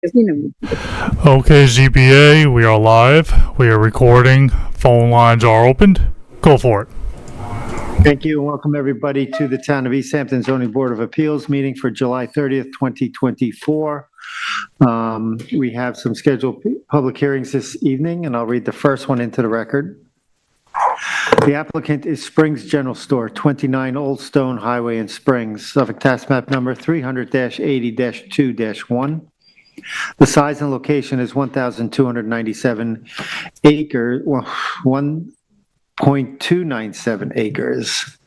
Okay, ZBA, we are live. We are recording. Phone lines are opened. Go for it. Thank you and welcome everybody to the Town of East Hampton Zoning Board of Appeals meeting for July 30th, 2024. We have some scheduled public hearings this evening, and I'll read the first one into the record. The applicant is Springs General Store, 29 Old Stone Highway in Springs, Suffolk Tax Map number 300-80-2-1. The size and location is 1,297 acres, 1.297 acres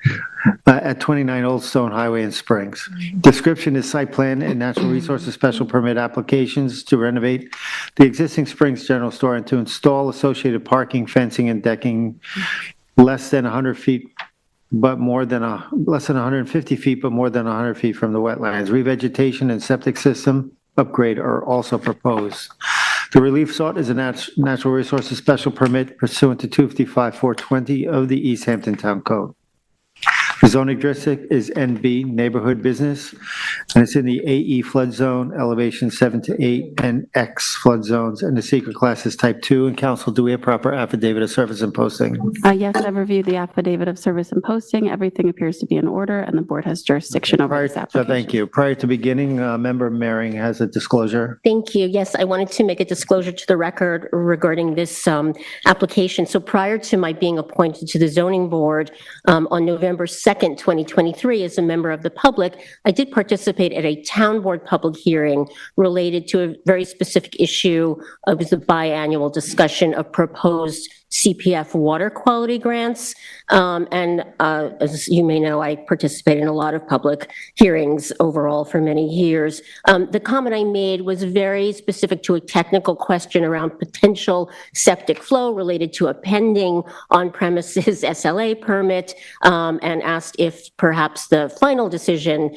at 29 Old Stone Highway in Springs. Description is site plan and natural resources special permit applications to renovate the existing Springs General Store and to install associated parking, fencing, and decking less than 100 feet but more than less than 150 feet, but more than 100 feet from the wetlands. Revegetation and septic system upgrade are also proposed. The relief sought is a natural resources special permit pursuant to 255-420 of the East Hampton Town Code. The zoning district is NB, neighborhood business, and it's in the AE flood zone, elevation 7 to 8, and X flood zones, and the secret class is type 2. And council, do we have proper affidavit of service and posting? Yes, I've reviewed the affidavit of service and posting. Everything appears to be in order, and the board has jurisdiction over this application. So thank you. Prior to beginning, Member Mehring has a disclosure. Thank you. Yes, I wanted to make a disclosure to the record regarding this application. So prior to my being appointed to the zoning board on November 2nd, 2023, as a member of the public, I did participate at a town board public hearing related to a very specific issue. It was a biannual discussion of proposed CPF water quality grants. As you may know, I participate in a lot of public hearings overall for many years. The comment I made was very specific to a technical question around potential septic flow related to a pending on-premises SLA permit, and asked if perhaps the final decision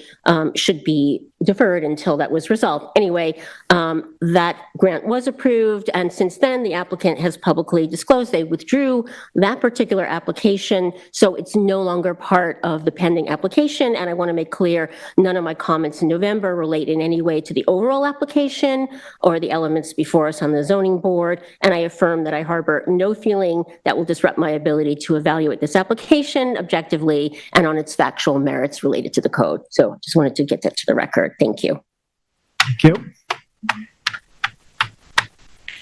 should be deferred until that was resolved. Anyway, that grant was approved, and since then the applicant has publicly disclosed they withdrew that particular application, so it's no longer part of the pending application. And I want to make clear, none of my comments in November relate in any way to the overall application or the elements before us on the zoning board, and I affirm that I harbor no feeling that will disrupt my ability to evaluate this application objectively and on its factual merits related to the code. So just wanted to get that to the record. Thank you. Thank you.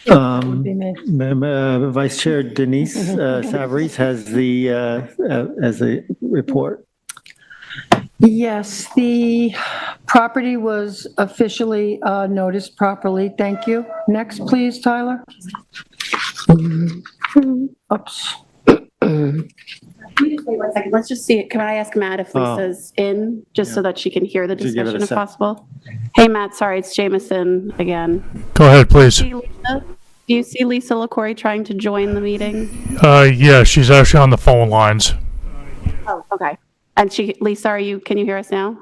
Vice Chair Denise Savarese has the report. Yes, the property was officially noticed properly. Thank you. Next, please, Tyler. Oops. Can you just wait 1 second? Let's just see. Can I ask Matt if Lisa's in, just so that she can hear the discussion if possible? Hey, Matt, sorry, it's Jameson again. Go ahead, please. Do you see Lisa LaCory trying to join the meeting? Yeah, she's actually on the phone lines. Oh, okay. And Lisa, can you hear us now?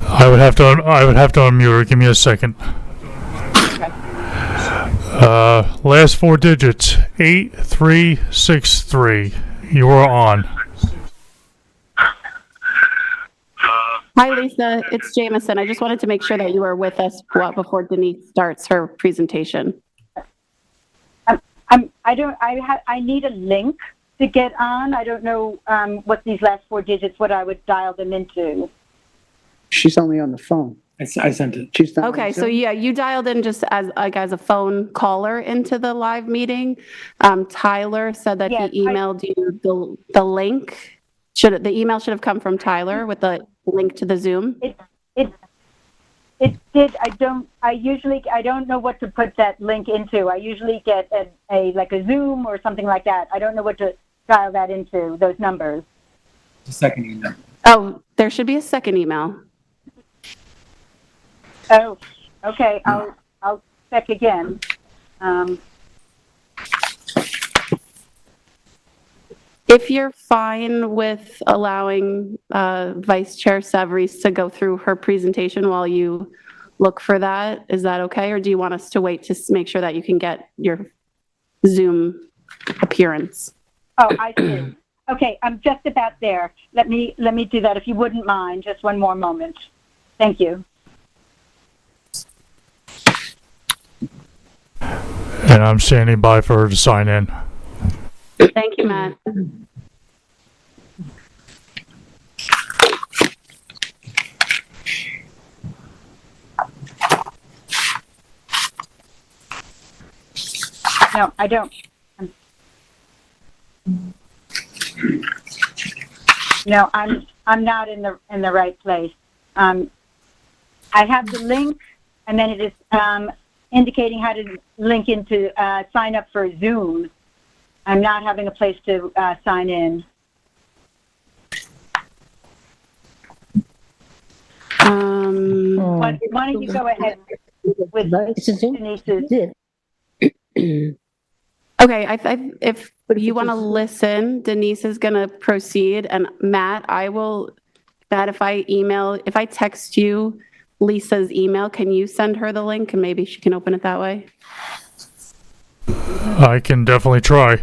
I would have to unmute her. Give me a second. Okay. Last four digits, 8363. You are on. Hi, Lisa. It's Jameson. I just wanted to make sure that you were with us before Denise starts her presentation. I need a link to get on. I don't know what these last four digits, what I would dial them into. She's only on the phone. I sent it. She's not Okay, so yeah, you dialed in just as a phone caller into the live meeting. Tyler said that Yes, he emailed you the link. The email should have come from Tyler with the link to the Zoom. It did. I don't know what to put that link into. I usually get a Zoom or something like that. I don't know what to dial that into, those numbers. The second email. Oh, there should be a second email. Oh, okay. I'll check again. If you're fine with allowing Vice Chair Savarese to go through her presentation while you look for that, is that okay? Or do you want us to wait to make sure that you can get your Zoom appearance? Oh, I see. Okay, I'm just about there. Let me do that if you wouldn't mind. Just one more moment. Thank you. And I'm standing by for her to sign in. Thank you, Matt. No, I don't. No, I'm not in the right place. I have the link, and then it is indicating how to link into sign up for Zoom. I'm not having a place to sign in. Why don't you go ahead with Denise's? Okay, if you want to listen, Denise is going to proceed, and Matt, if I text you Lisa's email, can you send her the link and maybe she can open it that way? I can definitely try.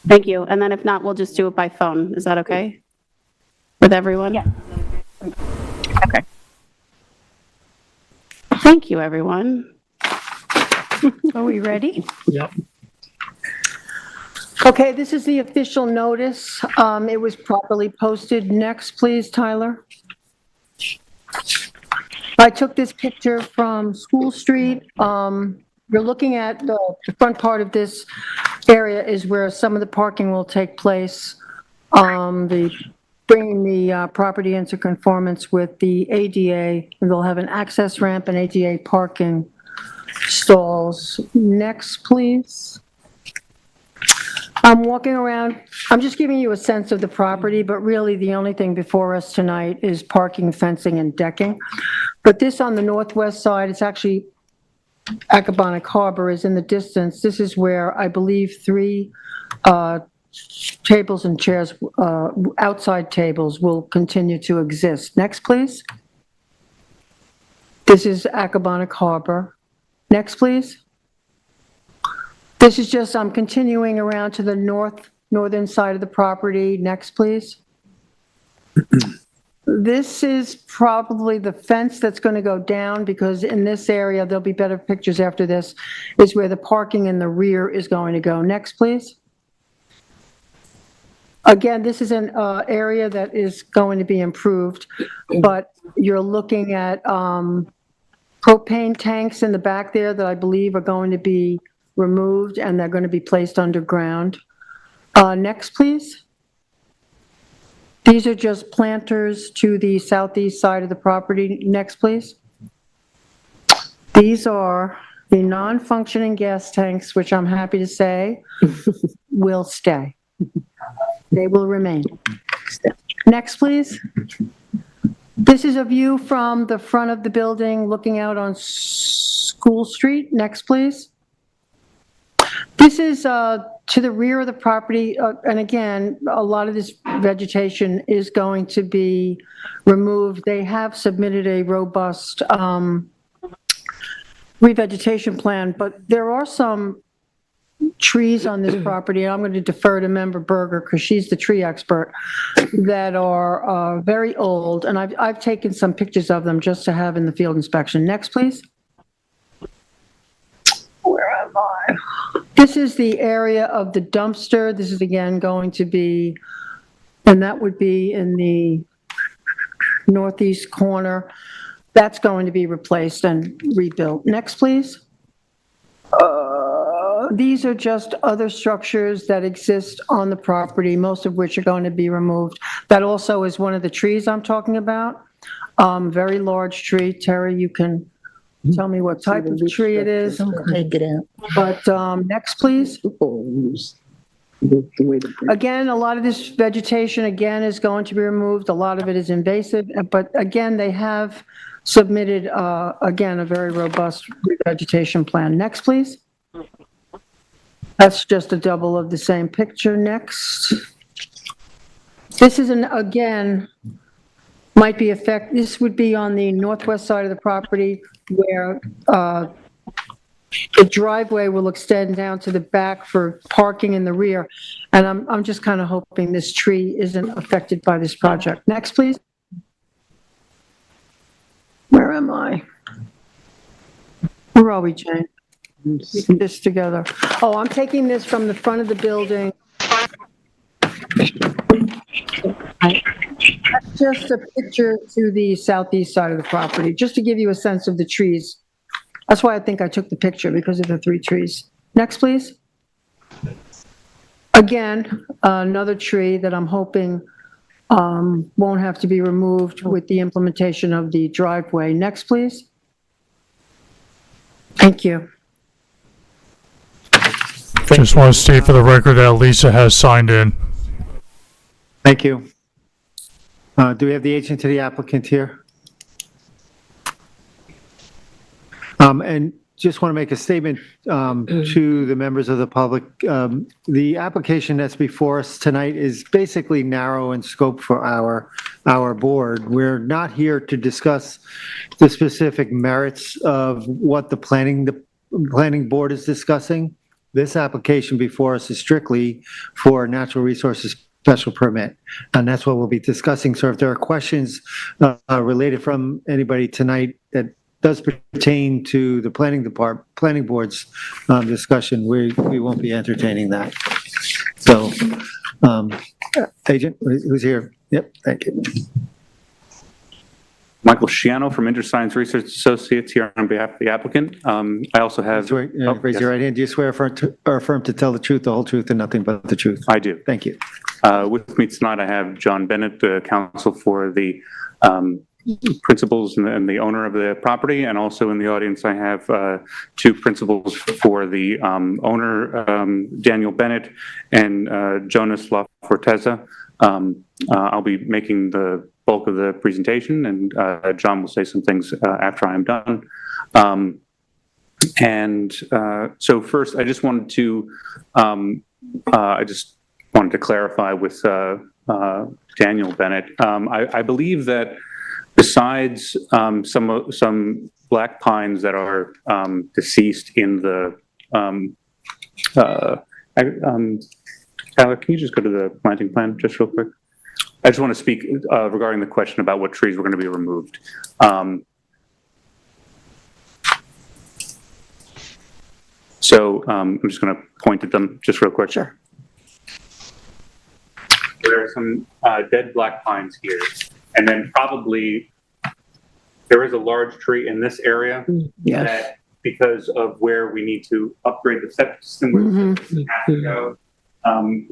Thank you. And then if not, we'll just do it by phone. Is that okay with everyone? Yeah. Okay. Thank you, everyone. Are we ready? Yep. Okay, this is the official notice. It was properly posted. Next, please, Tyler. I took this picture from School Street. You're looking at the front part of this area is where some of the parking will take place. Bringing the property into conformance with the ADA. They'll have an access ramp and ADA parking stalls. Next, please. I'm walking around, I'm just giving you a sense of the property, but really the only thing before us tonight is parking, fencing, and decking. But this on the northwest side, it's actually Accabonac Harbor is in the distance. This is where I believe 3 tables and chairs, outside tables, will continue to exist. Next, please. This is Accabonac Harbor. Next, please. This is just, I'm continuing around to the northern side of the property. Next, please. This is probably the fence that's going to go down, because in this area, there'll be better pictures after this, is where the parking in the rear is going to go. Next, please. Again, this is an area that is going to be improved, but you're looking at propane tanks in the back there that I believe are going to be removed, and they're going to be placed underground. Next, please. These are just planters to the southeast side of the property. Next, please. These are the non-functioning gas tanks, which I'm happy to say will stay. They will remain. Next, please. This is a view from the front of the building looking out on School Street. Next, please. This is to the rear of the property, and again, a lot of this vegetation is going to be removed. They have submitted a robust revegetation plan, but there are some trees on this property, and I'm going to defer to Member Berger because she's the tree expert, that are very old, and I've taken some pictures of them just to have in the field inspection. Next, please. Where am I? This is the area of the dumpster. This is again going to be, and that would be in the northeast corner. That's going to be replaced and rebuilt. Next, please. These are just other structures that exist on the property, most of which are going to be removed. That also is one of the trees I'm talking about. Very large tree. Terry, you can tell me what type of tree it is. But next, please. Again, a lot of this vegetation, again, is going to be removed. A lot of it is invasive, but again, they have submitted, again, a very robust vegetation plan. Next, please. That's just a double of the same picture. Next. This is again, might be this would be on the northwest side of the property where the driveway will extend down to the back for parking in the rear. And I'm just kind of hoping this tree isn't affected by this project. Next, please. Where am I? Where are we, Jane? put this together. Oh, I'm taking this from the front of the building. That's just a picture to the southeast side of the property, just to give you a sense of the trees. That's why I think I took the picture, because of the 3 trees. Next, please. Again, another tree that I'm hoping won't have to be removed with the implementation of the driveway. Next, please. Thank you. Just want to state for the record that Lisa has signed in. Thank you. Do we have the agent to the applicant here? And just want to make a statement to the members of the public. The application that's before us tonight is basically narrow in scope for our board. We're not here to discuss the specific merits of what the planning board is discussing. This application before us is strictly for natural resources special permit, and that's what we'll be discussing. So if there are questions related from anybody tonight that does pertain to the planning board's discussion, we won't be entertaining that. So, agent, who's here? Yep, thank you. Michael Sciano from InterScience Research Associates here on behalf of the applicant. I also have... Raise your right hand. Do you swear or affirm to tell the truth, the whole truth, and nothing but the truth? I do. Thank you. With me tonight, I have John Bennett, the counsel for the principals and the owner of the property, and also in the audience I have 2 principals for the owner, Daniel Bennett and Jonas La Forteza. I'll be making the bulk of the presentation, and John will say some things after I'm done. So first, I just wanted to clarify with Daniel Bennett. I believe that besides some black pines that are deceased in the Tyler, can you just go to the planting plan just real quick? I just want to speak regarding the question about what trees were going to be removed. So I'm just going to point at them just real quick. Sure. There are some dead black pines here, and then probably there is a large tree in this area that, because of where we need to upgrade the septic system, where the septic system has to go,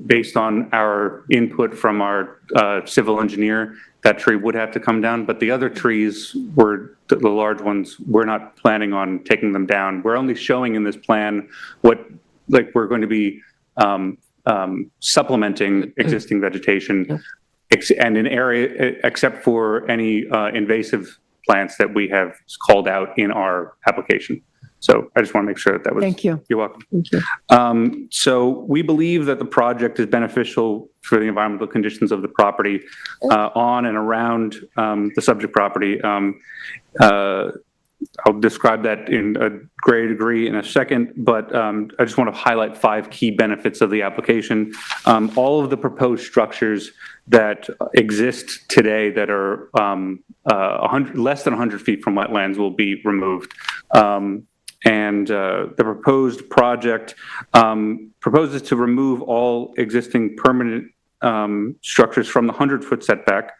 based on our input from our civil engineer, that tree would have to come down. But the other trees were the large ones. We're not planning on taking them down. We're only showing in this plan what, like, we're going to be supplementing existing vegetation, and in area except for any invasive plants that we have called out in our application. So I just want to make sure that was... Thank you. You're welcome. Thank you. So we believe that the project is beneficial for the environmental conditions of the property on and around the subject property. I'll describe that in a greater degree in a second, but I just want to highlight 5 key benefits of the application. All of the proposed structures that exist today that are less than 100 feet from wetlands will be removed. And the proposed project proposes to remove all existing permanent structures from the 100-foot setback.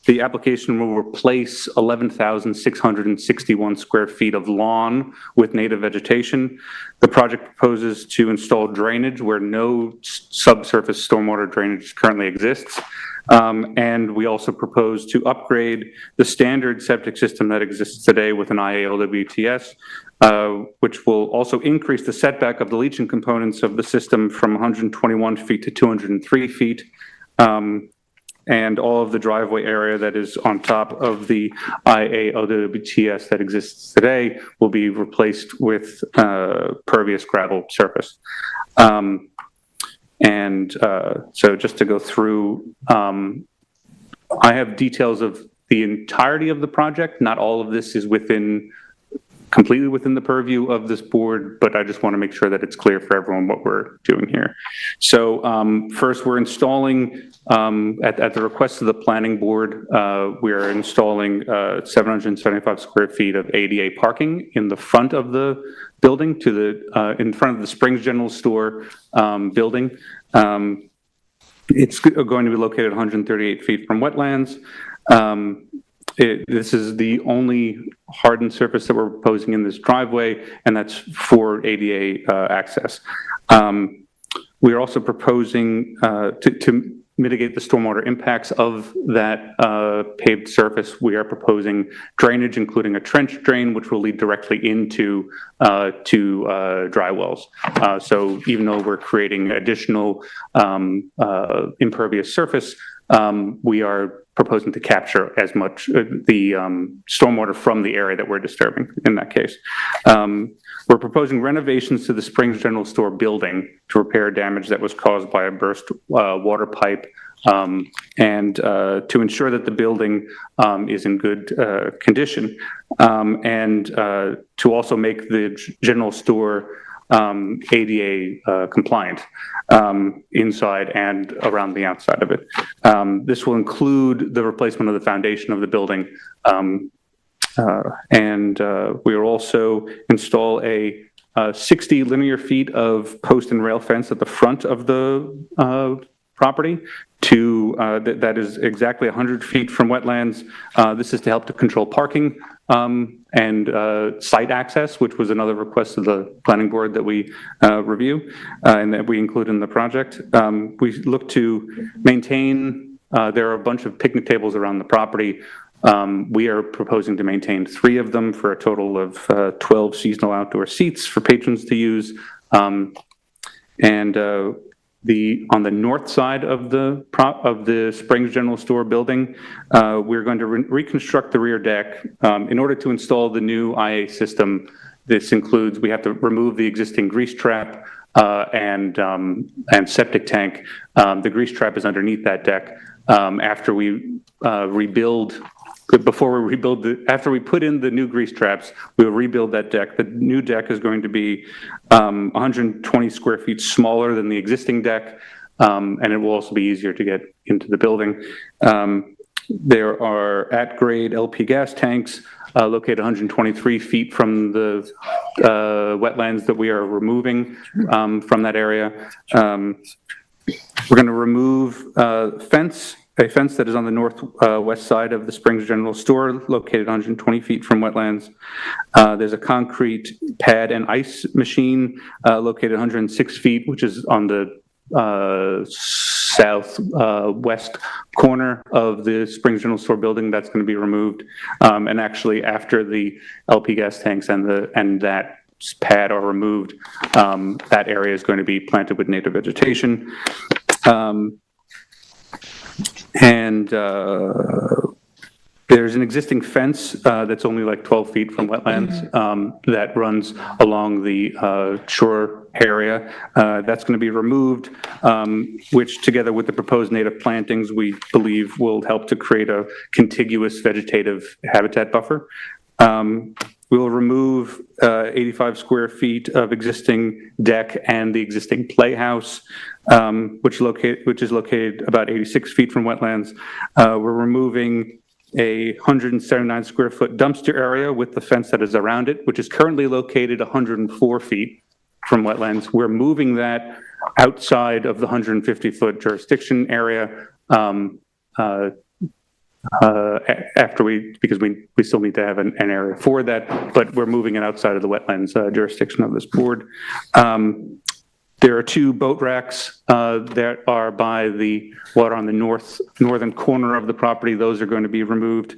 The application will replace 11,661 square feet of lawn with native vegetation. The project proposes to install drainage where no subsurface stormwater drainage currently exists. And we also propose to upgrade the standard septic system that exists today with an IA-LWTS, which will also increase the setback of the leaching components of the system from 121 feet to 203 feet. And all of the driveway area that is on top of the IA-LWTS that exists today will be replaced with pervious gravel surface. So just to go through, I have details of the entirety of the project. Not all of this is within completely within the purview of this board, but I just want to make sure that it's clear for everyone what we're doing here. So first, we're installing, at the request of the planning board, we're installing 775 square feet of ADA parking in the front of the building, in front of the Springs General Store building. It's going to be located 138 feet from wetlands. This is the only hardened surface that we're proposing in this driveway, and that's for ADA access. We are also proposing to mitigate the stormwater impacts of that paved surface. We are proposing drainage, including a trench drain, which will lead directly into dry wells. So even though we're creating additional impervious surface, we are proposing to capture as much the stormwater from the area that we're disturbing in that case. We're proposing renovations to the Springs General Store building to repair damage that was caused by a burst water pipe, and to ensure that the building is in good condition, and to also make the general store ADA compliant inside and around the outside of it. This will include the replacement of the foundation of the building, and we will also install a 60 linear feet of post and rail fence at the front of the property that is exactly 100 feet from wetlands. This is to help to control parking and site access, which was another request of the planning board that we review and that we include in the project. We look to maintain, there are a bunch of picnic tables around the property. We are proposing to maintain 3 of them for a total of 12 seasonal outdoor seats for patrons to use. On the north side of the Springs General Store building, we're going to reconstruct the rear deck. In order to install the new IA system, this includes, we have to remove the existing grease trap and septic tank. The grease trap is underneath that deck. After we after we put in the new grease traps, we will rebuild that deck. The new deck is going to be 120 square feet smaller than the existing deck, and it will also be easier to get into the building. There are at-grade LP gas tanks located 123 feet from the wetlands that we are removing from that area. We're going to remove a fence that is on the northwest side of the Springs General Store, located 120 feet from wetlands. There's a concrete pad and ice machine located 106 feet, which is on the southwest corner of the Springs General Store building. That's going to be removed. And actually, after the LP gas tanks and that pad are removed, that area is going to be planted with native vegetation. There's an existing fence that's only like 12 feet from wetlands that runs along the shore area. That's going to be removed, which together with the proposed native plantings, we believe will help to create a contiguous vegetative habitat buffer. We will remove 85 square feet of existing deck and the existing playhouse, which is located about 86 feet from wetlands. We're removing a 179 square foot dumpster area with the fence that is around it, which is currently located 104 feet from wetlands. We're moving that outside of the 150-foot jurisdiction area because we still need to have an area for that, but we're moving it outside of the wetlands jurisdiction of this board. There are 2 boat racks that are by the water on the northern corner of the property. Those are going to be removed.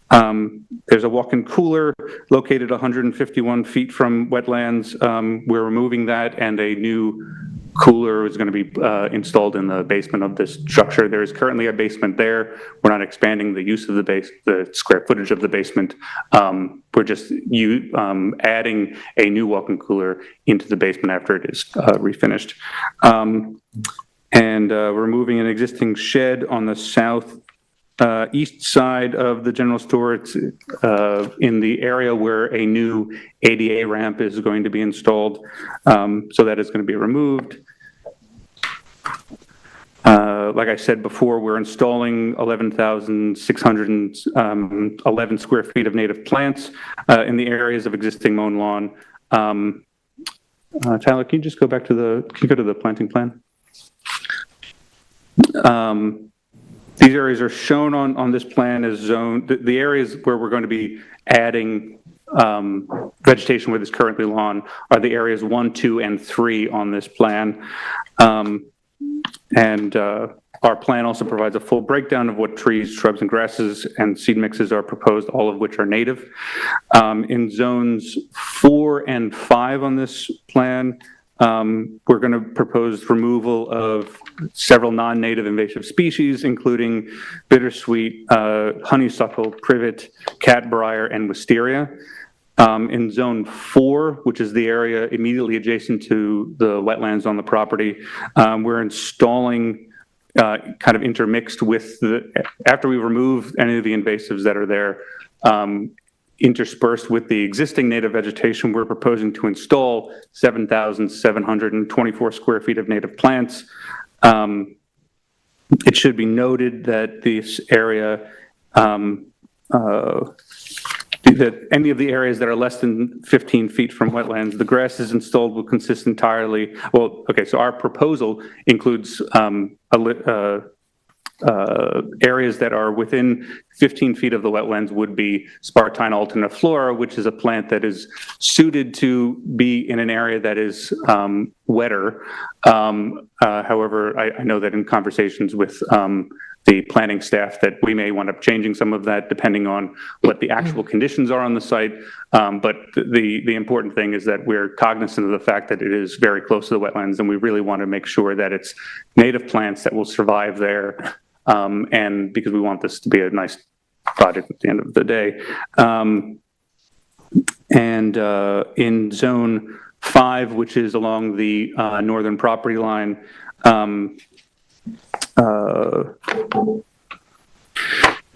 There's a walk-in cooler located 151 feet from wetlands. We're removing that, and a new cooler is going to be installed in the basement of this structure. There is currently a basement there. We're not expanding the use of the square footage of the basement. We're just adding a new walk-in cooler into the basement after it is refinished. We're moving an existing shed on the south east side of the general store. It's in the area where a new ADA ramp is going to be installed. So that is going to be removed. Like I said before, we're installing 11,611 square feet of native plants in the areas of existing mown lawn. Tyler, can you just go back to the planting plan? These areas are shown on this plan as zone. The areas where we're going to be adding vegetation where there's currently lawn are the areas 1, 2, and 3 on this plan. Our plan also provides a full breakdown of what trees, shrubs, and grasses and seed mixes are proposed, all of which are native. In zones 4 and 5 on this plan, we're going to propose removal of several non-native invasive species, including bittersweet, honeysuckle, privet, catbrier, and wisteria. In zone 4, which is the area immediately adjacent to the wetlands on the property, we're installing kind of intermixed with after we remove any of the invasives that are there, interspersed with the existing native vegetation, we're proposing to install 7,724 square feet of native plants. It should be noted that this area, that any of the areas that are less than 15 feet from wetlands, the grasses installed will consist entirely, well, okay, so our proposal includes areas that are within 15 feet of the wetlands would be Spartina alterniflora, which is a plant that is suited to be in an area that is wetter. However, I know that in conversations with the planning staff that we may wind up changing some of that depending on what the actual conditions are on the site. But the important thing is that we're cognizant of the fact that it is very close to the wetlands, and we really want to make sure that it's native plants that will survive there. And because we want this to be a nice project at the end of the day. In zone 5, which is along the northern property line,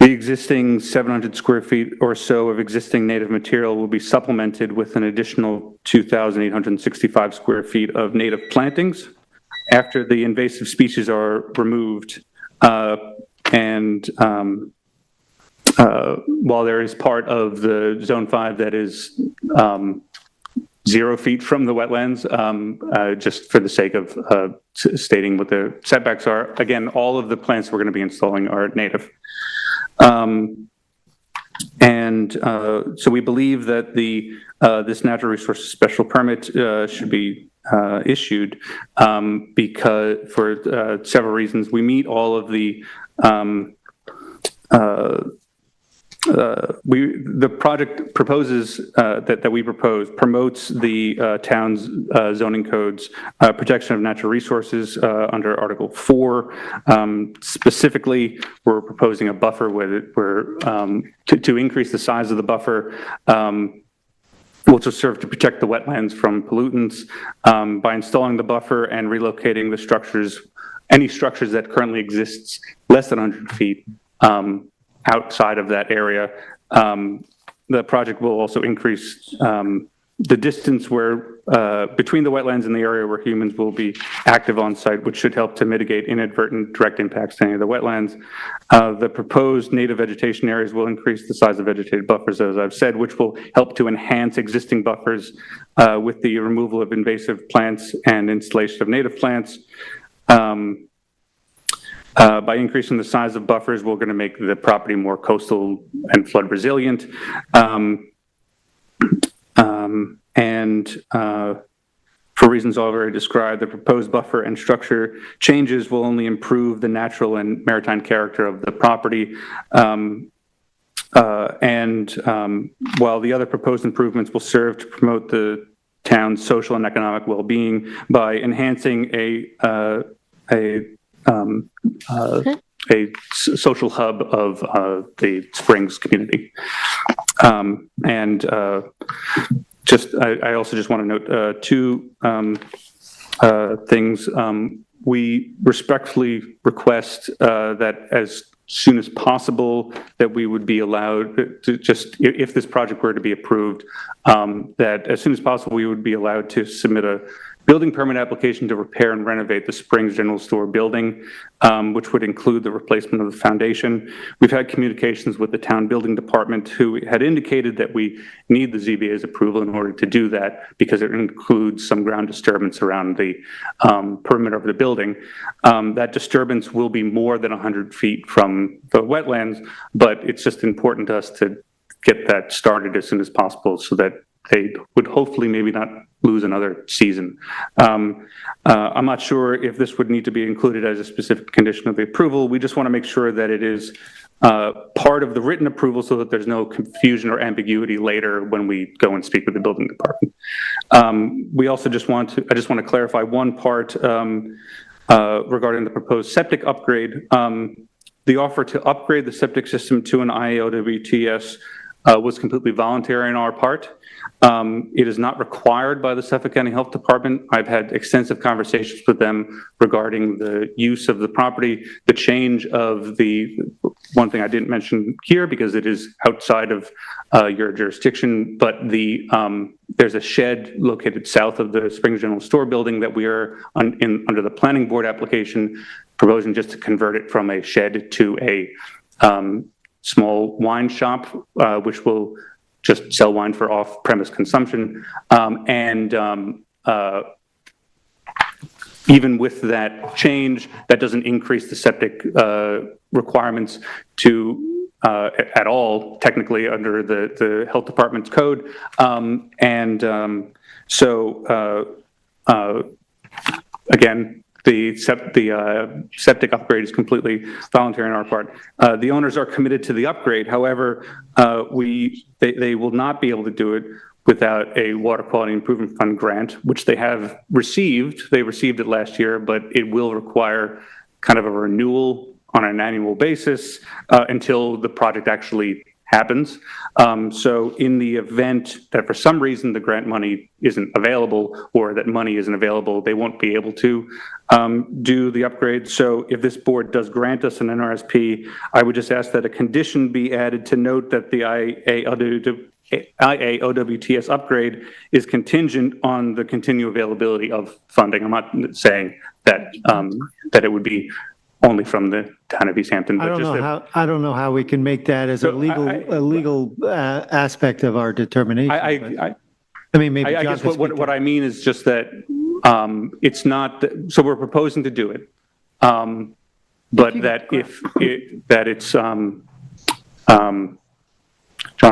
the existing 700 square feet or so of existing native material will be supplemented with an additional 2,865 square feet of native plantings after the invasive species are removed. While there is part of the zone 5 that is 0 feet from the wetlands, just for the sake of stating what the setbacks are. Again, all of the plants we're going to be installing are native. So we believe that this natural resources special permit should be issued because for several reasons. We meet all of the the project proposes that we propose promotes the town's zoning codes protection of natural resources under Article 4. Specifically, we're proposing a buffer to increase the size of the buffer, which will serve to protect the wetlands from pollutants by installing the buffer and relocating the structures, any structures that currently exists less than 100 feet. Outside of that area. The project will also increase the distance between the wetlands and the area where humans will be active on site, which should help to mitigate inadvertent direct impacts to any of the wetlands. The proposed native vegetation areas will increase the size of vegetated buffers, as I've said, which will help to enhance existing buffers with the removal of invasive plants and installation of native plants. By increasing the size of buffers, we're going to make the property more coastal and flood resilient. For reasons already described, the proposed buffer and structure changes will only improve the natural and maritime character of the property. While the other proposed improvements will serve to promote the town's social and economic well-being by enhancing a social hub of the Springs community. I also just want to note two things. We respectfully request that as soon as possible that we would be allowed to just, if this project were to be approved, that as soon as possible we would be allowed to submit a building permit application to repair and renovate the Springs General Store building, which would include the replacement of the foundation. We've had communications with the town building department who had indicated that we need the ZBA's approval in order to do that because it includes some ground disturbance around the perimeter of the building. That disturbance will be more than 100 feet from the wetlands, but it's just important to us to get that started as soon as possible so that they would hopefully maybe not lose another season. I'm not sure if this would need to be included as a specific condition of the approval. We just want to make sure that it is part of the written approval so that there's no confusion or ambiguity later when we go and speak with the building department. We also I just want to clarify one part regarding the proposed septic upgrade. The offer to upgrade the septic system to an IAOWTS was completely voluntary on our part. It is not required by the Suffolk County Health Department. I've had extensive conversations with them regarding the use of the property, the change of the, one thing I didn't mention here because it is outside of your jurisdiction, but there's a shed located south of the Springs General Store building that we are under the planning board application proposing just to convert it from a shed to a small wine shop, which will just sell wine for off-premise consumption. Even with that change, that doesn't increase the septic requirements to at all, technically, under the health department's code. Again, the septic upgrade is completely voluntary on our part. The owners are committed to the upgrade. However, they will not be able to do it without a Water Quality Improvement Fund grant, which they have received. They received it last year, but it will require kind of a renewal on an annual basis until the project actually happens. So in the event that for some reason the grant money isn't available or that money isn't available, they won't be able to do the upgrade. So if this board does grant us an NRSP, I would just ask that a condition be added to note that the IAOWTS upgrade is contingent on the continued availability of funding. I'm not saying that that it would be only from the town of East Hampton. I don't know how we can make that as a legal aspect of our determination. I mean, maybe I guess what I mean is just that it's not. So we're proposing to do it, but that it's John,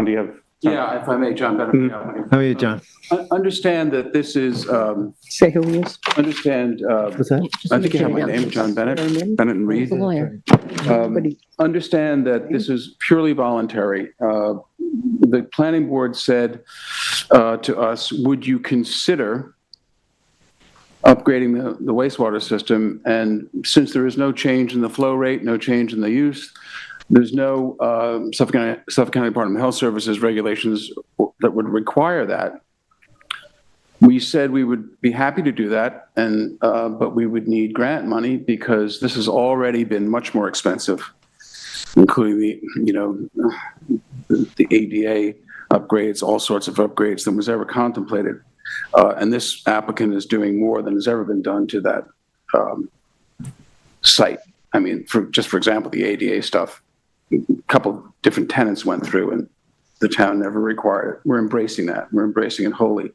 do you have? Yeah, if I may, John Bennett. How are you, John? Understand that this is, Say who he is. understand, What's that? I think you have my name, John Bennett, Bennett and Reed. The lawyer. Understand that this is purely voluntary. The planning board said to us, would you consider upgrading the wastewater system? And since there is no change in the flow rate, no change in the use, there's no Suffolk County Department of Health Services regulations that would require that. We said we would be happy to do that, and but we would need grant money because this has already been much more expensive, including the ADA upgrades, all sorts of upgrades than was ever contemplated. And this applicant is doing more than has ever been done to that site. I mean, for example, the ADA stuff. A couple of different tenants went through and the town never required it. We're embracing that. We're embracing it wholly.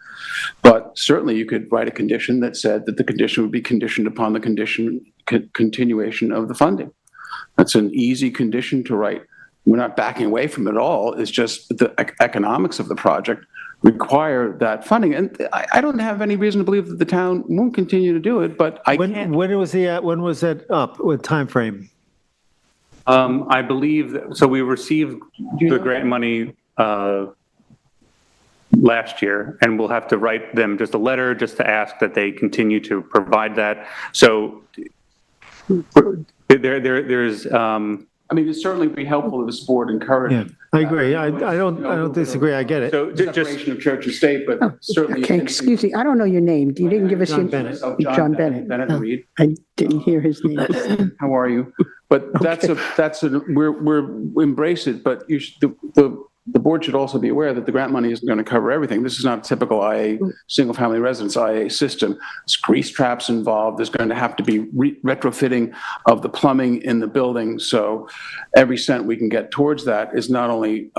But certainly you could write a condition that said that the condition would be conditioned upon the continuation of the funding. That's an easy condition to write. We're not backing away from it at all. It's just the economics of the project require that funding. And I don't have any reason to believe that the town won't continue to do it, but When was that up? What time frame? I believe so. We received the grant money last year, and we'll have to write them just a letter just to ask that they continue to provide that. So there's. I mean, it'd certainly be helpful if this board encouraged. Yeah, I agree. I don't disagree. I get it. So Separation of church and state, but certainly. Okay, excuse me, I don't know your name. You didn't give us your. John Bennett. John Bennett. Bennett and Reed. I didn't hear his name. How are you? But we're embrace it, but the board should also be aware that the grant money isn't going to cover everything. This is not a typical IA, single-family residence IA system. There's grease traps involved. There's going to have to be retrofitting of the plumbing in the building. So every cent we can get towards that is not only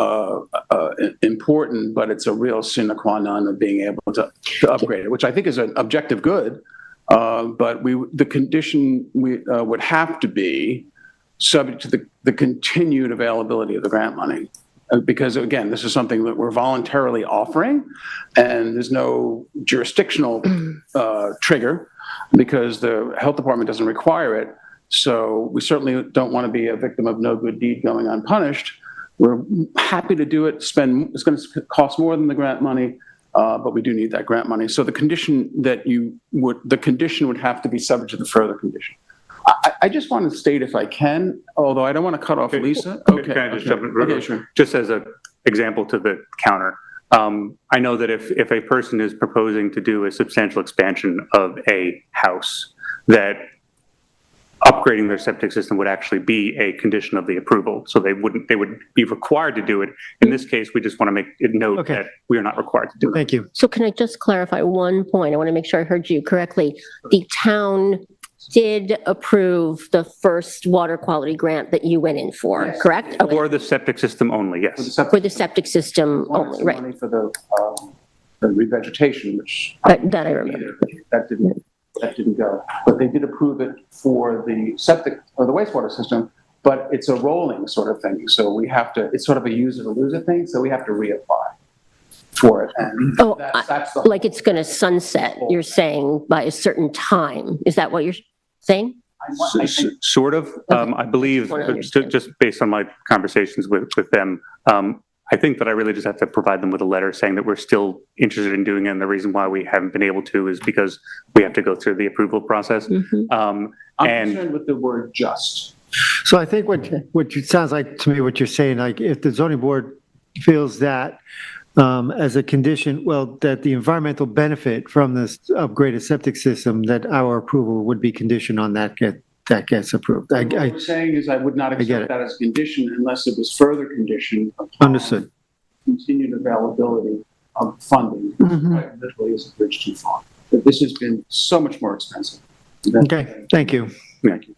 important, but it's a real sine qua non of being able to upgrade it, which I think is an objective good. But the condition would have to be subject to the continued availability of the grant money. Because again, this is something that we're voluntarily offering, and there's no jurisdictional trigger because the health department doesn't require it. So we certainly don't want to be a victim of no good deed going unpunished. We're happy to do it. It's going to cost more than the grant money, but we do need that grant money. So the condition would have to be subject to the further condition. I just want to state, if I can, although I don't want to cut off Lisa. Okay. Can I just jump in? Okay, sure. Just as an example to the counter. I know that if a person is proposing to do a substantial expansion of a house, that upgrading their septic system would actually be a condition of the approval. So they would be required to do it. In this case, we just want to make it note that we are not required to do it. Thank you. So can I just clarify one point? I want to make sure I heard you correctly. The town did approve the first water quality grant that you went in for, Yes. correct? Okay. For the septic system only, yes. For the septic system only, right? Money for the revegetation, which That I remember. that didn't go. But they did approve it for the septic or the wastewater system, but it's a rolling sort of thing. So it's sort of a use it or lose it thing. So we have to reapply for it. And that's the Like it's going to sunset, you're saying, by a certain time. Is that what you're saying? Sort of. I believe, just based on my conversations with them, I think that I really just have to provide them with a letter saying that we're still interested in doing it, and the reason why we haven't been able to is because we have to go through the approval process. I'm concerned with the word just. So I think what it sounds like to me, what you're saying, like if the zoning board feels that as a condition, that the environmental benefit from this upgraded septic system, that our approval would be conditioned on that gets approved. What I'm saying is I would not get accept it. that as a condition unless it was further conditioned upon Understood. continued availability of funding. Right, literally is a bridge too far. But this has been so much more expensive. Okay, thank you.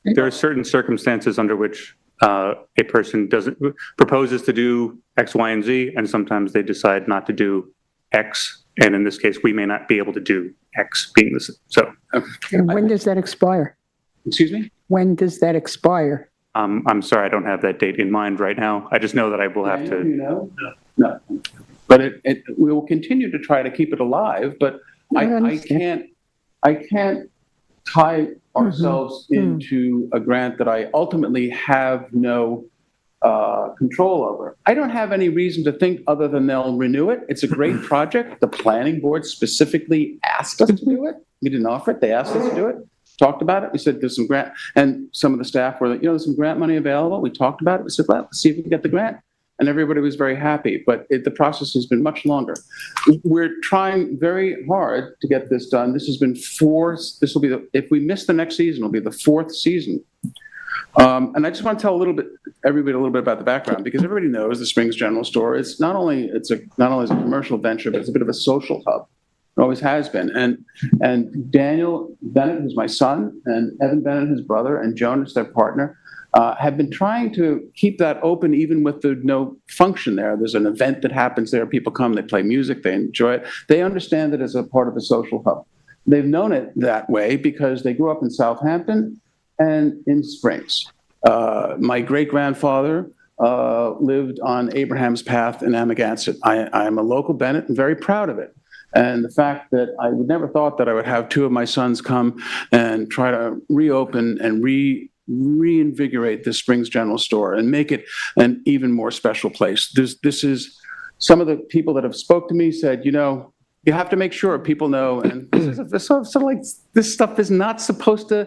There are certain circumstances under which a person proposes to do X, Y, and Z, and sometimes they decide not to do X. And in this case, we may not be able to do X being this. So, And when does that expire? Excuse me? When does that expire? I'm sorry, I don't have that date in mind right now. I just know that I will have to. You know? No. But we will continue to try to keep it alive, but I can't tie ourselves into a grant that I ultimately have no control over. I don't have any reason to think other than they'll renew it. It's a great project. The planning board specifically asked us to do it. We didn't offer it. They asked us to do it. Talked about it. We said there's some grant, and some of the staff were like, there's some grant money available. We talked about it. We said, well, let's see if we can get the grant. And everybody was very happy, but the process has been much longer. We're trying very hard to get this done. This will be if we miss the next season, it'll be the fourth season. And I just want to tell everybody a little bit about the background, because everybody knows the Springs General Store. It's not only is a commercial venture, but it's a bit of a social hub. It always has been. And Daniel Bennett, who's my son, and Evan Bennett, his brother, and Jonas, their partner, have been trying to keep that open even with the no function there. There's an event that happens there. People come, they play music, they enjoy it. They understand it as a part of a social hub. They've known it that way because they grew up in Southampton and in Springs. My great-grandfather lived on Abraham's Path in Amagansett. I am a local Bennett and very proud of it. And the fact that I would never thought that I would have two of my sons come and try to reopen and reinvigorate the Springs General Store and make it an even more special place. This is some of the people that have spoke to me said, you have to make sure people know, and this stuff is not supposed to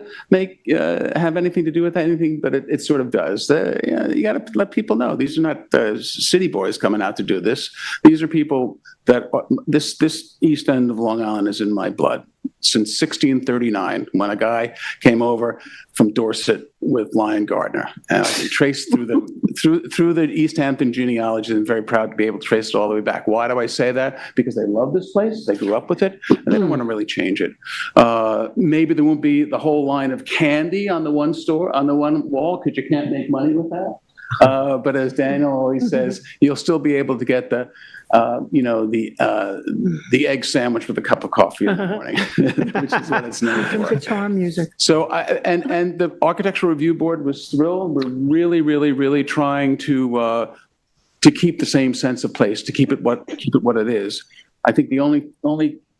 have anything to do with anything, but it sort of does. You got to let people know. These are not city boys coming out to do this. These are people that, this east end of Long Island is in my blood. Since 1639, when a guy came over from Dorset with Lion Gardner, and I can trace through the East Hampton genealogy, and I'm very proud to be able to trace it all the way back. Why do I say that? Because they love this place, they grew up with it, and they don't want to really change it. Maybe there won't be the whole line of candy on the one wall, because you can't make money with that. But as Daniel always says, you'll still be able to get the egg sandwich with a cup of coffee in the morning, which is what it's known for. Guitar music. So, and the Architectural Review Board was thrilled. We're really, really, really trying to keep the same sense of place, to keep it what it is. I think the only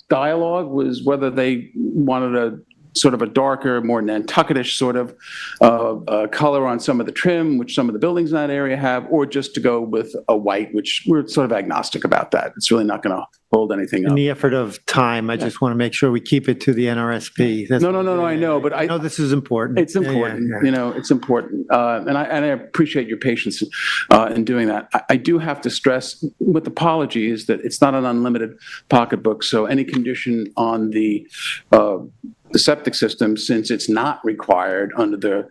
dialogue was whether they wanted a sort of a darker, more Nantucket-ish sort of color on some of the trim, which some of the buildings in that area have, or just to go with a white, which we're sort of agnostic about that. It's really not going to hold anything In up. the effort of time, I just want to make sure we keep it to the NRSP. No, I know, but I know this is important. It's important, it's important. And I appreciate your patience in doing that. I do have to stress, with apologies, that it's not an unlimited pocketbook. So any condition on the septic system, since it's not required under the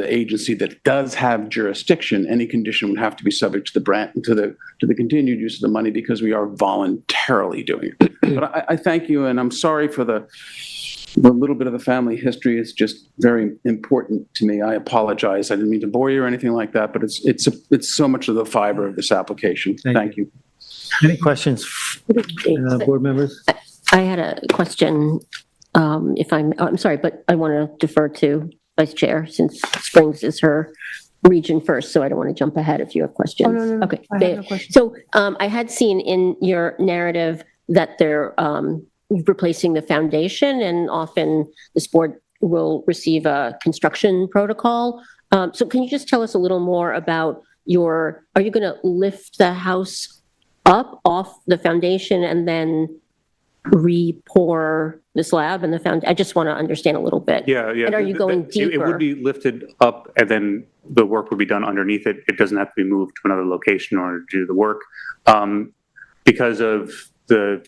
agency that does have jurisdiction, any condition would have to be subject to the continued use of the money, because we are voluntarily doing it. But I thank you, and I'm sorry for the little bit of the family history. Is just very important to me. I apologize. I didn't mean to bore you or anything like that, but it's so much of the fiber of this application. Thank you. Any questions, board members? I had a question, I'm sorry, but I want to defer to Vice Chair, since Springs is her region first, so I don't want to jump ahead if you have questions. Oh, no. Okay. I have no question. So I had seen in your narrative that they're replacing the foundation, and often this board will receive a construction protocol. So can you just tell us a little more about are you going to lift the house up off the foundation and then re-pour the slab and the foundation? I just want to understand a little bit. Yeah. And are you going deeper? It would be lifted up, and then the work would be done underneath it. It doesn't have to be moved to another location in order to do the work. Because of the,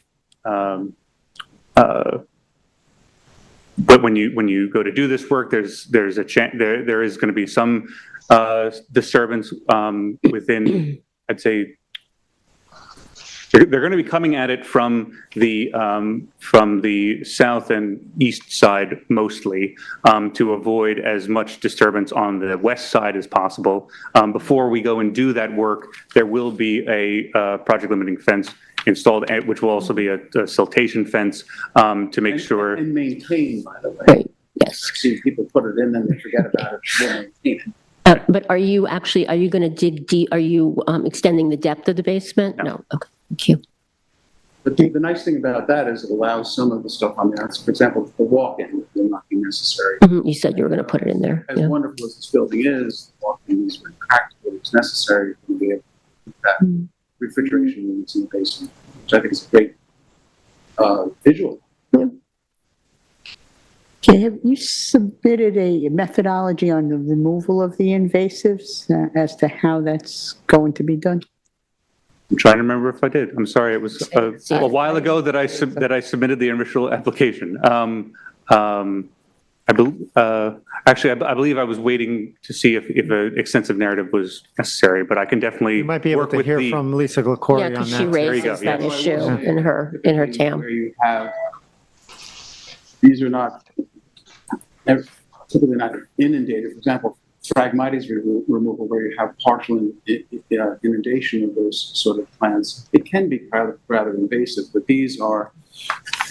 but when you go to do this work, there is going to be some disturbance within, I'd say. They're going to be coming at it from the south and east side mostly, to avoid as much disturbance on the west side as possible. Before we go and do that work, there will be a project limiting fence installed, which will also be a siltation fence to make sure. And maintained, by the way. Right. Yes. I've seen people put it in and they forget about it. They maintain it. But are you going to dig deep? Are you extending the depth of the basement? No. Okay. Thank you. But the nice thing about that is it allows some of the stuff on the outside. For example, the walk-in will not be necessary. You said you were going to put it in there. As wonderful as this building is, the walk-in is very practical. It's necessary to be able to put that refrigeration units in the basement, which I think is a great visual. Okay, have you submitted a methodology on the removal of the invasives as to how that's going to be done? I'm trying to remember if I did. I'm sorry. It was a while ago that I submitted the initial application. I believe I was waiting to see if an extensive narrative was necessary, but I can definitely You might be able work to with hear the. from Lisa Glicore Yeah, on because that. she There you go, raises that yeah. issue in her town. Where you have, these are not, typically not inundated. For example, Phragmites removal, where you have partial inundation of those sort of plants, it can be rather invasive, but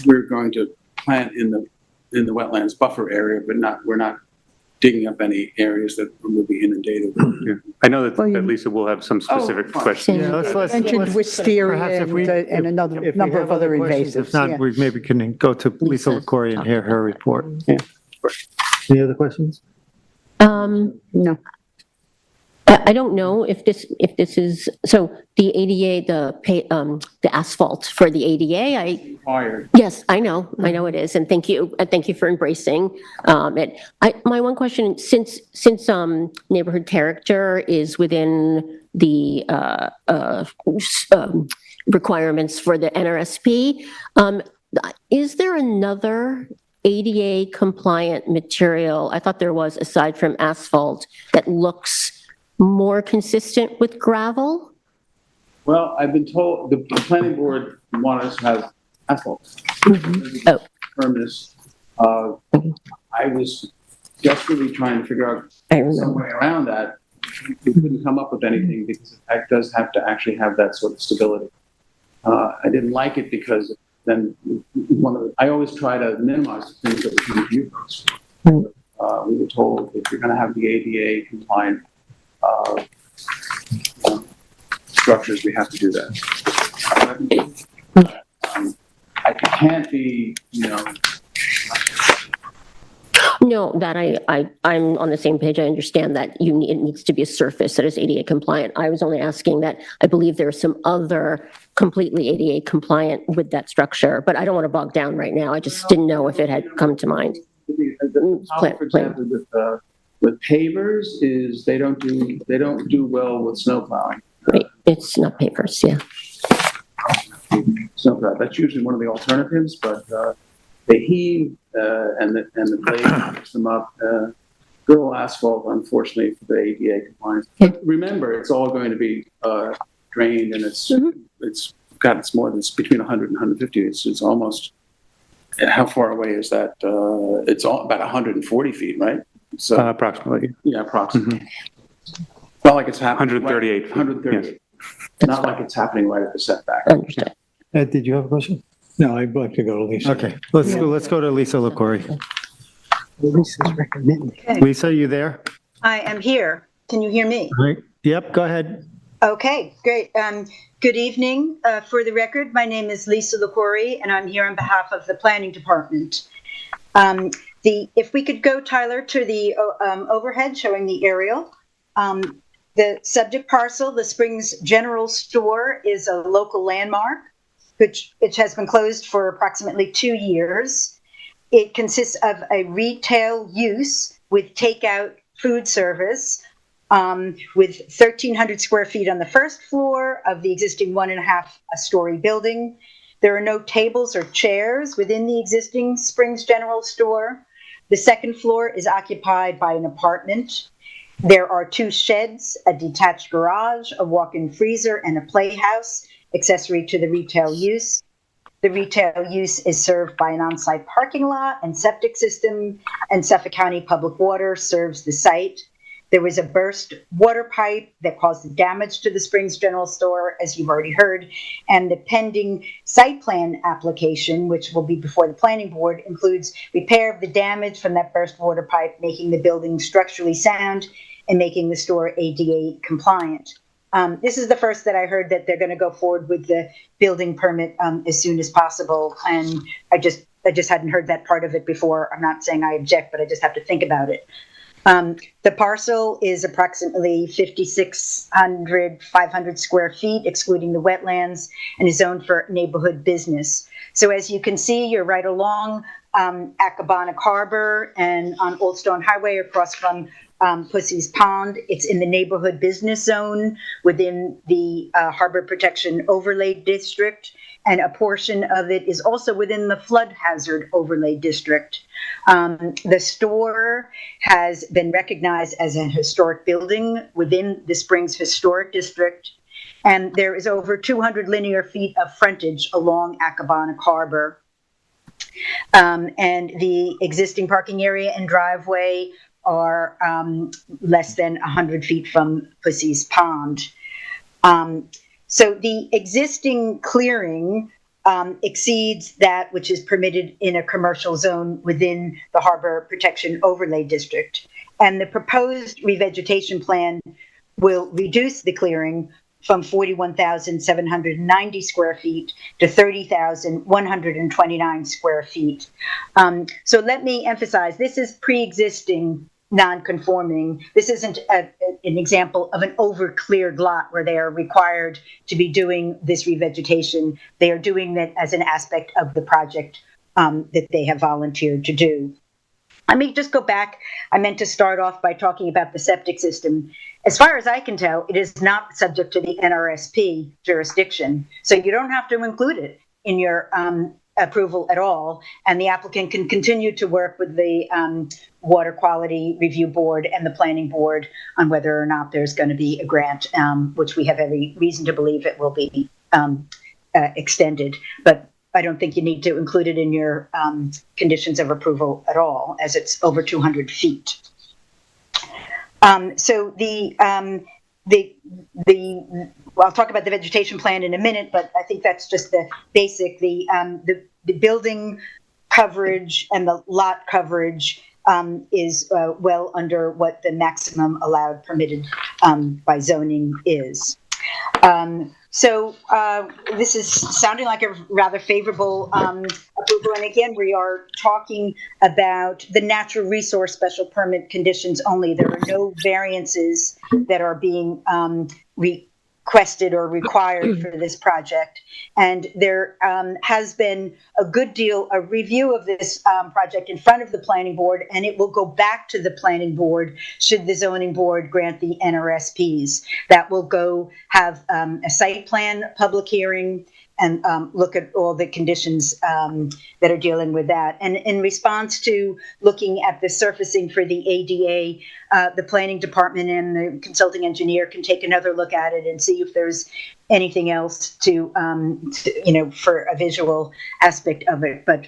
we're going to plant in the wetlands buffer area, but we're not digging up any areas that will be inundated. Yeah. I know that Lisa will have some specific questions. Yeah, let's Mentioned wisteria and another if we number have of other questions, invasives. If not, yeah. we maybe can go to Lisa Glicore and hear her report. Yeah. Any other questions? No. I don't know if this is, so the ADA, the asphalt for the ADA, Required. yes, I know it is, and thank you for embracing it. My one question, since neighborhood character is within the requirements for the NRSP, is there another ADA compliant material, I thought there was, aside from asphalt, that looks more consistent with gravel? Well, I've been told, the planning board wanted us to have asphalt. Oh. Permanent. I was desperately trying to figure out some way around that. We couldn't come up with anything because it does have to actually have that sort of stability. I didn't like it because then I always try to minimize the things that we can do first. We were told if you're going to have the ADA compliant structures, we have to do that. I can't be, No, that I'm on the same page. I understand that it needs to be a surface that is ADA compliant. I was only asking that I believe there are some other completely ADA compliant with that structure, but I don't want to bog down right now. I just didn't know if it had come to mind. the problem, for example, with pavers is they don't do well with snow plowing. Right, it's not pavers, yeah. So that's usually one of the alternatives, but they heave and the blade picks them up. Griddle asphalt, unfortunately, for the ADA compliance. But remember, it's all going to be drained, and it's more than between 100 and 150. It's almost. How far away is that? It's all about 140 feet, right? So approximately. yeah, approximately. Mm-hmm. Not like it's happening. 138. 138. Yes. Not like it's happening right at the setback. Understood. Ed, did you have a question? No, I'd like to go to Lisa. Okay, let's go to Lisa LaCory. Lisa's recommending. Lisa, you there? I am here. Can you hear me? All right. Yep, go ahead. Okay, great. Good evening. For the record, my name is Lisa LaCory, and I'm here on behalf of the Planning Department. If we could go, Tyler, to the overhead showing the aerial. The subject parcel, the Springs General Store, is a local landmark, which has been closed for approximately 2 years. It consists of a retail use with takeout food service with 1,300 square feet on the first floor of the existing 1.5-story building. There are no tables or chairs within the existing Springs General Store. The second floor is occupied by an apartment. There are 2 sheds, a detached garage, a walk-in freezer, and a playhouse accessory to the retail use. The retail use is served by an on-site parking lot and septic system, and Suffolk County Public Water serves the site. There was a burst water pipe that caused damage to the Springs General Store, as you've already heard, and the pending site plan application, which will be before the planning board, includes repair of the damage from that burst water pipe, making the building structurally sound and making the store ADA compliant. This is the first that I heard that they're going to go forward with the building permit as soon as possible, and I just hadn't heard that part of it before. I'm not saying I object, but I just have to think about it. The parcel is approximately 500 square feet, excluding the wetlands, and is zoned for neighborhood business. So as you can see, you're right along Accabonac Harbor and on Old Stone Highway across from Pussy's Pond. It's in the neighborhood business zone within the Harbor Protection Overlay District, and a portion of it is also within the Flood Hazard Overlay District. The store has been recognized as a historic building within the Springs Historic District, and there is over 200 linear feet of frontage along Accabonac Harbor. And the existing parking area and driveway are less than 100 feet from Pussy's Pond. So the existing clearing exceeds that which is permitted in a commercial zone within the Harbor Protection Overlay District. And the proposed revegetation plan will reduce the clearing from 41,790 square feet to 30,129 square feet. So let me emphasize, this is pre-existing non-conforming. This isn't an example of an over-cleared lot where they are required to be doing this revegetation. They are doing that as an aspect of the project that they have volunteered to do. Let me just go back. I meant to start off by talking about the septic system. As far as I can tell, it is not subject to the NRSP jurisdiction, so you don't have to include it in your approval at all, and the applicant can continue to work with the Water Quality Review Board and the Planning Board on whether or not there's going to be a grant, which we have every reason to believe it will be extended. But I don't think you need to include it in your conditions of approval at all, as it's over 200 feet. So I'll talk about the vegetation plan in a minute, but I think that's just the basic. The building coverage and the lot coverage is well under what the maximum allowed permitted by zoning is. So this is sounding like a rather favorable approval. And again, we are talking about the natural resource special permit conditions only. There are no variances that are being requested or required for this project. And there has been a good deal of review of this project in front of the planning board, and it will go back to the planning board should the zoning board grant the NRSPs. That will go have a site plan public hearing and look at all the conditions that are dealing with that. And in response to looking at the surfacing for the ADA, the planning department and the consulting engineer can take another look at it and see if there's anything else to for a visual aspect of it. But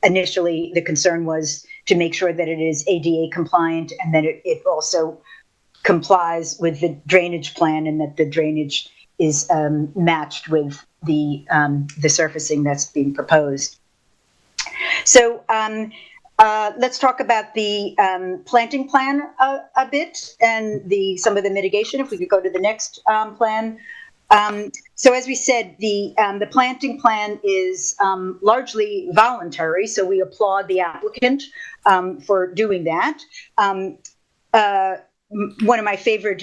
initially, the concern was to make sure that it is ADA compliant and that it also complies with the drainage plan and that the drainage is matched with the surfacing that's being proposed. So let's talk about the planting plan a bit and some of the mitigation. If we could go to the next plan. So as we said, the planting plan is largely voluntary, so we applaud the applicant for doing that. One of my favorite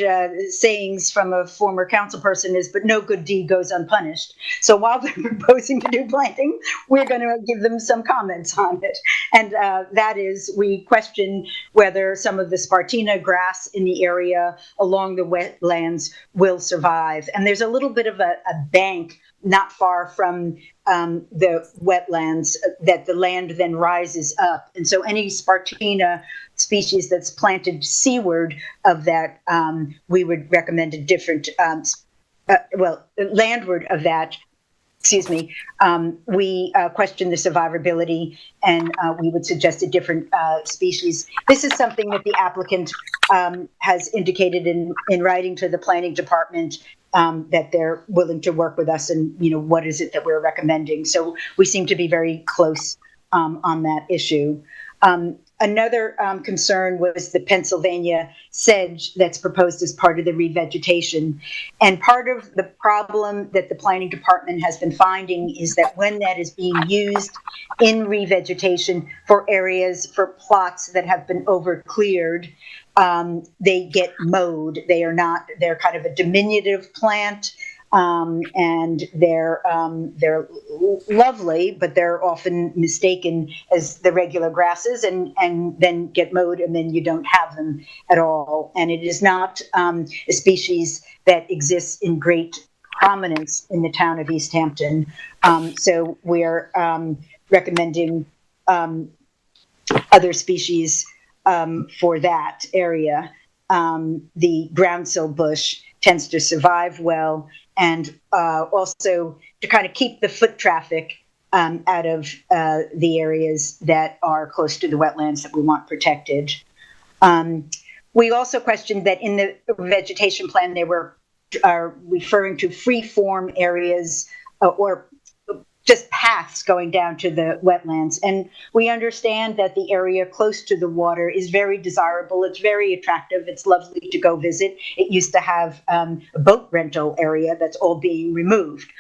sayings from a former council person is, but no good deed goes unpunished. So while they're proposing to do planting, we're going to give them some comments on it. And that is, we question whether some of the Spartina grass in the area along the wetlands will survive. And there's a little bit of a bank not far from the wetlands that the land then rises up. And so any Spartina species that's planted seaward of that, we would recommend a different, landward of that, we question the survivability and we would suggest a different species. This is something that the applicant has indicated in writing to the planning department that they're willing to work with us and, what is it that we're recommending. So we seem to be very close on that issue. Another concern was the Pennsylvania sedge that's proposed as part of the revegetation. And part of the problem that the planning department has been finding is that when that is being used in revegetation for plots that have been over-cleared, they get mowed. They're kind of a diminutive plant. And they're lovely, but they're often mistaken as the regular grasses and then get mowed and then you don't have them at all. And it is not a species that exists in great prominence in the town of East Hampton. So we're recommending other species for that area. The groundsel bush tends to survive well, and also to kind of keep the foot traffic out of the areas that are close to the wetlands that we want protected. We also questioned that in the vegetation plan, they were referring to free-form areas or just paths going down to the wetlands. And we understand that the area close to the water is very desirable. It's very attractive. It's lovely to go visit. It used to have a boat rental area that's all being removed.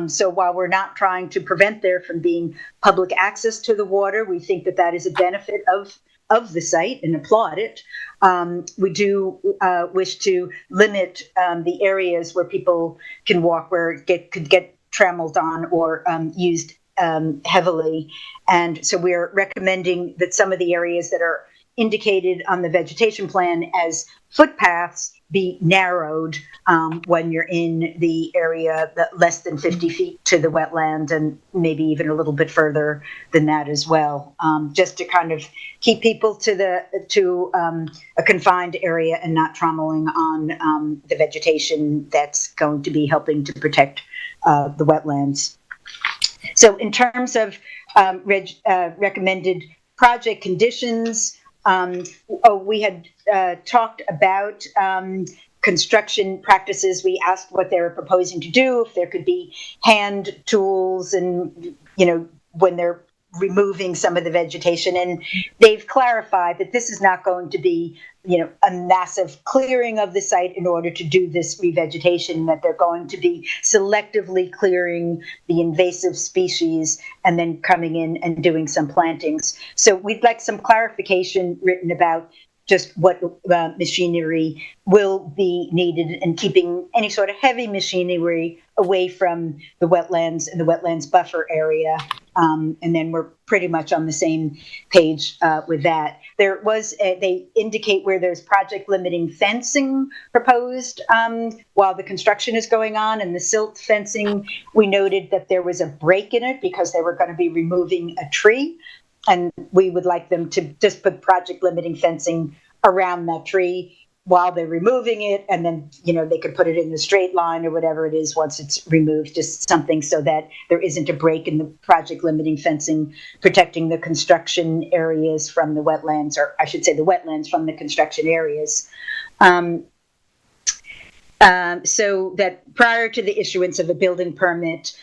So while we're not trying to prevent there from being public access to the water, we think that that is a benefit of of the site and applaud it. We do wish to limit the areas where people can walk, where it could get trammeled on or used heavily. And so we're recommending that some of the areas that are indicated on the vegetation plan as footpaths be narrowed when you're in the area that less than 50 feet to the wetland, and maybe even a little bit further than that as well, just to kind of keep people to a confined area and not trommeling on the vegetation that's going to be helping to protect the wetlands. So in terms of recommended project conditions, we had talked about construction practices. We asked what they were proposing to do, if there could be hand tools and, when they're removing some of the vegetation. And they've clarified that this is not going to be, a massive clearing of the site in order to do this revegetation, that they're going to be selectively clearing the invasive species and then coming in and doing some plantings. So we'd like some clarification written about just what machinery will be needed, and keeping any sort of heavy machinery away from the wetlands and the wetlands buffer area. And then we're pretty much on the same page with that. There was, they indicate where there's project limiting fencing proposed while the construction is going on, and the silt fencing, we noted that there was a break in it because they were going to be removing a tree. And we would like them to just put project limiting fencing around that tree while they're removing it. And then, they could put it in the straight line or whatever it is once it's removed, just something so that there isn't a break in the project limiting fencing, protecting the construction areas from the wetlands, or I should say the wetlands from the construction areas. So that prior to the issuance of a building permit,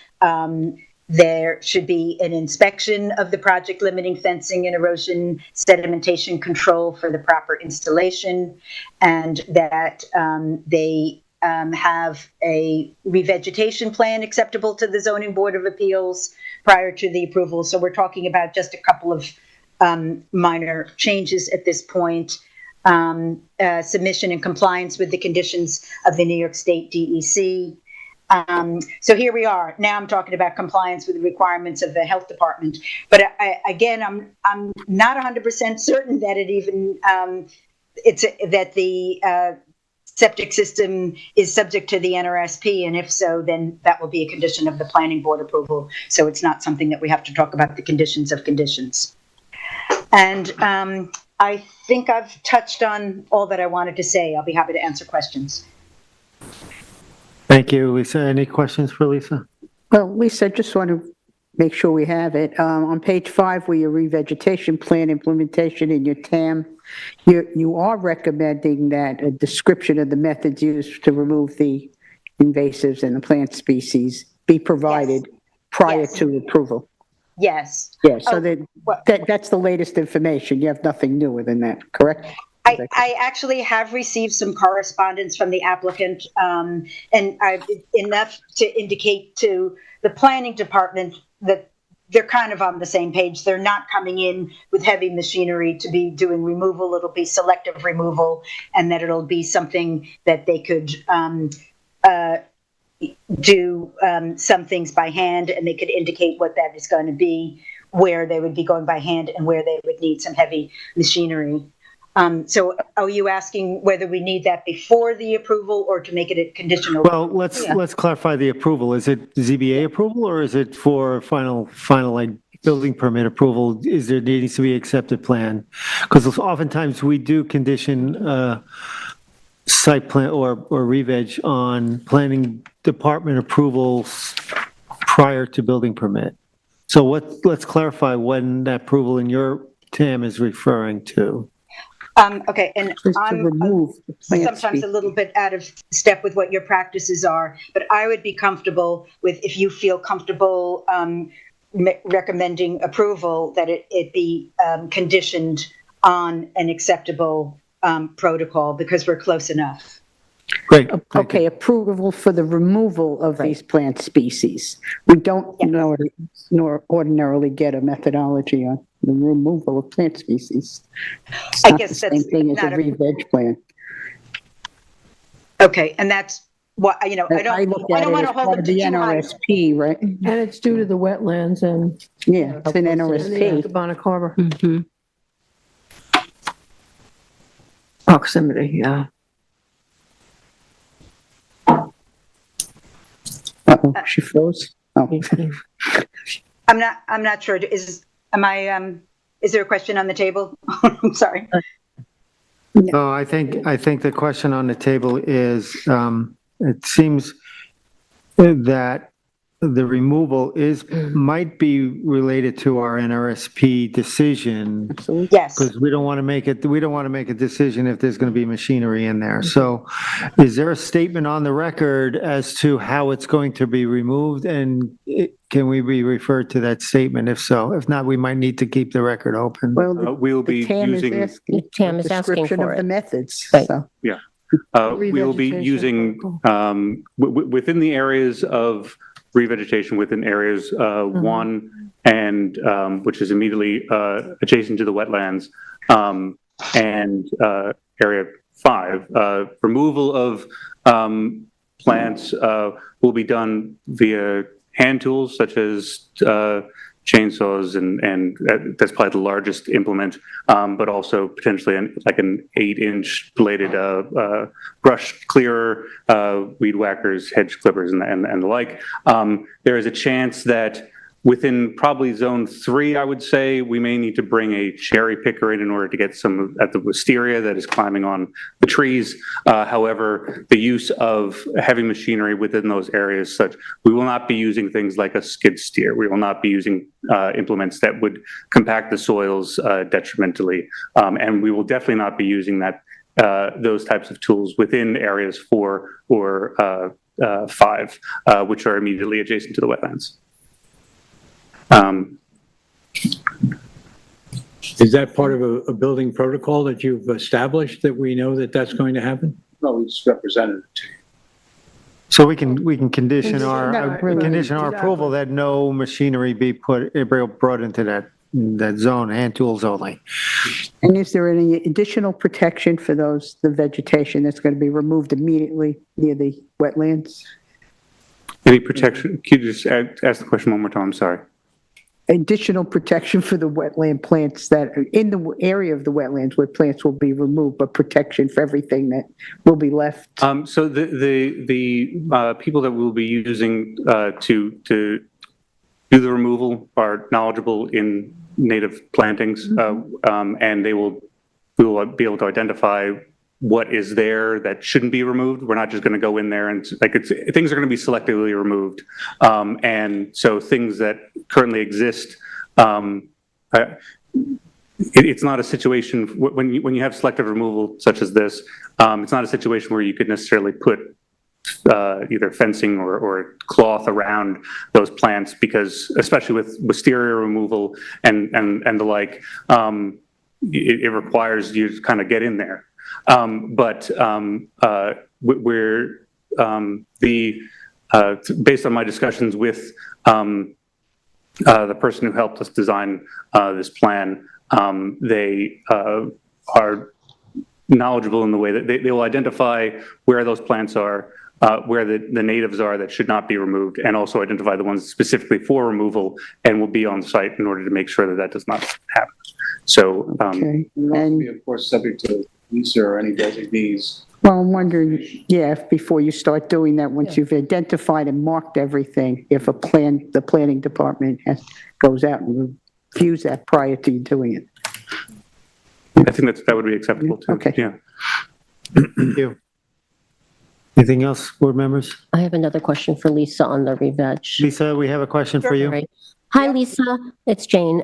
there should be an inspection of the project limiting fencing and erosion sedimentation control for the proper installation, and that they have a revegetation plan acceptable to the Zoning Board of Appeals prior to the approval. So we're talking about just a couple of minor changes at this point. Submission and compliance with the conditions of the New York State DEC. So here we are. Now I'm talking about compliance with the requirements of the health department. But I'm not 100% certain that it even that the septic system is subject to the NRSP, and if so, then that will be a condition of the planning board approval. So it's not something that we have to talk about the conditions of conditions. And I think I've touched on all that I wanted to say. I'll be happy to answer questions. Thank you, Lisa. Any questions for Lisa? Well, Lisa, I just want to make sure we have it. On page 5, where your revegetation plan implementation in your TAM, you are recommending that a description of the methods used to remove the invasives and the plant species be provided prior to approval. Yes. Yeah, so that's the latest information. You have nothing newer than that, correct? I actually have received some correspondence from the applicant, and enough to indicate to the planning department that they're kind of on the same page. They're not coming in with heavy machinery to be doing removal. It'll be selective removal, and that it'll be something that they could do some things by hand, and they could indicate what that is going to be, where they would be going by hand, and where they would need some heavy machinery. So are you asking whether we need that before the approval or to make it a conditional? Well, let's clarify the approval. Is it ZBA approval, or is it for final like building permit approval? Is there needs to be accepted plan? Because oftentimes we do condition site plan or re-veg on planning department approvals prior to building permit. So let's clarify when that approval in your TAM is referring to. Okay, and I'm sometimes species. a little bit out of step with what your practices are, but I would be comfortable with, if you feel comfortable recommending approval, that it be conditioned on an acceptable protocol, because we're close enough. Great. Okay, approval for the removal of these plant species. We don't nor ordinarily get a methodology on the removal of plant species. It's I not guess the that's same thing as a not a- re-veg plan. Okay, and that's what, I look don't at it want as to hold part it of to the too high. NRSP, right? And it's due to the wetlands and Yeah, it's an and the NRSP. Cabonic Harbor Mhm. proximity, yeah. Uh-oh, she froze. Oh, I'm not sure. Is there a question on the table? I'm sorry. Oh, I think the question on the table is, it seems that the removal might be related to our NRSP decision, absolutely. Yes. because we don't want to make a decision if there's going to be machinery in there. So is there a statement on the record as to how it's going to be removed? And can we be referred to that statement? If so, if not, we might need to keep the record open. Well, We'll the be TAM is using, asking TAM for is asking description for of the it. methods, Right. so. we will be Revegetation using, protocol. within the areas of revegetation, within areas 1 and, which is immediately adjacent to the wetlands, and area 5, removal of plants will be done via hand tools such as chainsaws, and that's probably the largest implement, but also potentially like an 8-inch bladed brush clearer, weed whackers, hedge clippers, and the like. There is a chance that within probably zone 3, I would say, we may need to bring a cherry picker in order to get some at the wisteria that is climbing on the trees. However, the use of heavy machinery within those areas, such we will not be using things like a skid steer. We will not be using implements that would compact the soils detrimentally, and we will definitely not be using those types of tools within areas 4 or 5, which are immediately adjacent to the wetlands. Is that part of a building protocol that you've established that we know that that's going to happen? No, we just represented it to you. So we can condition our, Not really. condition our approval that no machinery be brought into that zone, hand tools only. And is there any additional protection for the vegetation that's going to be removed immediately near the wetlands? Any protection? Could you just ask the question one more time? I'm sorry. Additional protection for the wetland plants that are in the area of the wetlands where plants will be removed, but protection for everything that will be left? So the people that we'll be using to do the removal are knowledgeable in native plantings, and we will be able to identify what is there that shouldn't be removed. We're not just going to go in there and things are going to be selectively removed. And so things that currently exist, it's not a situation when you have selective removal such as this, it's not a situation where you could necessarily put either fencing or cloth around those plants, because especially with wisteria removal and the like, it requires you to kind of get in there. But we're based on my discussions with the person who helped us design this plan, they are knowledgeable in the way that they will identify where those plants are, where the natives are that should not be removed, and also identify the ones specifically for removal, and will be on site in order to make sure that does not happen. So, Okay. And be, of course, subject to Lisa or any designees. Well, I'm wondering, if before you start doing that, once you've identified and marked everything, if the planning department goes out and reviews that prior to you doing it. I think that would be acceptable too. Okay. Yeah. Thank you. Anything else, board members? I have another question for Lisa on the re-veg. Lisa, we have a question for you. Right. Hi, Lisa. It's Jane.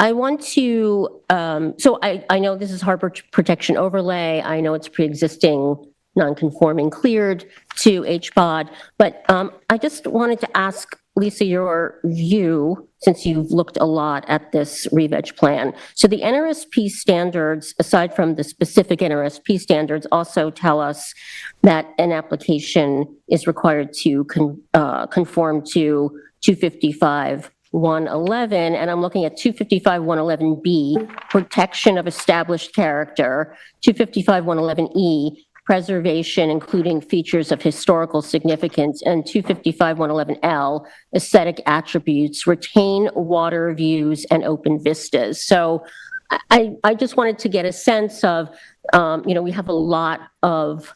I want to, so I know this is harbor protection overlay. I know it's pre-existing, non-conforming, cleared to HBOD, but I just wanted to ask Lisa your view, since you've looked a lot at this re-veg plan. So the NRSP standards, aside from the specific NRSP standards, also tell us that an application is required to conform to 255 255-111, and I'm looking at 255-111B, protection of established character, 255-111E, preservation, including features of historical significance, and 255-111L, aesthetic attributes, retain water views and open vistas. So I just wanted to get a sense of, we have a lot of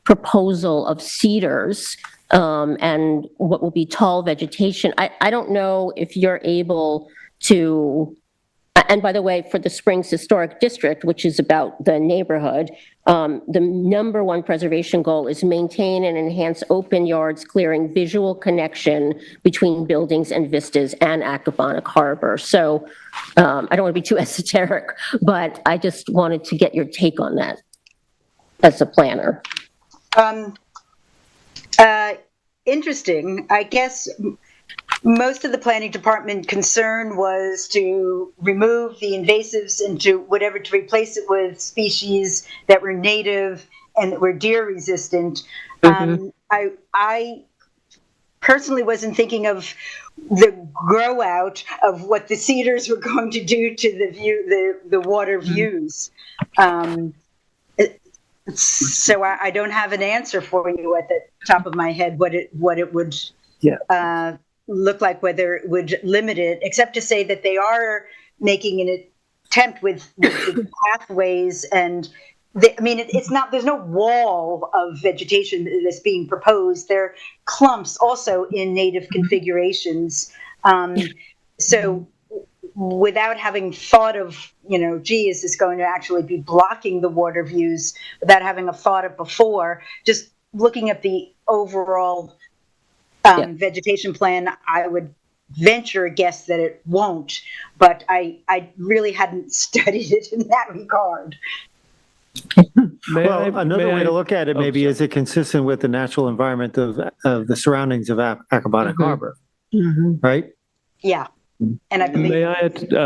proposal of cedars and what will be tall vegetation. I don't know if you're able to, and by the way, for the Springs Historic District, which is about the neighborhood, the number one preservation goal is maintain and enhance open yards, clearing visual connection between buildings and vistas and Accabonac Harbor. So I don't want to be too esoteric, but I just wanted to get your take on that as a planner. Interesting. I guess most of the planning department concern was to remove the invasives and to replace it with species that were native and that were deer resistant. I personally wasn't thinking of the grow out of what the cedars were going to do to the water views. So I don't have an answer for you at the top of my head what it would look like, whether it would limit it, except to say that they are making an attempt with the pathways and it's not, there's no wall of vegetation that's being proposed. There are clumps also in native configurations. So without having thought of, is this going to actually be blocking the water views, without having a thought of before, just looking at the overall vegetation plan, I would venture a guess that it won't, but I really hadn't studied it in that regard. Another way to look at it maybe is it consistent with the natural environment of the surroundings of Accabonac Harbor, right? Yeah. And I believe. May I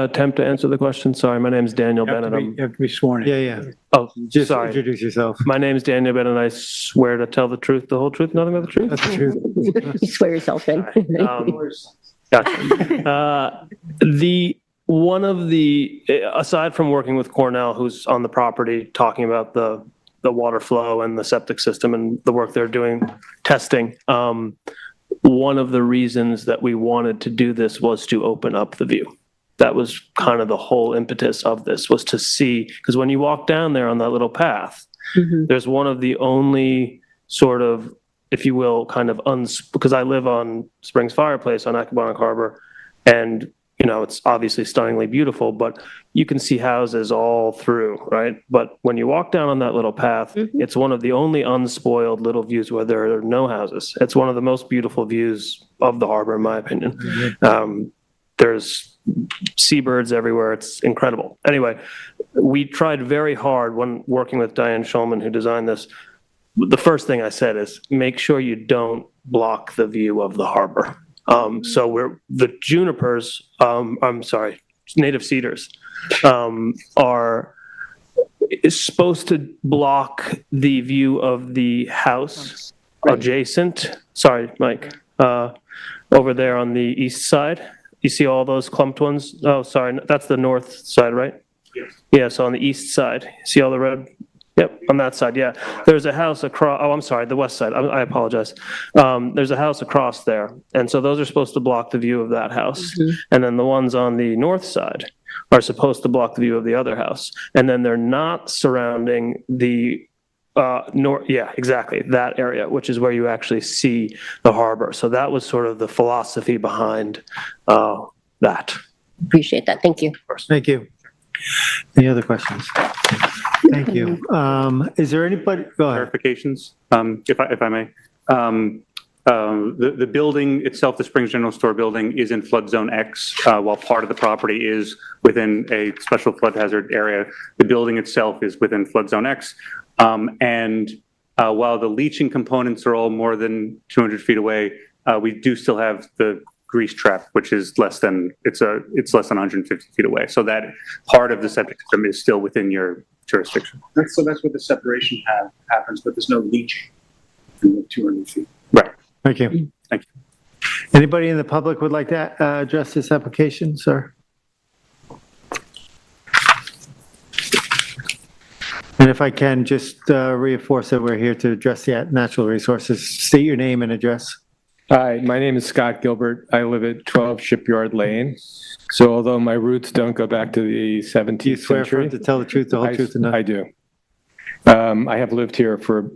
attempt to answer the question? Sorry, my name is Daniel Bennett. You have to be sworn in. Yeah. Oh, Just sorry. introduce yourself. My name is Daniel Bennett, and I swear to tell the truth, the whole truth, nothing but the truth. That's the truth. You swear yourself in. Gotcha. Aside from working with Cornell, who's on the property, talking about the water flow and the septic system and the work they're doing, testing, one of the reasons that we wanted to do this was to open up the view. That was kind of the whole impetus of this, was to see, because when you walk down there on that little path, there's one of the only sort of, if you will, kind of, because I live on Springs Fireplace on Accabonac Harbor, and it's obviously stunningly beautiful, but you can see houses all through, right? But when you walk down on that little path, it's one of the only unspoiled little views where there are no houses. It's one of the most beautiful views of the harbor, in my opinion. There's seabirds everywhere. It's incredible. Anyway, we tried very hard when working with Diane Schulman, who designed this. The first thing I said is make sure you don't block the view of the harbor. So the junipers, native cedars, is supposed to block the view of the house adjacent. Sorry, Mike, over there on the east side. You see all those clumped ones? Oh, sorry, that's the north side, right? Yes. Yeah, so on the east side, see all the red? Yep, on that side, yeah. There's a house across, I'm sorry, the west side, I apologize. There's a house across there, and so those are supposed to block the view of that house. And then the ones on the north side are supposed to block the view of the other house. And then they're not surrounding the exactly, that area, which is where you actually see the harbor. So that was sort of the philosophy behind that. Appreciate that. Thank you. Thank you. Any other questions? Thank you. Is there anybody? Go ahead. Clarifications, if I may. The building itself, the Springs General Store building, is in flood zone X, while part of the property is within a special flood hazard area. The building itself is within flood zone X. And while the leaching components are all more than 200 feet away, we do still have the grease trap, which is less than 150 feet away. So that part of the septic system is still within your jurisdiction. That's where the separation happens, but there's no leaching from the 200 feet. Right. Thank you. Thank you. Anybody in the public would like to address this application, sir? And if I can, just reinforce that we're here to address the natural resources. State your name and address. Hi, my name is Scott Gilbert. I live at 12 Shipyard Lane. So although my roots don't go back to the 17th Do you swear century, to tell the truth, the whole truth, and nothing? I do. I have lived here for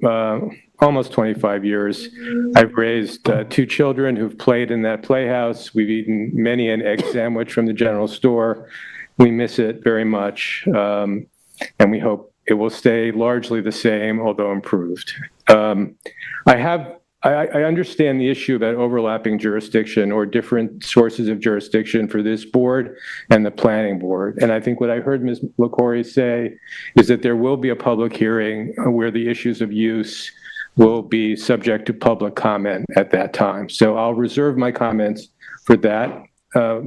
almost 25 years. I've raised 2 children who've played in that playhouse. We've eaten many an egg sandwich from the general store. We miss it very much, and we hope it will stay largely the same, although improved. I understand the issue about overlapping jurisdiction or different sources of jurisdiction for this board and the planning board. And I think what I heard Ms. LaCory say is that there will be a public hearing where the issues of use will be subject to public comment at that time. So I'll reserve my comments for that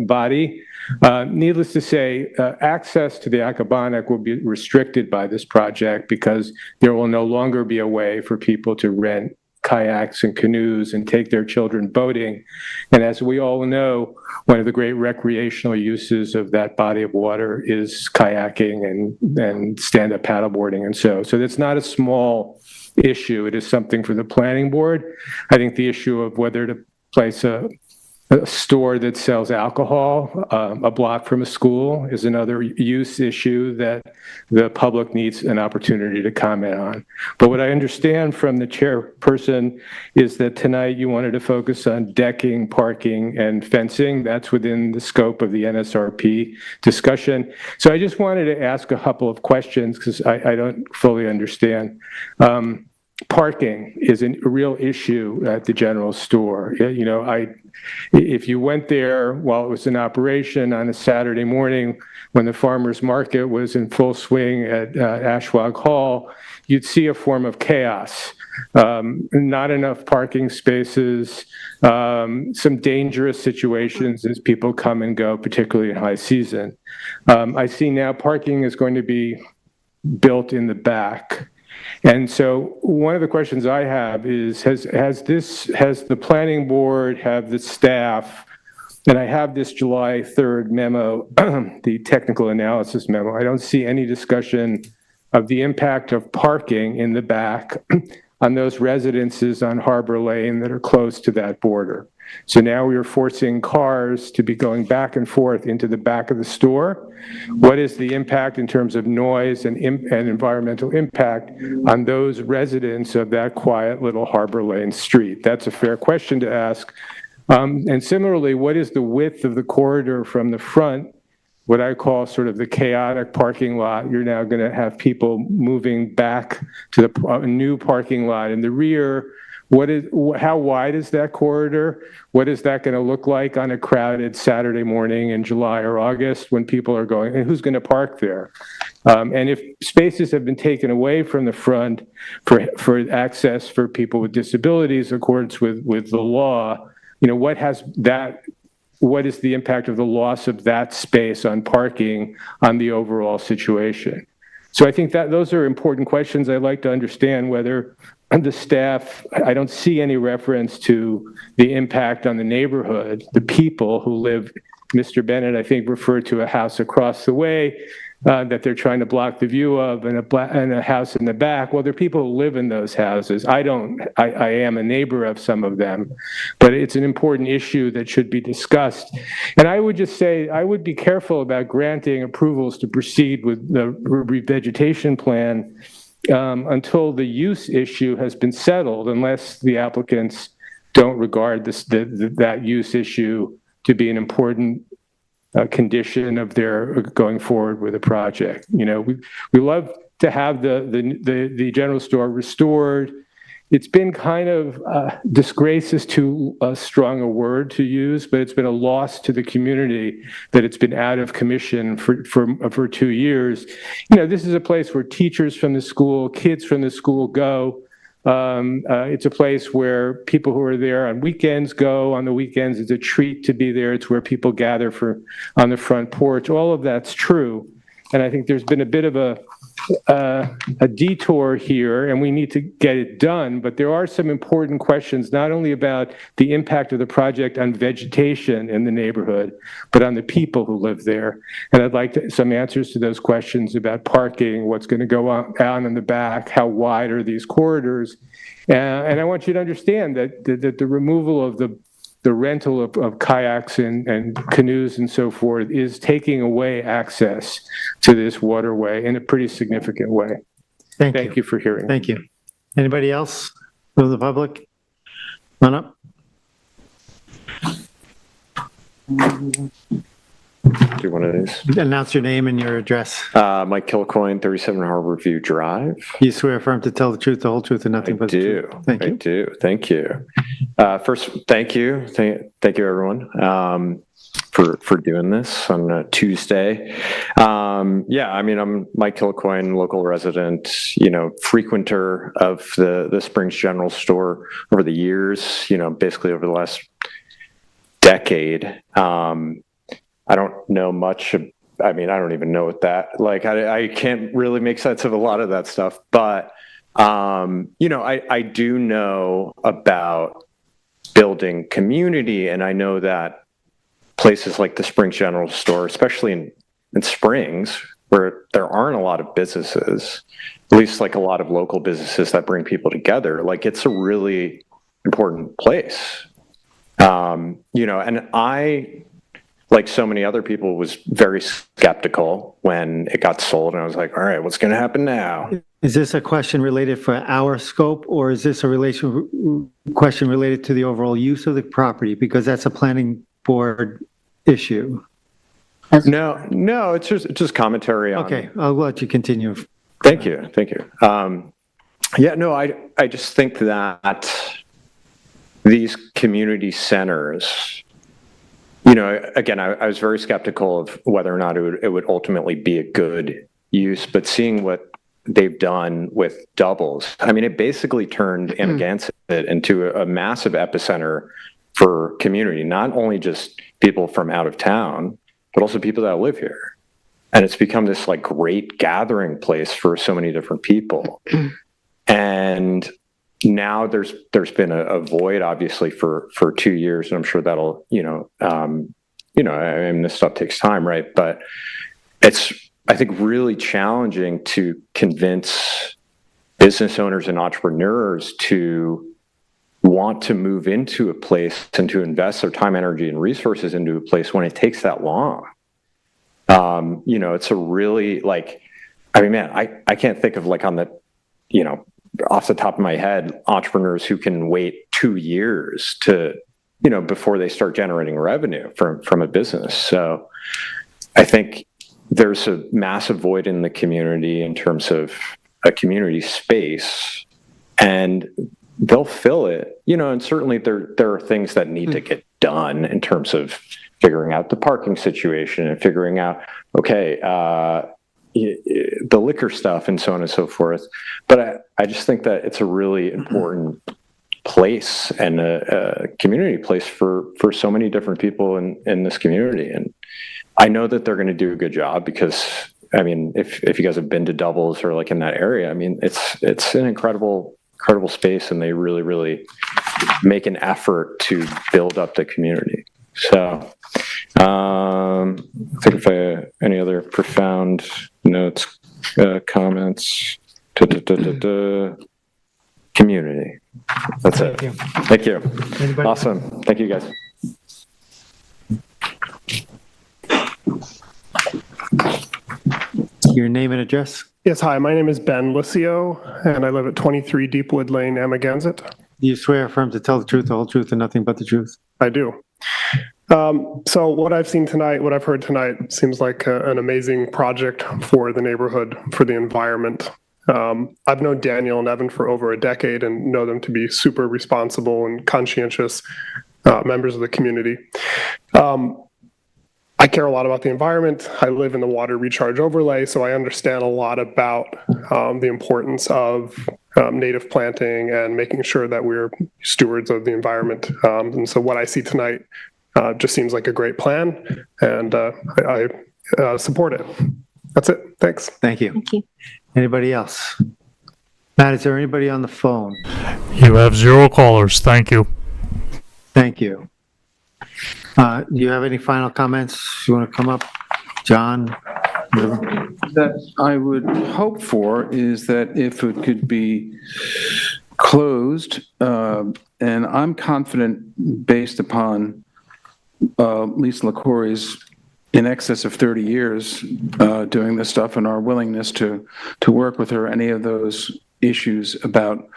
body. Needless to say, access to the Accabonac will be restricted by this project because there will no longer be a way for people to rent kayaks and canoes and take their children boating. And as we all know, one of the great recreational uses of that body of water is kayaking and stand-up paddleboarding. And so that's not a small issue. It is something for the planning board. I think the issue of whether to place a store that sells alcohol a block from a school is another use issue that the public needs an opportunity to comment on. But what I understand from the chairperson is that tonight you wanted to focus on decking, parking, and fencing. That's within the scope of the NSRP discussion. So I just wanted to ask a couple of questions because I don't fully understand. Parking is a real issue at the general store. You know, if you went there while it was in operation on a Saturday morning when the farmers market was in full swing at Ashwag Hall, you'd see a form of chaos. Not enough parking spaces, some dangerous situations as people come and go, particularly in high season. I see now parking is going to be built in the back. And so one of the questions I have is, has the planning board, have the staff, and I have this July 3rd memo, the technical analysis memo, I don't see any discussion of the impact of parking in the back on those residences on Harbor Lane that are close to that border. So now we are forcing cars to be going back and forth into the back of the store. What is the impact in terms of noise and environmental impact on those residents of that quiet little Harbor Lane street? That's a fair question to ask. And similarly, what is the width of the corridor from the front, what I call sort of the chaotic parking lot? You're now going to have people moving back to the new parking lot in the rear. How wide is that corridor? What is that going to look like on a crowded Saturday morning in July or August when people are going, and who's going to park there? And if spaces have been taken away from the front for access for people with disabilities, in accordance with the law, you know, what is the impact of the loss of that space on parking on the overall situation? So I think that those are important questions. I'd like to understand whether the staff, I don't see any reference to the impact on the neighborhood, the people who live. Mr. Bennett, I think, referred to a house across the way that they're trying to block the view of, and a house in the back. Well, there are people who live in those houses. I am a neighbor of some of them, but it's an important issue that should be discussed. And I would just say, I would be careful about granting approvals to proceed with the revegetation plan until the use issue has been settled, unless the applicants don't regard that use issue to be an important condition of their going forward with a project. You know, we love to have the general store restored. It's been kind of disgrace is too strong a word to use, but it's been a loss to the community that it's been out of commission for 2 years. You know, this is a place where teachers from the school, kids from the school go. It's a place where people who are there on weekends go. On the weekends, it's a treat to be there. It's where people gather on the front porch. All of that's true. And I think there's been a bit of a a detour here, and we need to get it done, but there are some important questions, not only about the impact of the project on vegetation in the neighborhood, but on the people who live there. And I'd like some answers to those questions about parking, what's going to go on in the back, how wide are these corridors? And I want you to understand that the removal of the rental of kayaks and canoes and so forth is taking away access to this waterway in a pretty significant way. Thank you for hearing. Thank you. Anybody else from the public? Come on up. Do one of these. Announce your name and your address. Mike Kilcoyne, 37 Harborview Drive. You swear affirm to tell the truth, the whole truth, and nothing but the truth. Thank you. I do. Thank you. First, thank you. Thank you, everyone, for doing this on a Tuesday. Yeah, I mean, I'm Mike Kilcoyne, local resident, frequenter of the Springs General Store over the years, basically over the last decade. I don't know much. I don't even know what that, I can't really make sense of a lot of that stuff, but, I do know about building community, and I know that places like the Springs General Store, especially in Springs, where there aren't a lot of businesses, at least a lot of local businesses that bring people together, it's a really important place. And I, like so many other people, was very skeptical when it got sold, and I was like, all right, what's going to happen now? Is this a question related for our scope, or is this a question related to the overall use of the property? Because that's a planning board issue. No, it's just commentary on. Okay, I'll let you continue. Thank you. Yeah, no, I just think that these community centers, again, I was very skeptical of whether or not it would ultimately be a good use, but seeing what they've done with doubles, it basically turned Amagansett into a massive epicenter for community, not only just people from out of town, but also people that live here. And it's become this great gathering place for so many different people. And now there's been a void, obviously, for 2 years, and I'm sure that'll, this stuff takes time, right? But it's, I think, really challenging to convince business owners and entrepreneurs to want to move into a place and to invest their time, energy, and resources into a place when it takes that long. It's a really I can't think of on the, off the top of my head, entrepreneurs who can wait 2 years to, before they start generating revenue from a business. So I think there's a massive void in the community in terms of a community space, and they'll fill it, and certainly there are things that need to get done in terms of figuring out the parking situation and figuring out, okay, the liquor stuff and so on and so forth. But I just think that it's a really important place and a community place for so many different people in this community. And I know that they're going to do a good job because, if you guys have been to Doubles or in that area, it's an incredible space, and they really, really make an effort to build up the community. So I think if I have any other profound notes, comments, community. That's it. Thank you. Anybody? Awesome. Thank you, guys. Your name and address? Yes, hi, my name is Ben Licio, and I live at 23 Deepwood Lane, Amagansett. You swear affirm to tell the truth, the whole truth, and nothing but the truth? I do. So what I've seen tonight, what I've heard tonight, seems like an amazing project for the neighborhood, for the environment. I've known Daniel and Evan for over a decade and know them to be super responsible and conscientious members of the community. I care a lot about the environment. I live in the water recharge overlay, so I understand a lot about the importance of native planting and making sure that we're stewards of the environment. And so what I see tonight just seems like a great plan, and I support it. That's it. Thanks. Thank you. Thank you. Anybody else? Matt, is there anybody on the phone? You have 0 callers. Thank you. Thank you. Do you have any final comments? You want to come up? John? That I would hope for is that if it could be closed, and I'm confident based upon Lisa LaCourie's in excess of 30 years doing this stuff and our willingness to work with her, any of those issues about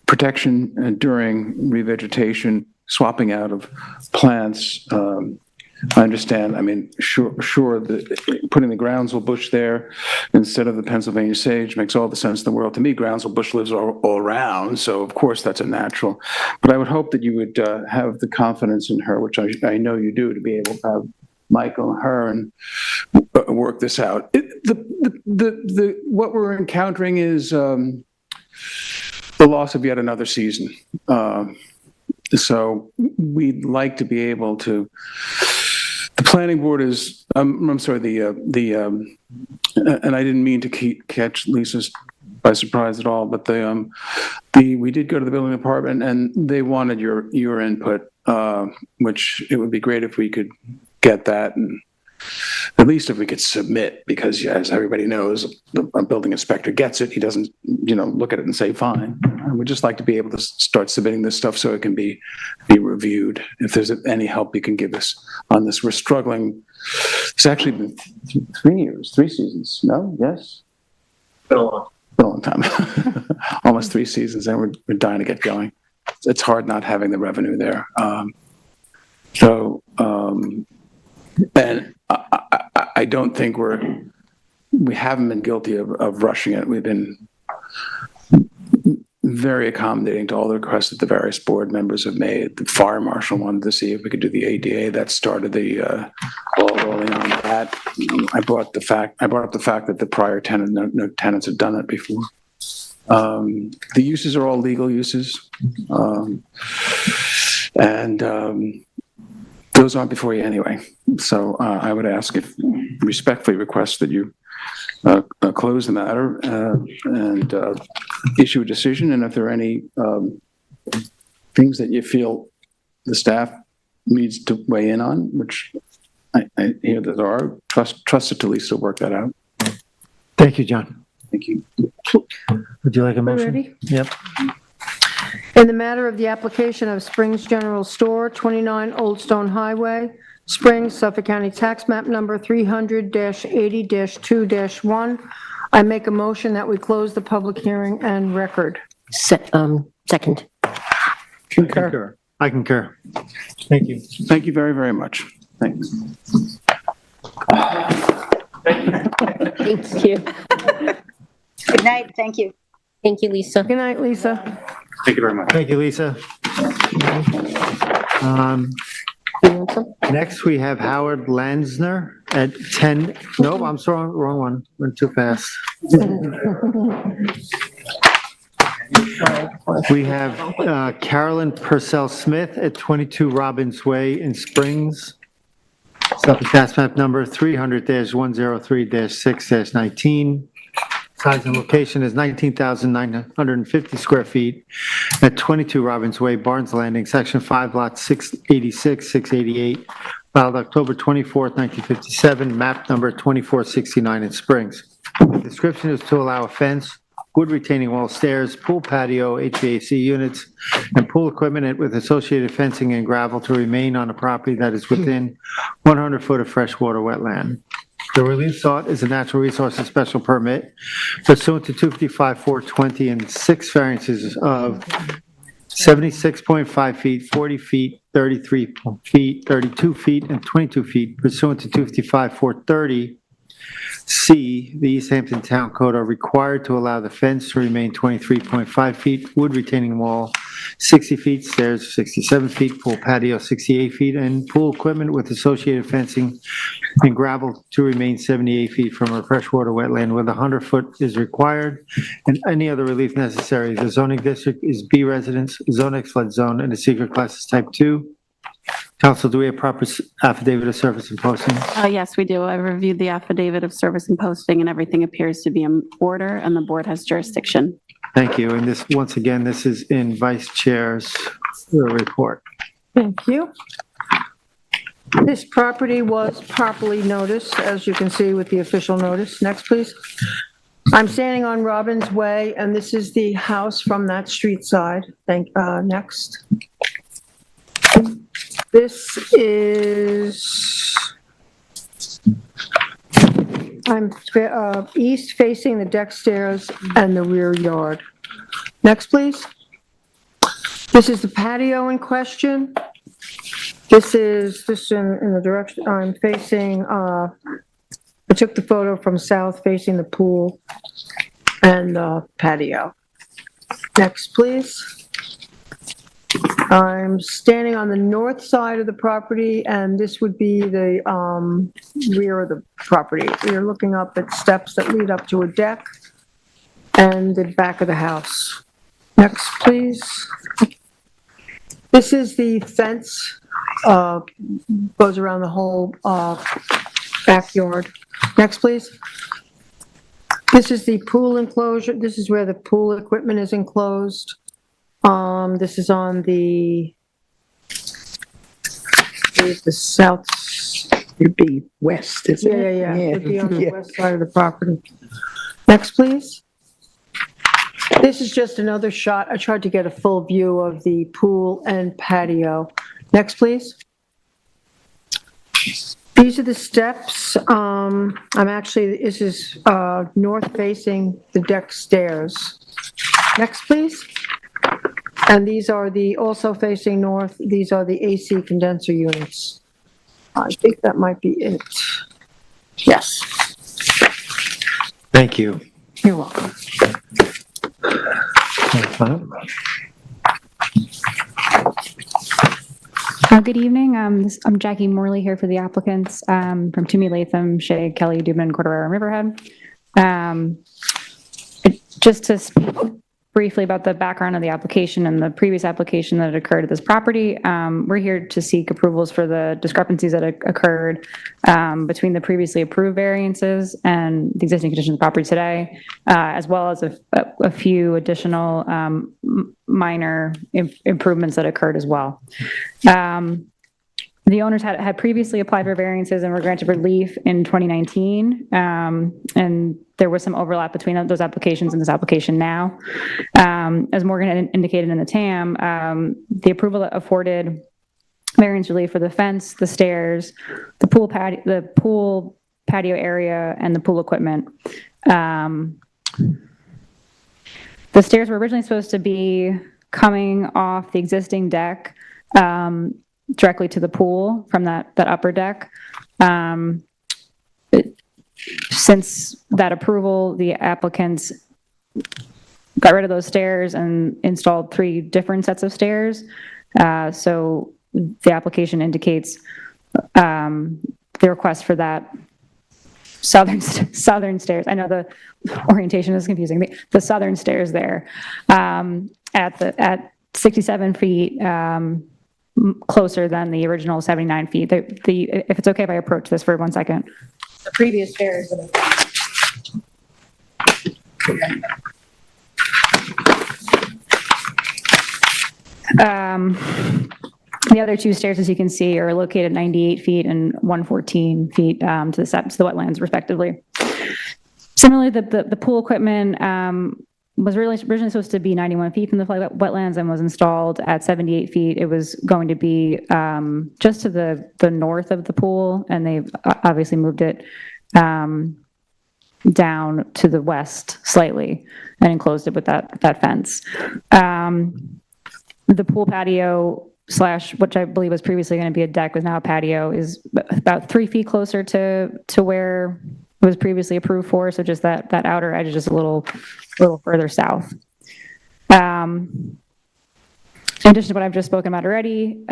protection during revegetation, swapping out of plants. I understand, I mean, sure, that putting the groundsel bush there instead of the Pennsylvania sage makes all the sense in the world. To me, groundsel bush lives all around, so of course that's a natural. But I would hope that you would have the confidence in her, which I know you do, to be able to have Michael and her and work this out. What we're encountering is the loss of yet another season. So we'd like to be able to. The planning board is. I'm sorry. And I didn't mean to catch Lisa's by surprise at all. But we did go to the building department and they wanted your input, which it would be great if we could get that, and at least if we could submit, because as everybody knows, a building inspector gets it. He doesn't, look at it and say, fine. I would just like to be able to start submitting this stuff so it can be reviewed. If there's any help you can give us on this, we're struggling. It's actually been 3 seasons. No? Yes? Been a long time. Almost 3 seasons, and we're dying to get going. It's hard not having the revenue there. And I don't think we haven't been guilty of rushing it. We've been very accommodating to all the requests that the various board members have made. The fire marshal wanted to see if we could do the ADA. That started the ball rolling on that. I brought up the fact that the prior tenant, no tenants had done it before. The uses are all legal uses, and those aren't before you anyway. So I would respectfully request that you close the matter and issue a decision. And if there are any things that you feel the staff needs to weigh in on, which I hear that there are, trust it to Lisa to work that out. Thank you, John. Thank you. Would you like a motion? Ready? Yep. In the matter of the application of Springs General Store, 29 Old Stone Highway, Springs, Suffolk County Tax Map Number 300-80-2-1, I make a motion that we close the public hearing and record. Second. Concur. I concur. Thank you. Thank you very, very much. Thanks. Thank you. Good night. Thank you. Thank you, Lisa. Good night, Lisa. Thank you very much. Thank you, Lisa. You want some? Next, we have Howard Lansner at 10. Nope, I'm sorry, wrong one. Went too fast. We have Carolyn Purcell Smith at 22 Robbins Way in Springs. Suffolk Tax Map Number 300-103-6-19. Size and location is 19,950 square feet at 22 Robbins Way, Barnes Landing, Section 5, Lot 686, 688, filed October 24th, 1957, map number 2469 in Springs. The description is to allow a fence, wood retaining wall, stairs, pool patio, HVAC units, and pool equipment with associated fencing and gravel to remain on a property that is within 100 foot of freshwater wetland. The relief sought is a natural resources special permit pursuant to 255-420 and 6 variances of 76.5 feet, 40 feet, 33 feet, 32 feet, and 22 feet pursuant to 255-430. C, the East Hampton Town Code are required to allow the fence to remain 23.5 feet, wood retaining wall 60 feet, stairs 67 feet, pool patio 68 feet, and pool equipment with associated fencing and gravel to remain 78 feet from a freshwater wetland where the 100 foot is required, and any other relief necessary. The zoning district is B residence, zone X flood zone, and the secret class is type 2. Council, do we have proper affidavit of service and posting? Yes, we do. I reviewed the affidavit of service and posting, and everything appears to be in order, and the board has jurisdiction. Thank you. And this, once again, this is in Vice Chair's report. Thank you. This property was properly noticed, as you can see with the official notice. Next, please. I'm standing on Robbins Way, and this is the house from that street side. Next. This is, I'm east facing the deck stairs and the rear yard. Next, please. This is the patio in question. This is just in the direction I'm facing. I took the photo from south facing the pool and the patio. Next, please. I'm standing on the north side of the property, and this would be the rear of the property. You're looking up at steps that lead up to a deck and the back of the house. Next, please. This is the fence, goes around the whole backyard. Next, please. This is the pool enclosure. This is where the pool equipment is enclosed. This is on the south. It'd be west, isn't it? Yeah. It'd be on the west side of the property. Next, please. This is just another shot. I tried to get a full view of the pool and patio. Next, please. These are the steps. This is north facing the deck stairs. Next, please. And these are also facing north. These are the AC condenser units. I think that might be it. Yes. Thank you. You're welcome. Good evening. I'm Jackie Morley here for the applicants from Toomey, Latham, Shea, Kelly, Dubin, Cordero, and Riverhead. Just to speak briefly about the background of the application and the previous application that occurred at this property, we're here to seek approvals for the discrepancies that occurred between the previously approved variances and the existing conditions of the property today, as well as a few additional minor improvements that occurred as well. The owners had previously applied for variances and were granted relief in 2019, and there was some overlap between those applications and this application now. As Morgan had indicated in the TAM, the approval afforded variance relief for the fence, the stairs, the pool patio area, and the pool equipment. The stairs were originally supposed to be coming off the existing deck directly to the pool from that upper deck. Since that approval, the applicants got rid of those stairs and installed 3 different sets of stairs. So the application indicates the request for that southern stairs. I know the orientation is confusing. The southern stairs there at 67 feet, closer than the original 79 feet. If it's okay if I approach this for 1 second. The previous stairs. The other 2 stairs, as you can see, are located 98 feet and 114 feet to the wetlands, respectively. Similarly, the pool equipment was originally supposed to be 91 feet from the wetlands and was installed at 78 feet. It was going to be just to the north of the pool, and they've obviously moved it down to the west slightly and enclosed it with that fence. The pool patio / which I believe was previously going to be a deck was now a patio is about 3 feet closer to where it was previously approved for. So just that outer edge is just a little further south. In addition to what I've just spoken about already,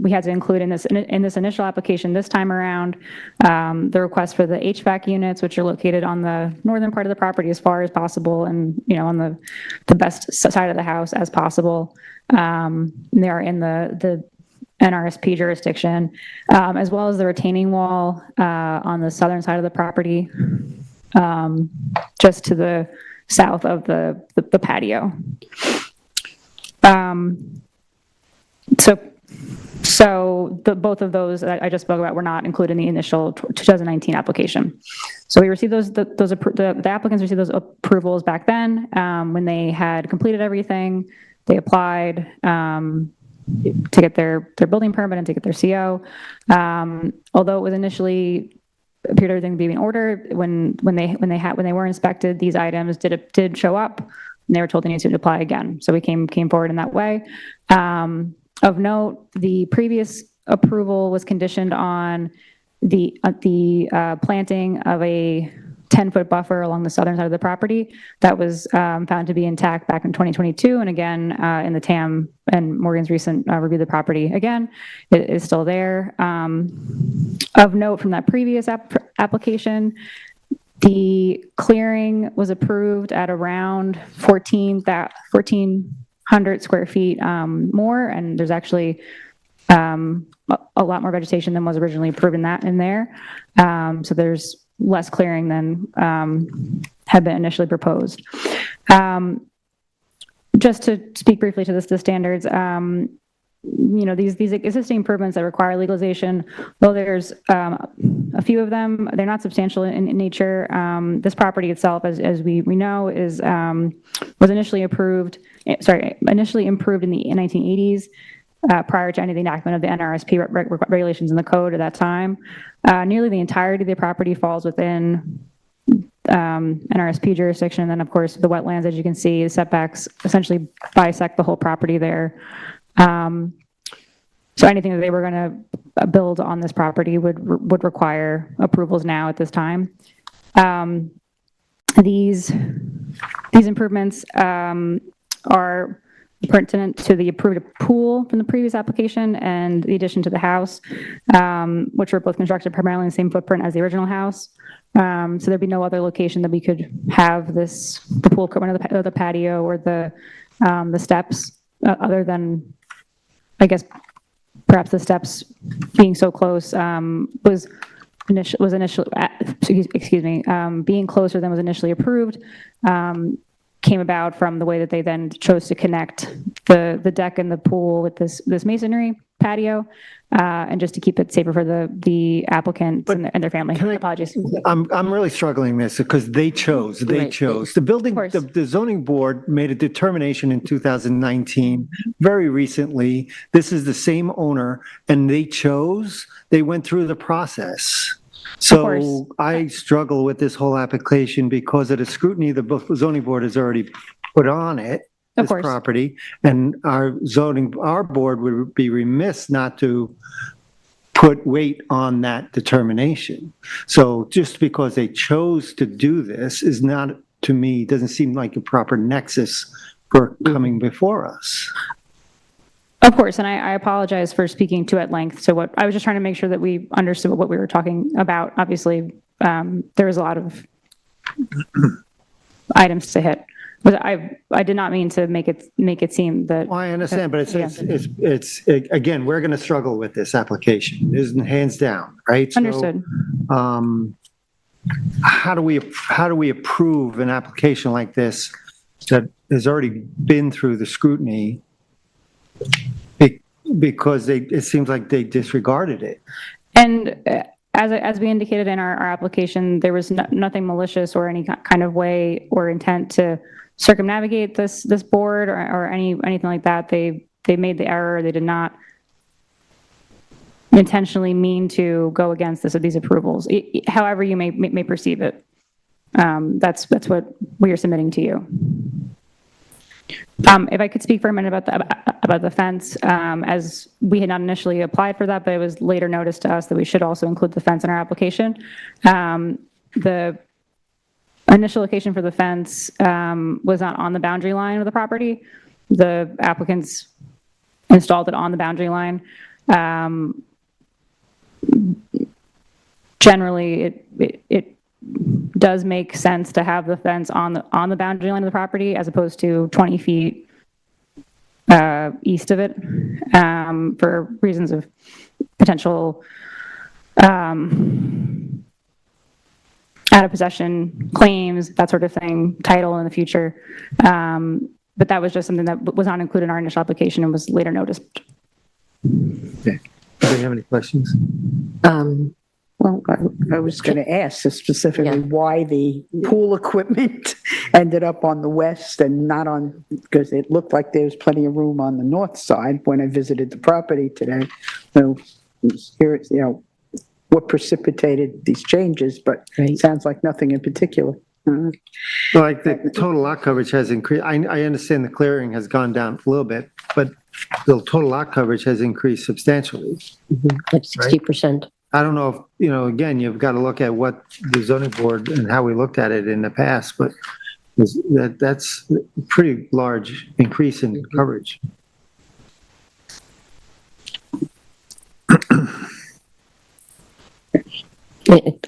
we had to include in this initial application this time around the request for the HVAC units, which are located on the northern part of the property as far as possible, and on the best side of the house as possible. They are in the NRSP jurisdiction, as well as the retaining wall on the southern side of the property, just to the south of the patio. So both of those that I just spoke about were not included in the initial 2019 application. So we received the applicants received those approvals back then when they had completed everything. They applied to get their building permit and to get their CO. Although it was initially appeared everything to be in order, when they were inspected, these items did show up, and they were told they needed to apply again. So we came forward in that way. Of note, the previous approval was conditioned on the planting of a 10-foot buffer along the southern side of the property. That was found to be intact back in 2022, and again, in the TAM and Morgan's recent review of the property, again, it is still there. Of note from that previous application, the clearing was approved at around 1,400 square feet more, and there's actually a lot more vegetation than was originally approved in there. So there's less clearing than had been initially proposed. Just to speak briefly to the standards, these existing improvements that require legalization, though there's a few of them, they're not substantial in nature. This property itself, as we know, was initially improved in the 1980s. Prior to any of the enactment of the NRSP regulations in the code at that time. Nearly the entirety of the property falls within NRSP jurisdiction. And then, of course, the wetlands, as you can see, the setbacks essentially bisect the whole property there. So anything that they were going to build on this property would require approvals now at this time. These improvements are pertinent to the approved pool from the previous application and the addition to the house, which were both constructed primarily in the same footprint as the original house. So there'd be no other location that we could have the pool equipment or the patio or the steps, other than, I guess, perhaps the steps being so close being closer than was initially approved. Came about from the way that they then chose to connect the deck and the pool with this masonry patio, and just to keep it safer for the applicants and their family. Apologies. I'm really struggling with this because they chose. The building, the zoning board made a determination in 2019, very recently. This is the same owner, and they went through the process. So I struggle with this whole application because of the scrutiny the zoning board has already put on it, this property, and our board would be remiss not to put weight on that determination. So just because they chose to do this is not, to me, doesn't seem like a proper nexus for coming before us. Of course, and I apologize for speaking too at length. So what I was just trying to make sure that we understood what we were talking about. Obviously, there was a lot of items to hit, but I did not mean to make it seem that. Well, I understand, but it's again, we're going to struggle with this application. It's hands down, right? Understood. So, how do we approve an application like this that has already been through the scrutiny? Because it seems like they disregarded it. And as we indicated in our application, there was nothing malicious or any kind of way or intent to circumnavigate this board or anything like that. They made the error. They did not intentionally mean to go against these approvals. However you may perceive it. That's what we are submitting to you. If I could speak for a minute about the fence, as we had not initially applied for that, but it was later noticed to us that we should also include the fence in our application. The initial location for the fence was not on the boundary line of the property. The applicants installed it on the boundary line. Generally, it does make sense to have the fence on the boundary line of the property as opposed to 20 feet east of it, for reasons of potential out of possession claims, that sort of thing, title in the future. But that was just something that was not included in our initial application and was later noticed. Okay. Do you have any questions? Well, I was going to ask specifically why the pool equipment ended up on the west and not on, because it looked like there was plenty of room on the north side when I visited the property today. So here, you know, what precipitated these changes, but it sounds like nothing in particular. Like the total lot coverage has increased. I understand the clearing has gone down a little bit, but the total lot coverage has increased substantially. Like 60%. I don't know if, you know, again, you've got to look at what the zoning board and how we looked at it in the past, but that's a pretty large increase in coverage.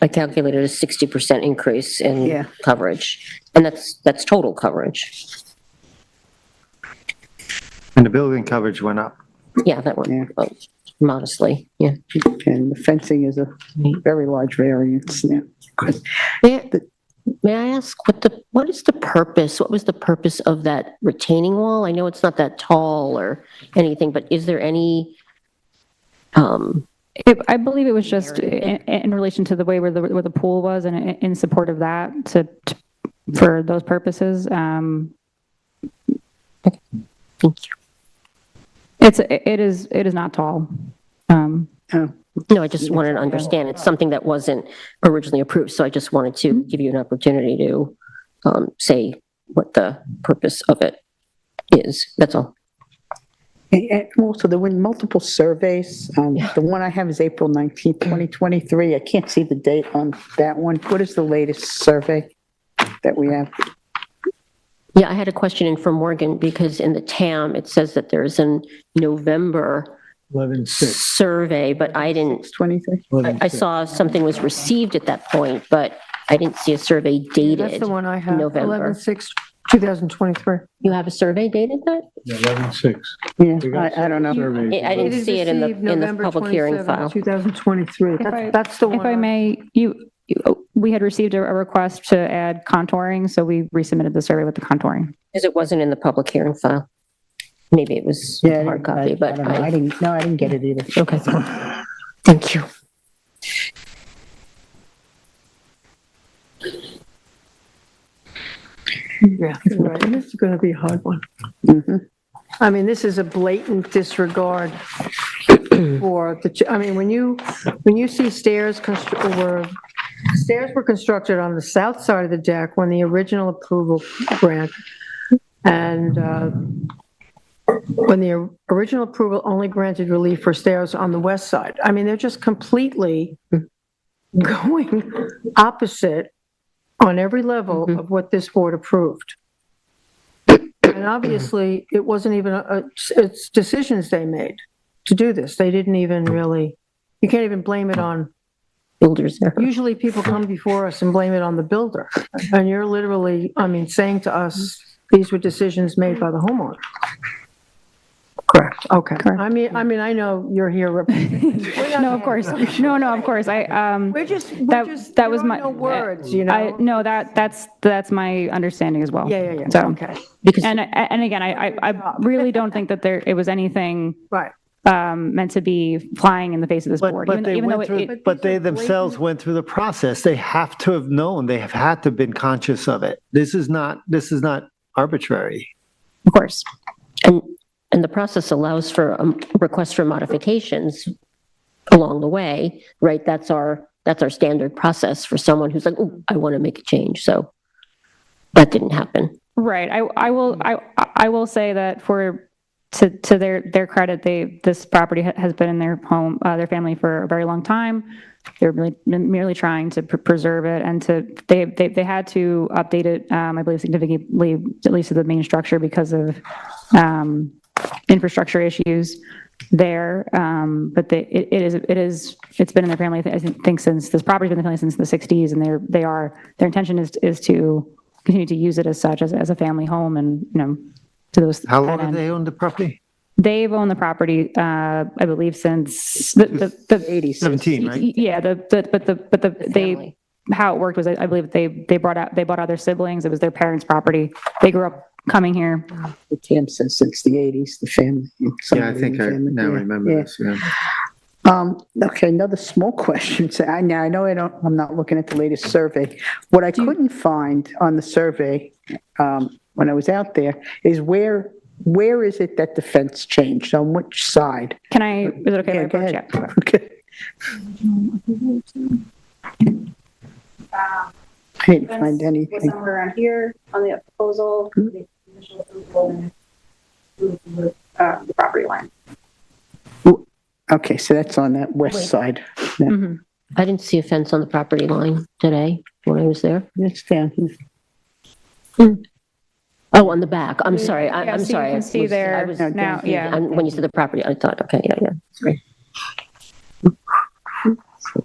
I calculated a 60% increase in coverage, and that's total coverage. And the building coverage went up. Yeah, that went up modestly, yeah. And the fencing is a very large variance. Yeah. May I ask what is the purpose? What was the purpose of that retaining wall? I know it's not that tall or anything, but is there any? I believe it was just in relation to the way where the pool was, and in support of that, for those purposes. Thank you. It is not tall. No, I just wanted to understand. It's something that wasn't originally approved, so I just wanted to give you an opportunity to say what the purpose of it is. That's all. And also, there were multiple surveys. The one I have is April 19th, 2023. I can't see the date on that one. What is the latest survey that we have? Yeah, I had a question in from Morgan because in the TAM, it says that there's a November 11/6 survey, but I didn't. 23. I saw something was received at that point, but I didn't see a survey dated. That's the one I have, November. 11/6/2023. You have a survey dated that? 11/6. Yeah, I don't know. I didn't see it in the public hearing file. 2023. That's the one. If I may, we had received a request to add contouring, so we resubmitted the survey with the contouring. Because it wasn't in the public hearing file. Maybe it was a hard copy, but I didn't get it either. Okay. Thank you. Yeah, you're right. This is going to be a hard one. I mean, this is a blatant disregard for I mean, when you see stairs were constructed on the south side of the deck when the original approval granted, and when the original approval only granted relief for stairs on the west side. I mean, they're just completely going opposite on every level of what this board approved. And obviously, it wasn't even it's decisions they made to do this. They didn't even really, you can't even blame it on builders. Usually people come before us and blame it on the builder. And you're literally, I mean, saying to us, these were decisions made by the homeowner. Correct. Okay. Correct. I mean, I know you're here representing. No, of course. No, of course. That was my no words, you know. No, that's my understanding as well. Yeah. So, okay. And again, I really don't think that it was anything right meant to be flying in the face of this board. But they themselves went through the process. They have to have known. They have had to have been conscious of it. This is not arbitrary. Of course. And the process allows for requests for modifications along the way, right? That's our standard process for someone who's like, oh, I want to make a change. So that didn't happen. Right. I will say that to their credit, this property has been in their home, their family for a very long time. They're really merely trying to preserve it, and they had to update it, I believe, significantly, at least to the main structure, because of infrastructure issues there. But it's been in their family, I think, since this property's been in the family since the 60s, and their intention is to continue to use it as such, as a family home, and to those. How long that have end. they owned the property? They've owned the property, I believe, since the 80s. 17, right? Yeah, they, how it worked was, I believe they bought out their siblings. It was their parents' property. They grew up coming here. The Tam says since the 80s, the family. Yeah, I think I now remember this, yeah. Okay, another small question. So I know I'm not looking at the latest survey. What I couldn't find on the survey when I was out there is where is it that the fence changed? On which side? Is it okay Yeah, if I go approach? ahead. Yeah. Okay. I didn't find anything. Somewhere around here on the proposal, the initial approval, and the property line. Okay, so that's on that west side. Yeah. Mm-hmm. I didn't see a fence on the property line today when I was there. It's down here. Oh, on the back. I'm sorry. Yeah, I'm so sorry. you can see there now, yeah. When you said the property, I thought, okay, yeah. Sorry. So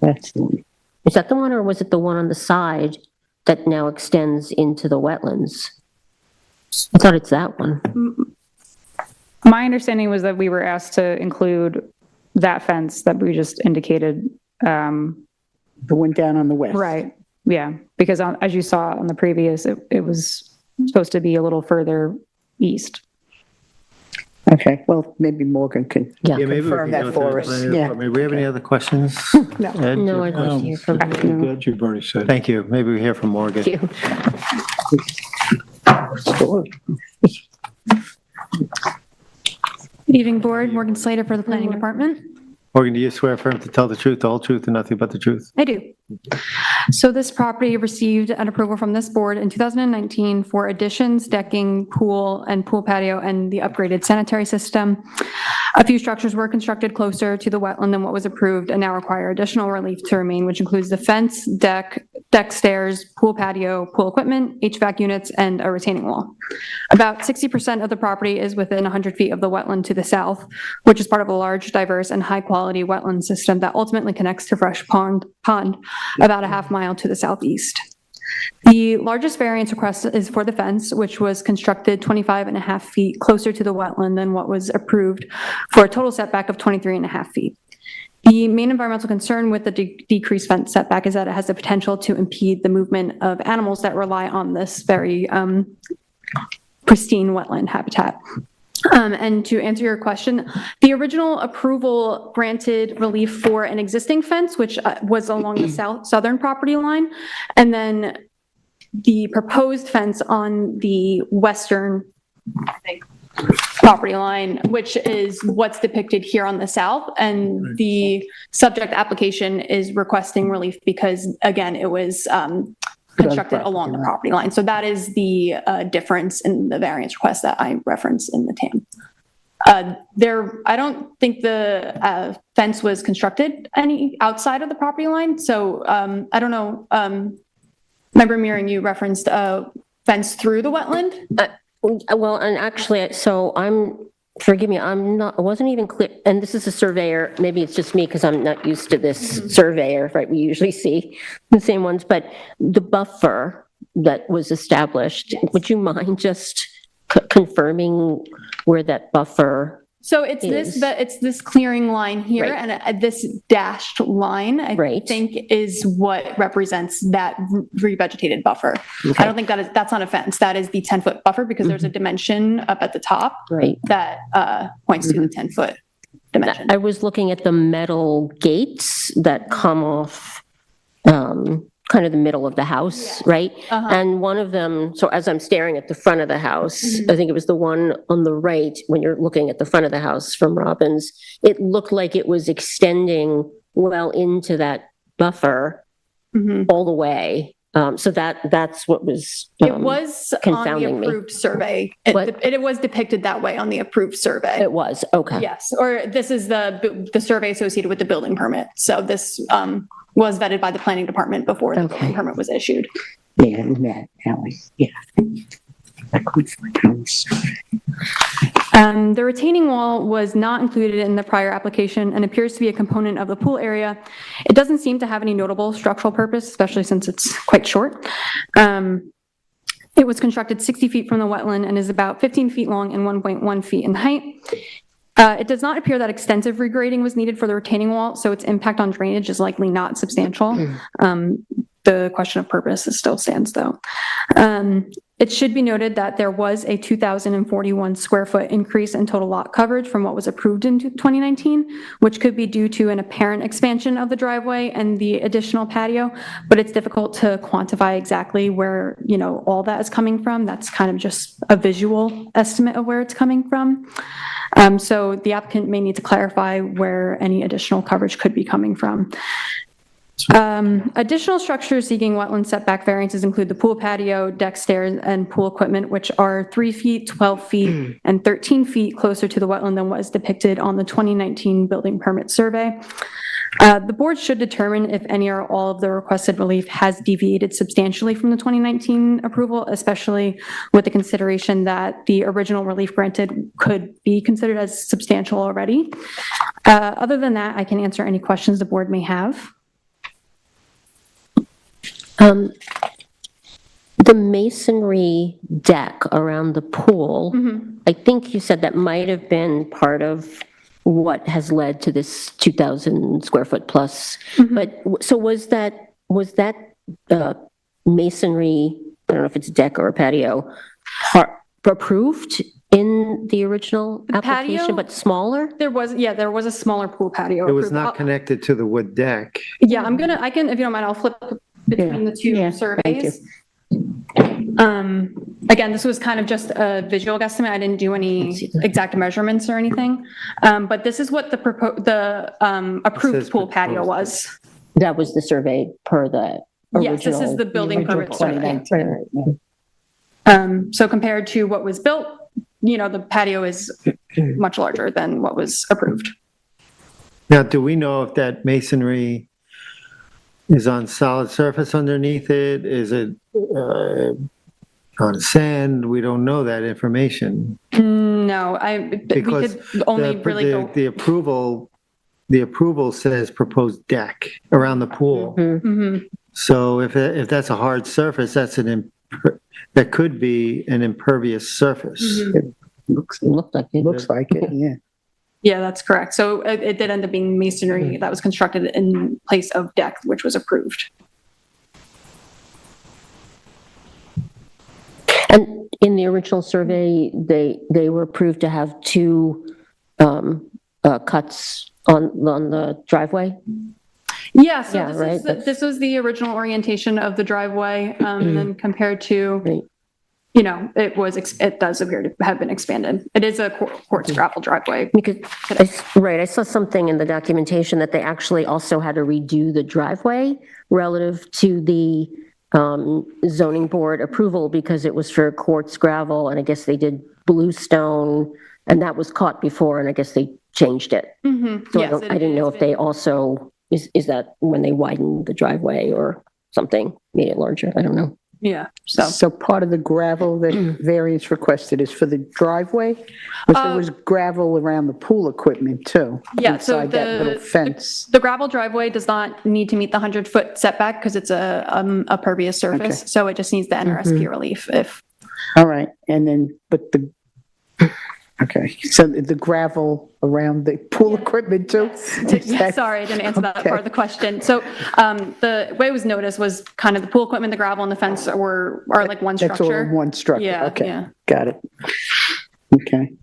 that's the one. Is that the one, or was it the one on the side that now extends into the wetlands? I thought it's that one. My understanding was that we were asked to include that fence that we just indicated. The one down on the west. Right, yeah, because as you saw on the previous, it was supposed to be a little further east. Okay, well, maybe Morgan can Yeah, maybe we confirm can that go for to us. the planning Yeah. department. We have any other questions? No. Ed, No, I'd like to hear from you. Good, you've already said. Thank you. Maybe we hear from Morgan. Thank you. Good evening, Board. Morgan Slater for the Planning Department. Morgan, do you swear affirm to tell the truth, the whole truth, and nothing but the truth? I do. So this property received an approval from this board in 2019 for additions, decking, pool, and pool patio, and the upgraded sanitary system. A few structures were constructed closer to the wetland than what was approved and now require additional relief to remain, which includes the fence, deck stairs, pool patio, pool equipment, HVAC units, and a retaining wall. About 60% of the property is within 100 feet of the wetland to the south, which is part of a large, diverse, and high-quality wetland system that ultimately connects to Fresh Pond about a half mile to the southeast. The largest variance request is for the fence, which was constructed 25.5 feet closer to the wetland than what was approved, for a total setback of 23.5 feet. The main environmental concern with the decreased fence setback is that it has the potential to impede the movement of animals that rely on this very pristine wetland habitat. And to answer your question, the original approval granted relief for an existing fence, which was along the southern property line, and then the proposed fence on the western property line, which is what's depicted here on the south. And the subject application is requesting relief because, again, it was constructed along the property line. So that is the difference in the variance request that I referenced in the TAM. I don't think the fence was constructed any outside of the property line. So I don't know. Remember, Miriam, you referenced a fence through the wetland? Well, and actually, so forgive me, I wasn't even clear, and this is a surveyor, maybe it's just me because I'm not used to this surveyor, right? We usually see the same ones, but the buffer that was established, would you mind just confirming where that buffer So it's this clearing line here, Right. and this dashed line, I Right. think, is what represents that revegetated buffer. I don't think that's not a fence. That is the 10-foot buffer because there's a dimension up at the top Right. that points to the 10-foot dimension. I was looking at the metal gates that come off kind of the middle of the house, right? And one of them, so as I'm staring at the front of the house, I think it was the one on the right, when you're looking at the front of the house from Robbins, it looked like it was extending well into that buffer all the way. So that's what was It was on the confounding me. approved survey. What? It was depicted that way on the approved survey. It was, okay. Yes, or this is the survey associated with the building permit. So this was vetted by the planning department before the building permit was issued. Yeah, that, Ally, yeah. I couldn't find it on the survey. The retaining wall was not included in the prior application and appears to be a component of the pool area. It doesn't seem to have any notable structural purpose, especially since it's quite short. It was constructed 60 feet from the wetland and is about 15 feet long and 1.1 feet in height. It does not appear that extensive regrading was needed for the retaining wall, so its impact on drainage is likely not substantial. The question of purpose still stands, though. It should be noted that there was a 2,041 square foot increase in total lot coverage from what was approved in 2019, which could be due to an apparent expansion of the driveway and the additional patio, but it's difficult to quantify exactly where, you know, all that is coming from. That's kind of just a visual estimate of where it's coming from. So the applicant may need to clarify where any additional coverage could be coming from. Additional structures seeking wetland setback variances include the pool patio, deck stairs, and pool equipment, which are 3 feet, 12 feet, and 13 feet closer to the wetland than what is depicted on the 2019 building permit survey. The board should determine if any or all of the requested relief has deviated substantially from the 2019 approval, especially with the consideration that the original relief granted could be considered as substantial already. Other than that, I can answer any questions the board may have. The masonry deck around the pool, I think you said that might have been part of what has led to this 2,000 square foot plus. But so was that masonry, I don't know if it's a deck or a patio, approved in the original application, patio, but smaller? There was a smaller pool patio. It was approved. not connected to the wood deck. Yeah, I can, if you don't mind, I'll flip between the two surveys. Again, this was kind of just a visual guesstimate. I didn't do any exact measurements or anything. But this is what the approved pool patio was. That was the survey per the original. Yes, this is the building permit survey. Right. So compared to what was built, you know, the patio is much larger than what was approved. Now, do we know if that masonry is on solid surface underneath it? Is it on sand? We don't know that information. No, Because we could only really go. The approval says proposed deck around the pool. So if that's a hard surface, that could be an impervious surface. It looks like it, yeah. Yeah, that's correct. So it did end up being masonry that was constructed in place of deck, which was approved. And in the original survey, they were approved to have two cuts on the driveway? Yeah, so yeah, this was the original orientation of the driveway, and then compared to, you know, it does appear to have been expanded. It is a quartz gravel driveway. Because, I saw something in the documentation that they actually also had to redo the driveway relative to the zoning board approval because it was for quartz gravel, and I guess they did bluestone, and that was caught before, and I guess they changed it. So yes, I didn't know if they also, is that when they widened the driveway or something, made it larger? I don't know. Yeah. So part of the gravel that variance requested is for the driveway? But there was gravel around the pool equipment too? Yeah, so inside that little fence. The gravel driveway does not need to meet the 100-foot setback because it's a pervious surface. Okay. So it just needs the NRSP relief if. All right. And then, okay. So the gravel around the pool equipment too? Yeah, sorry, I didn't answer that part of the question. So the way it was noticed was kind of the pool equipment, the gravel, and the fence are like one structure. That's all in one structure. Yeah. Okay. Yeah. Got it. Okay.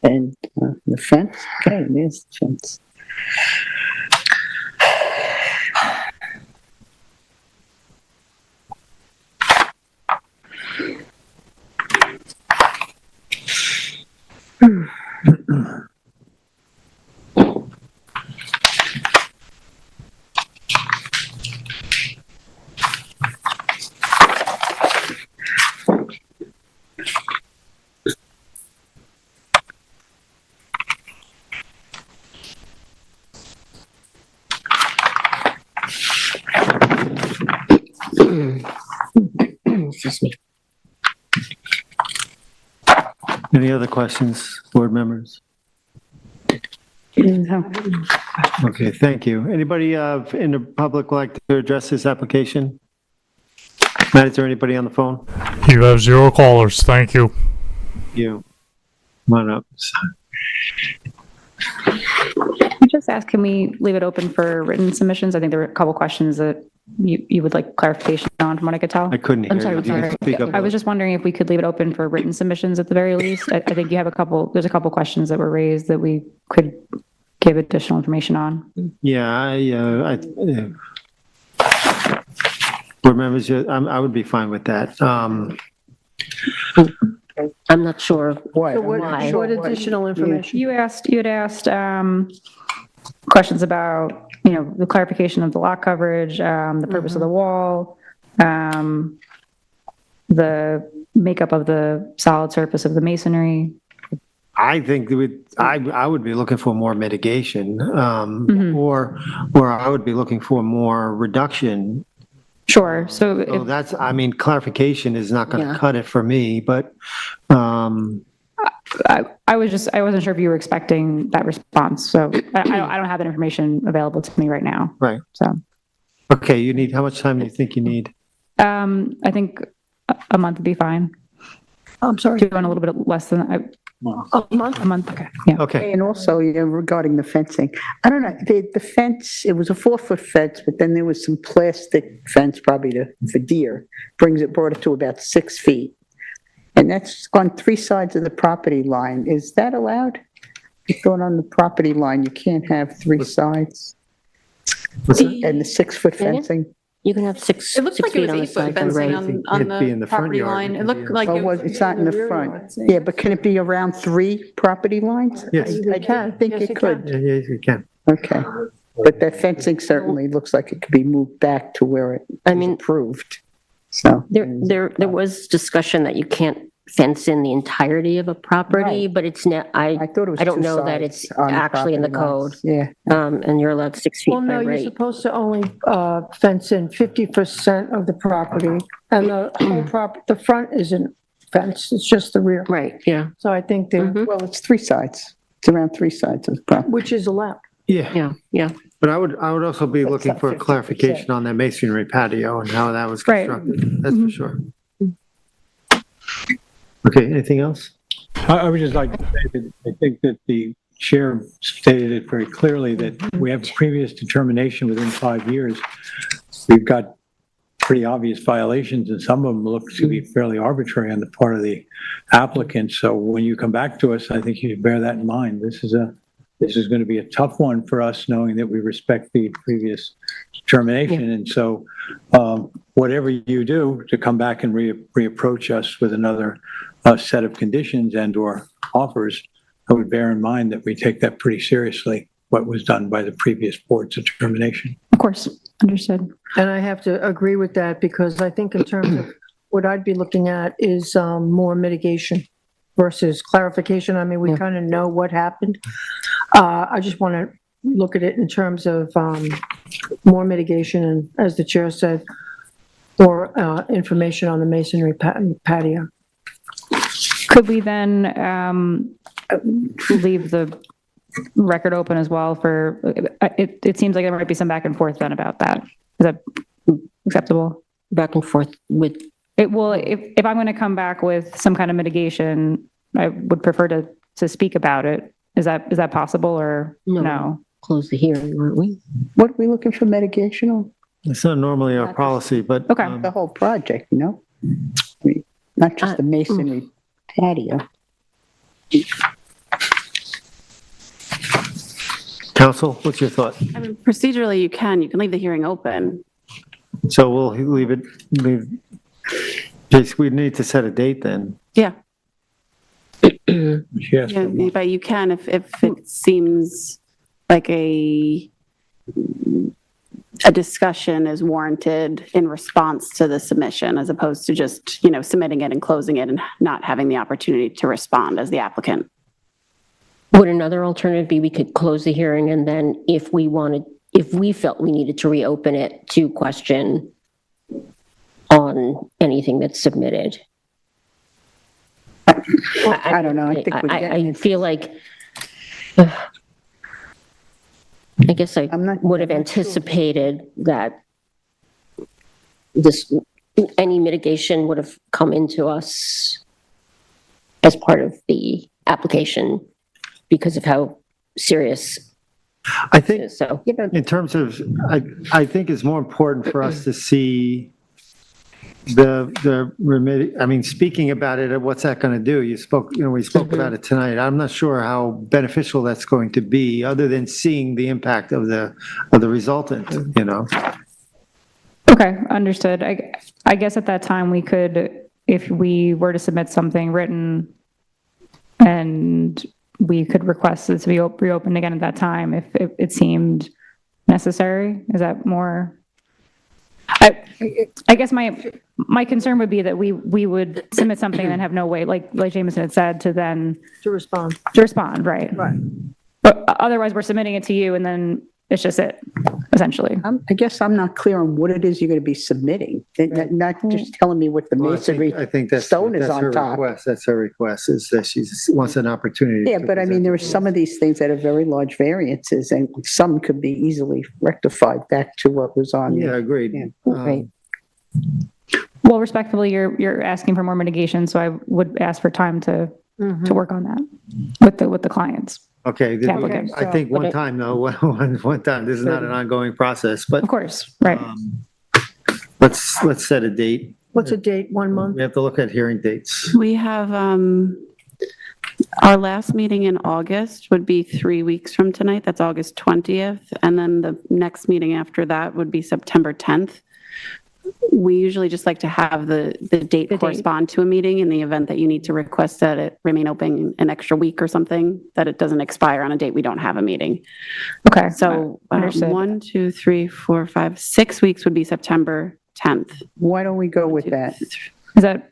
And the fence? Okay, there's the fence. Excuse me. Any other questions, board members? No. Okay, thank you. Anybody in the public like to address this application? Matt, is there anybody on the phone? You have 0 callers. Thank you. You. Come on up. We just asked, can we leave it open for written submissions? I think there were a couple questions that you would like clarification on, from what I could tell. I couldn't hear I'm sorry, you. I'm You can sorry. speak up. I was just wondering if we could leave it open for written submissions at the very least. I think you have there's a couple questions that were raised that we could give additional information on. Yeah, board members, I would be fine with that. I'm not sure So why. what additional information? You had asked questions about, the clarification of the lot coverage, the purpose of the wall, the makeup of the solid surface of the masonry. I think I would be looking for more mitigation, or I would be looking for more reduction. Sure. So So that's, clarification is not going to Yeah. cut it for me, but, I wasn't sure if you were expecting that response. So I don't have that information available to me right now. right. So, Okay, how much time do you think you need? I think a month would be fine. I'm sorry. Do you want a little bit less than A month? a month? Okay. Yeah. Okay, And also, regarding the fencing, I don't know, the fence, it was a 4-foot fence, but then there was some plastic fence, probably for deer, brought it to about 6 feet. And that's on 3 sides of the property line. Is that allowed? If going on the property line, you can't have 3 sides. And the 6-foot fencing. You can have six It looks six like it feet was on the 8-foot side, fencing right? on It'd be in the the front property yard. line. It looked like Oh, it was. it's not in the front. Yeah, but can it be around 3 property lines? Yes. I didn't think Yes, it it could. yes, you can. Okay. But that fencing certainly looks like it could be moved back to where it I was mean- approved. So. There was discussion that you can't fence in the entirety of a property, Right. but it's not, I thought it was I don't 2 know that sides it's on actually in the code. property lines. Yeah. and you're allowed 6 feet Well, no, by you're right. supposed to only fence in 50% of the property, and the whole the front isn't fenced, it's just the rear. Right, yeah, So I think they're, Well, it's 3 sides. It's around 3 sides of the property. which is allowed. Yeah, yeah. but I would also be But it's looking not for 50%. clarification on that masonry patio and how that was Right. constructed. That's for sure. Okay, anything else? I would just like to say that I think that the chair stated it very clearly that we have a previous determination within 5 years. We've got pretty obvious violations, and some of them look to be fairly arbitrary on the part of the applicant. So when you come back to us, I think you should bear that in mind. This is going to be a tough one for us, knowing that we respect the previous determination. And so whatever you do to come back and reapproach us with another set of conditions and/or offers, I would bear in mind that we take that pretty seriously, what was done by the previous board's determination. Of course. Understood. And I have to agree with that, because I think in terms of what I'd be looking at is more mitigation versus clarification. I mean, we kind of know what happened. I just want to look at it in terms of more mitigation, and as the chair said, more information on the masonry patio. Could we then leave the record open as well for, it seems like there might be some back and forth then about that. Is that acceptable? Back and forth with, Well, if I'm going to come back with some kind of mitigation, I would prefer to speak about it. Is that possible, or no? Close the hearing, weren't we? What are we looking for mitigation on? It's not normally our policy, but. Okay. The whole project, no? I mean, not just the masonry patio. Counsel, what's your thought? I mean, procedurally, you can leave the hearing open. So we'll just, we need to set a date then. Yeah. Yes. Yeah, but you can if it seems like a discussion is warranted in response to the submission, as opposed to just, submitting it and closing it and not having the opportunity to respond as the applicant. Would another alternative be we could close the hearing, and then if we felt we needed to reopen it to question on anything that's submitted? I don't know. I think we're getting I feel like, I guess I would have anticipated that this any mitigation would have come into us as part of the application because of how serious I it think, is. So, in terms of, I think it's more important for us to see I mean, speaking about it, what's that going to do? We spoke about it tonight. I'm not sure how beneficial that's going to be, other than seeing the impact of the resultant, Okay, understood. I guess at that time, we could, if we were to submit something written, and we could request it to be reopened again at that time if it seemed necessary. Is that more? I guess my concern would be that we would submit something and then have no way, like Jameson had said, to respond, right? Right. But otherwise, we're submitting it to you, and then it's just it, essentially. I guess I'm not clear on what it is you're going to be submitting, not just telling me what the masonry I think that's stone is on her top. request. That's her request, is that she wants an opportunity. Yeah, to but I mean, present. there are some of these things that are very large variances, and some could be easily rectified back to what was on. Yeah, agreed. right. Well, respectfully, you're asking for more mitigation, so I would ask for time to work on that with the clients. Okay, Yeah, okay. I think one time though, one time, this is not an ongoing process, but. Of course, right. Let's set a date. What's a date, 1 month? We have to look at hearing dates. We have, our last meeting in August would be 3 weeks from tonight. That's August 20th. And then the next meeting after that would be September 10th. We usually just like to have the date correspond to a meeting in the event that you need to request that it remain open an extra week or something, that it doesn't expire on a date we don't have a meeting. Okay. So understood. 1, 2, 3, 4, 5, 6 weeks would be September 10th. Why don't we go with that? That'd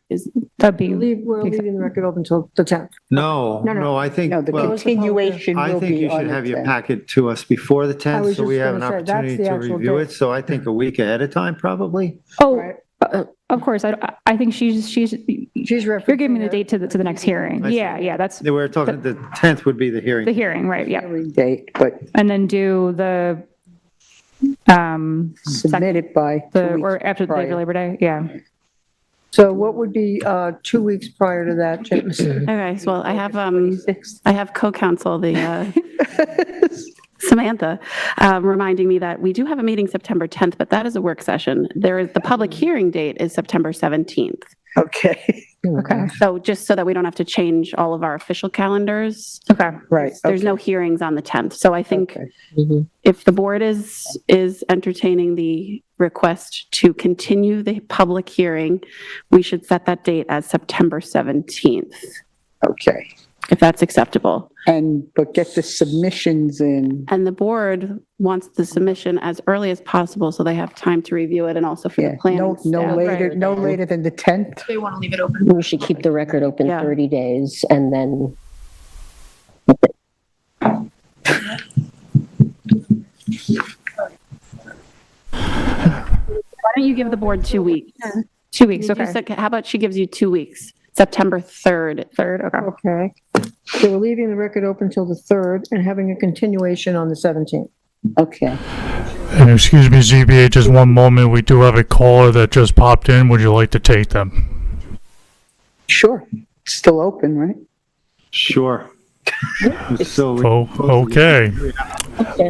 be. We're leaving the record open until the 10th. No, I think, No, the well, continuation I will think be you should on have the your 10th. packet to us before the I 10th, was so we just have an gonna say, that's opportunity the to actual review date. it. So I think a week ahead of time, probably. Oh, Right. of course. I think she's She's you're giving me the date to the next hearing. I see. Yeah, that's They were talking, the 10th would be the hearing. the hearing, right? Yeah. Hearing date, but And then do the submit it by 2 weeks or after the day prior. for Labor Day. Yeah. So what would be 2 weeks prior to that, Jameson? Okay, so I have co-counsel, Samantha, reminding me that we do have a meeting September 10th, but that is a work session. The public hearing date is September 17th. Okay. Okay. So just so that we don't have to change all of our official calendars, Okay. Right. there's no hearings on the 10th. So I think Okay. if the board is entertaining the request to continue the public hearing, we should set that date as September 17th, Okay. if that's acceptable. But get the submissions in. And the board wants the submission as early as possible so they have time to review it and also for Yeah, the planning no staff. later than the 10th. They want to leave it open. We should keep the record open Yeah. 30 days and then. Why don't you give the board 2 weeks? 2 weeks. You Okay. said- How about she gives you 2 weeks? September 3rd. Okay. Okay. So we're leaving the record open till the 3rd and having a continuation on the 17th. Okay. And excuse me, ZBA, just one moment. We do have a caller that just popped in. Would you like to take them? Sure. It's still open, right? Sure. So. Okay.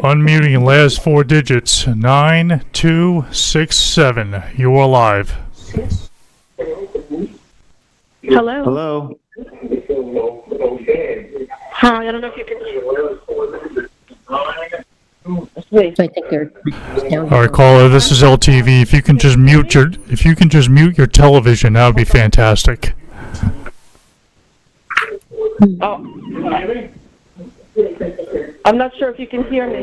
Unmuting last 4 digits, 9267. You are live. Hello. Hello. Hi, I don't know if you can. So I think they're down. All right, caller, this is LTV. If you can just mute your television, that would be fantastic. Oh. I'm not sure if you can hear me.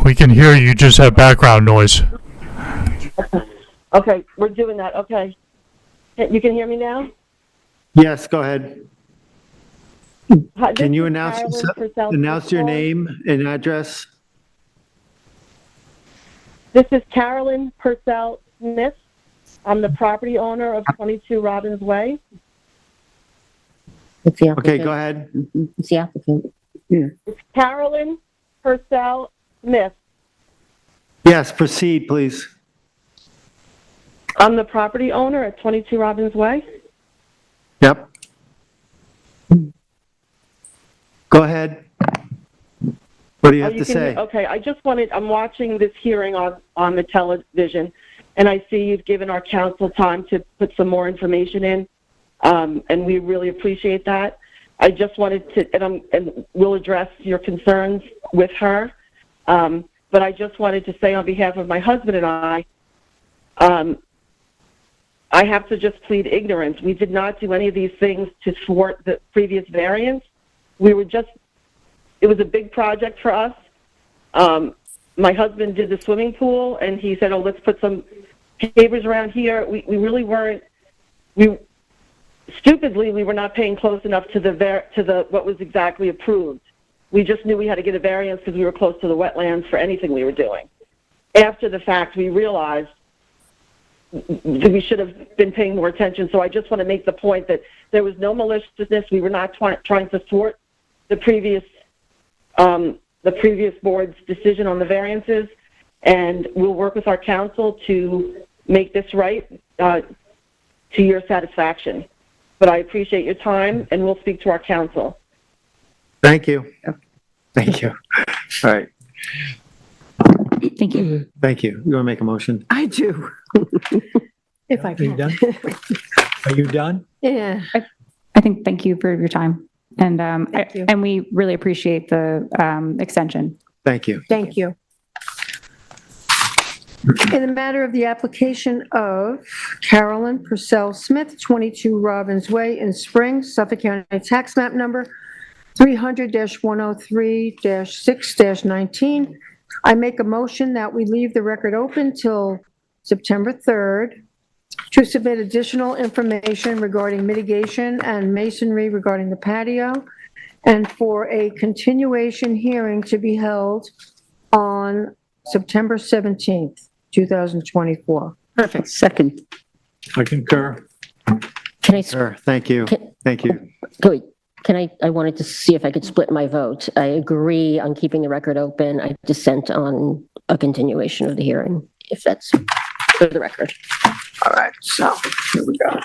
We can hear you, just have background noise. Okay, we're doing that. Okay. You can hear me now? Yes, go ahead. Hi, this Can you is announce Carolyn Purcell your Smith. name and address? This is Carolyn Purcell Smith. I'm the property owner of 22 Robbins Way. It's the Okay, applicant. go ahead. It's the applicant. It's Carolyn Purcell Smith. Yes, proceed, please. I'm the property owner at 22 Robbins Way. Yep. Go ahead. What do you have to say? Okay, I'm watching this hearing on the television, and I see you've given our council time to put some more information in, and we really appreciate that. I just wanted to, and we'll address your concerns with her, but I just wanted to say on behalf of my husband and I have to just plead ignorance. We did not do any of these things to thwart the previous variance. It was a big project for us. My husband did the swimming pool, and he said, oh, let's put some pavers around here. We really weren't, stupidly, we were not paying close enough to what was exactly approved. We just knew we had to get a variance because we were close to the wetlands for anything we were doing. After the fact, we realized that we should have been paying more attention. So I just want to make the point that there was no maliciousness. We were not trying to thwart the previous board's decision on the variances, and we'll work with our council to make this right to your satisfaction. But I appreciate your time, and we'll speak to our council. Thank you. Thank you. All right. Thank you. Thank you. You want to make a motion? I do. If I Are you can. done? Are you done? Yeah. I think, thank you for your time. And, Thank you. and we really appreciate the extension. Thank you. Thank you. In the matter of the application of Carolyn Purcell Smith, 22 Robbins Way in Springs, Suffolk County Tax Map Number 300-103-6-19, I make a motion that we leave the record open till September 3rd to submit additional information regarding mitigation and masonry regarding the patio, and for a continuation hearing to be held on September 17th, 2024. Perfect. Second. I concur. Can I, Sure. Thank you. Thank you. wait, I wanted to see if I could split my vote. I agree on keeping the record open. I dissent on a continuation of the hearing, if that's for the record. All right, so here we go.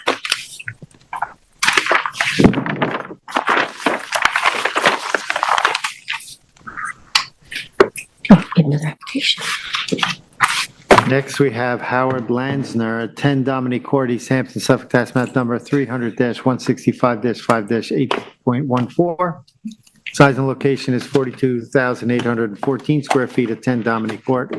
Oh, get another application. Next, we have Howard Lansner, 10 Dominic Court, East Hampton, Suffolk Tax Map Number 300-165-5-8.14. Size and location is 42,814 square feet at 10 Dominic Court,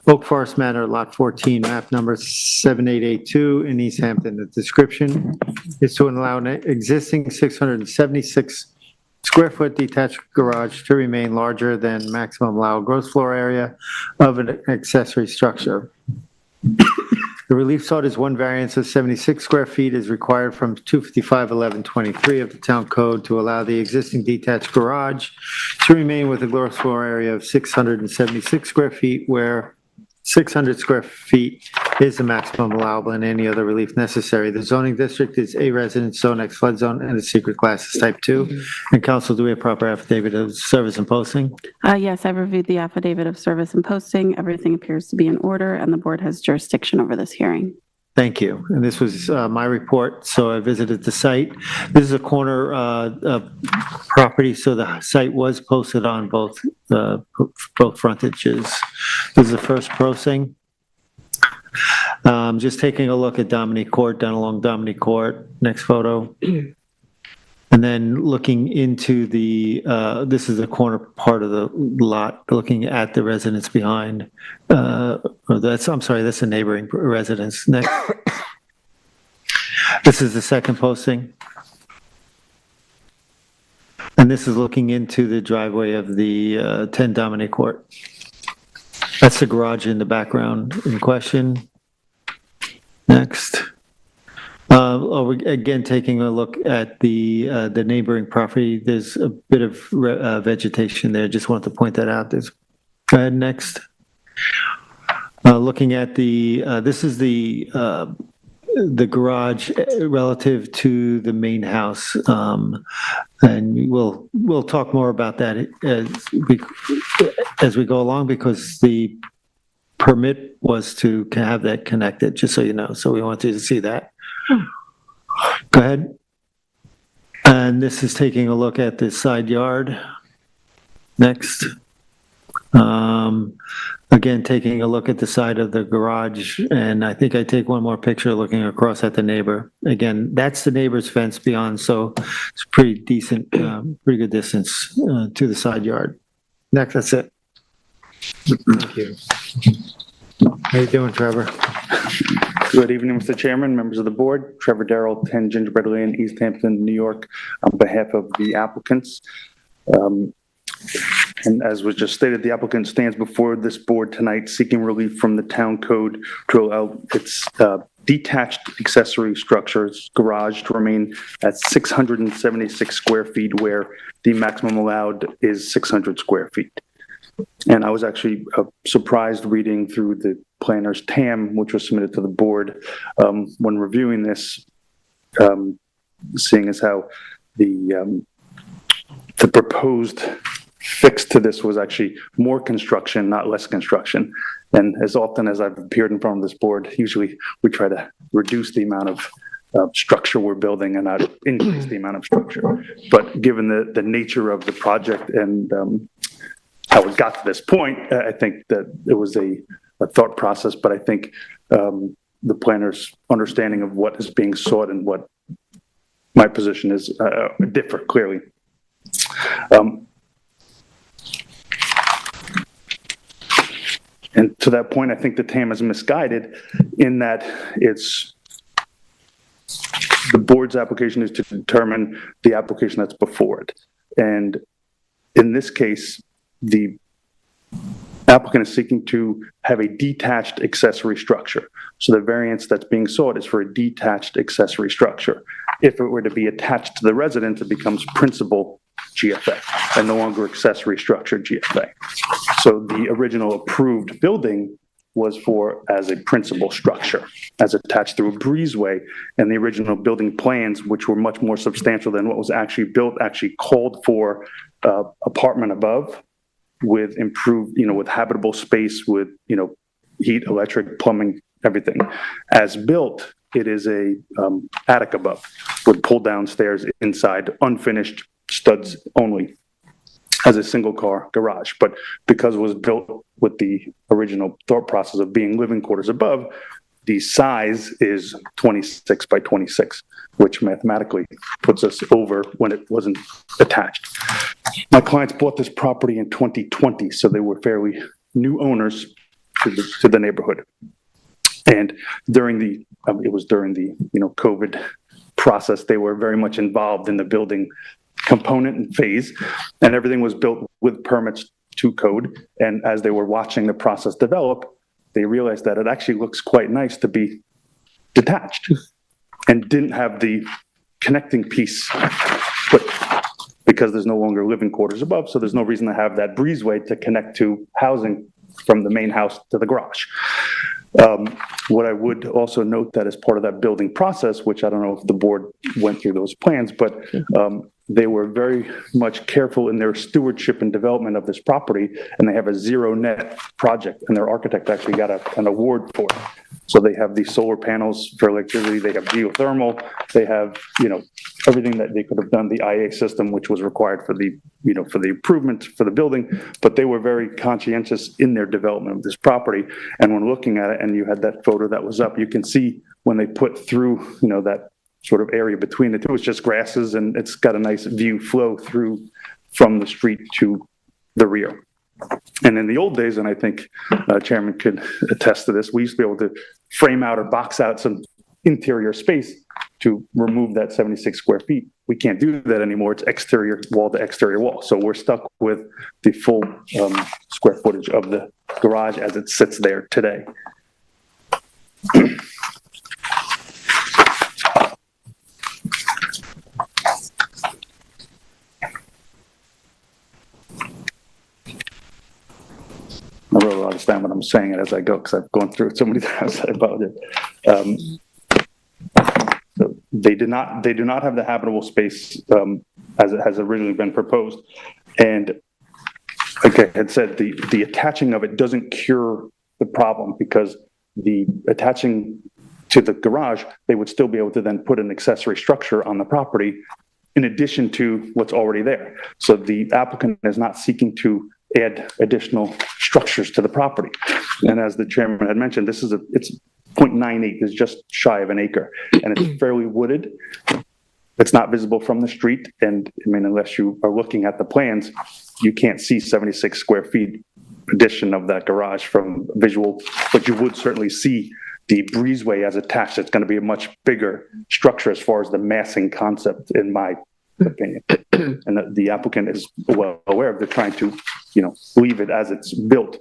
Oak Forest Manor, Lot 14, map number 7882 in East Hampton. The description is to allow an existing 676 square foot detached garage to remain larger than maximum allowed gross floor area of an accessory structure. The relief sought is one variance of 76 square feet is required from 255-1123 of the town code to allow the existing detached garage to remain with a gross floor area of 676 square feet, where 600 square feet is the maximum allowable, and any other relief necessary. The zoning district is a residence zone, X flood zone, and the secret class is type 2. And council, do we have proper affidavit of service and posting? Yes, I've reviewed the affidavit of service and posting. Everything appears to be in order, and the board has jurisdiction over this hearing. Thank you. And this was my report, so I visited the site. This is a corner property, so the site was posted on both frontages. This is the first posting. Just taking a look at Dominic Court, down along Dominic Court. Next photo. And then looking into the, this is the corner part of the lot, looking at the residence behind. That's a neighboring residence. Next. This is the second posting. And this is looking into the driveway of the 10 Dominic Court. That's the garage in the background in question. Next. Again, taking a look at the neighboring property, there's a bit of vegetation there. Just wanted to point that out. Go ahead, next. Looking at this is the garage relative to the main house, and we'll talk more about that as we go along, because the permit was to have that connected, just so you know. So we want you to see that. Go ahead. And this is taking a look at the side yard. Next. Again, taking a look at the side of the garage, and I think I take one more picture looking across at the neighbor. Again, that's the neighbor's fence beyond, so it's pretty decent, pretty good distance to the side yard. Next, that's it. Thank you. How you doing, Trevor? Good evening, Mr. Chairman, members of the board. Trevor Darrell, 10 Gingerbread Lane, East Hampton, New York, on behalf of the applicants. And as was just stated, the applicant stands before this board tonight seeking relief from the town code to allow its detached accessory structures garage to remain at 676 square feet, where the maximum allowed is 600 square feet. And I was actually surprised reading through the planner's TAM, which was submitted to the board, when reviewing this, seeing as how the proposed fix to this was actually more construction, not less construction. And as often as I've appeared in front of this board, usually we try to reduce the amount of structure we're building and not increase the amount of structure. But given the nature of the project and how it got to this point, I think that it was a thought process, but I think the planner's understanding of what is being sought and what my position is differ clearly. And to that point, I think the TAM is misguided in that it's the board's application is to determine the application that's before it. And in this case, the applicant is seeking to have a detached accessory structure. So the variance that's being sought is for a detached accessory structure. If it were to be attached to the residence, it becomes principal GFA and no longer accessory structure GFA. So the original approved building was for as a principal structure, as attached through a breezeway, and the original building plans, which were much more substantial than what was actually built, actually called for apartment above with improved, with habitable space, with, heat, electric, plumbing, everything. As built, it is a attic above with pull down stairs inside, unfinished, studs only, as a single car garage. But because it was built with the original thought process of being living quarters above, the size is 26 by 26, which mathematically puts us over when it wasn't attached. My clients bought this property in 2020, so they were fairly new owners to the neighborhood. And during the COVID process, they were very much involved in the building component and phase, and everything was built with permits to code. And as they were watching the process develop, they realized that it actually looks quite nice to be detached and didn't have the connecting piece put, because there's no longer living quarters above, so there's no reason to have that breezeway to connect to housing from the main house to the garage. What I would also note that as part of that building process, which I don't know if the board went through those plans, but they were very much careful in their stewardship and development of this property, and they have a zero net project, and their architect actually got an award for it. So they have these solar panels for electricity, they have geothermal, they have, everything that they could have done, the IA system, which was required for the, for the improvements for the building, but they were very conscientious in their development of this property. And when looking at it, and you had that photo that was up, you can see when they put through, that sort of area between the two, it's just grasses, and it's got a nice view flow through from the street to the rear. And in the old days, and I think Chairman could attest to this, we used to be able to frame out or box out some interior space to remove that 76 square feet. We can't do that anymore. It's exterior wall to exterior wall. So we're stuck with the full square footage of the garage as it sits there today. I really understand what I'm saying as I go, because I've gone through it so many times. I apologize. So they do not have the habitable space as it has originally been proposed, and like I had said, the attaching of it doesn't cure the problem because the attaching to the garage, they would still be able to then put an accessory structure on the property in addition to what's already there. So the applicant is not seeking to add additional structures to the property. And as the chairman had mentioned, it's 0.98, it's just shy of an acre, and it's fairly wooded. It's not visible from the street, and I mean, unless you are looking at the plans, you can't see 76 square feet addition of that garage from visual, but you would certainly see the breezeway as attached. It's going to be a much bigger structure as far as the massing concept, in my opinion. And the applicant is well aware of, they're trying to, leave it as it's built.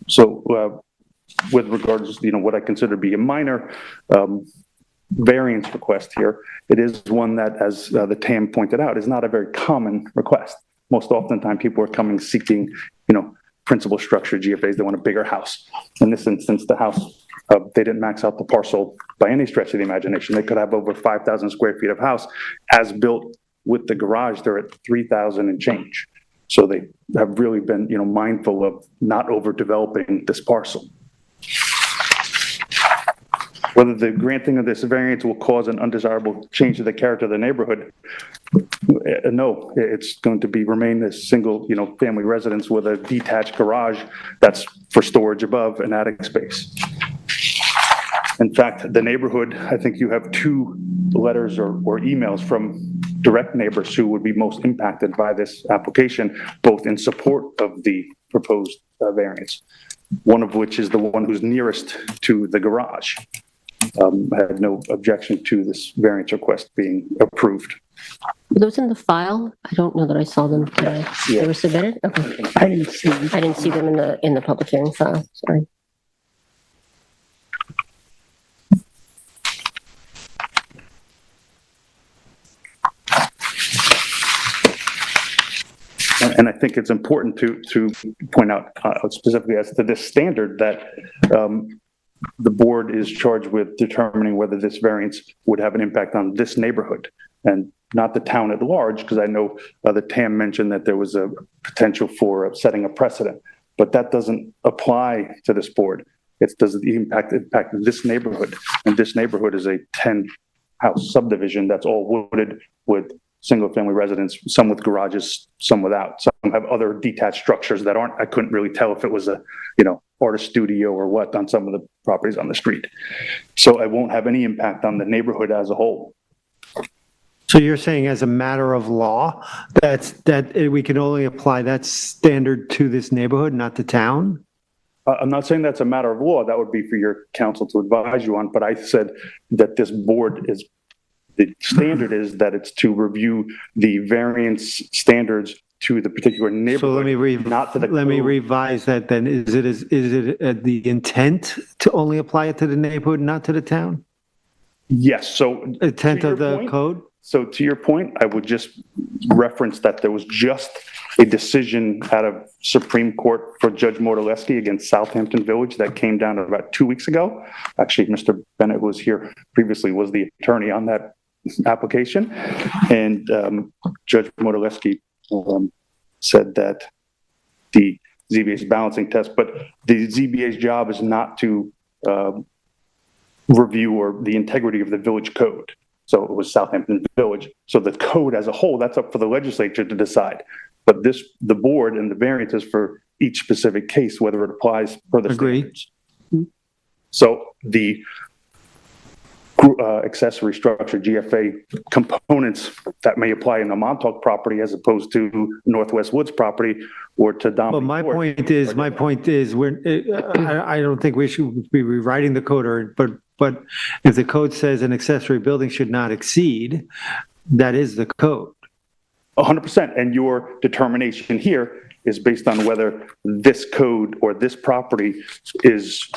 So with regards, what I consider to be a minor variance request here, it is one that, as the TAM pointed out, is not a very common request. Most oftentimes people are coming seeking, principal structure GFAs. They want a bigger house. In this instance, the house, they didn't max out the parcel by any stretch of the imagination. They could have over 5,000 square feet of house as built with the garage. They're at 3,000 and change. So they have really been, mindful of not overdeveloping this parcel. Whether the granting of this variance will cause an undesirable change to the character of the neighborhood, no, it's going to remain a single, family residence with a detached garage that's for storage above an attic space. In fact, the neighborhood, I think you have 2 letters or emails from direct neighbors who would be most impacted by this application, both in support of the proposed variance, one of which is the one who's nearest to the garage. I had no objection to this variance request being approved. Were those in the file? I don't know that I saw them today. They were submitted? Okay. I didn't see them in the public hearing file. Sorry. And I think it's important to point out specifically as to this standard that the board is charged with determining whether this variance would have an impact on this neighborhood and not the town at large, because I know the TAM mentioned that there was a potential for setting a precedent, but that doesn't apply to this board. It does impact this neighborhood, and this neighborhood is a 10-house subdivision that's all wooded with single-family residents, some with garages, some without. Some have other detached structures that aren't. I couldn't really tell if it was a, artist studio or what on some of the properties on the street. So it won't have any impact on the neighborhood as a whole. So you're saying as a matter of law, that we can only apply that standard to this neighborhood, not the town? I'm not saying that's a matter of law. That would be for your counsel to advise you on, but I said that this board is, the standard is that it's to review the variance standards to the particular neighborhood. So let me revise that then. Is it the intent to only apply it to the neighborhood, not to the town? Yes. So intent of the code? So to your point, I would just reference that there was just a decision out of Supreme Court for Judge Mortaleski against Southampton Village that came down about 2 weeks ago. Actually, Mr. Bennett was here previously, was the attorney on that application. And Judge Mortaleski said that the ZBA's balancing test, but the ZBA's job is not to review or the integrity of the village code. So it was Southampton Village. So the code as a whole, that's up for the legislature to decide. But the board and the variances for each specific case, whether it applies per the standards. So the accessory structure GFA components that may apply in the Montauk property as opposed to Northwest Woods property or to Dom. Well, my point is, I don't think we should be rewriting the code, but if the code says an accessory building should not exceed, that is the code. 100%. And your determination here is based on whether this code or this property is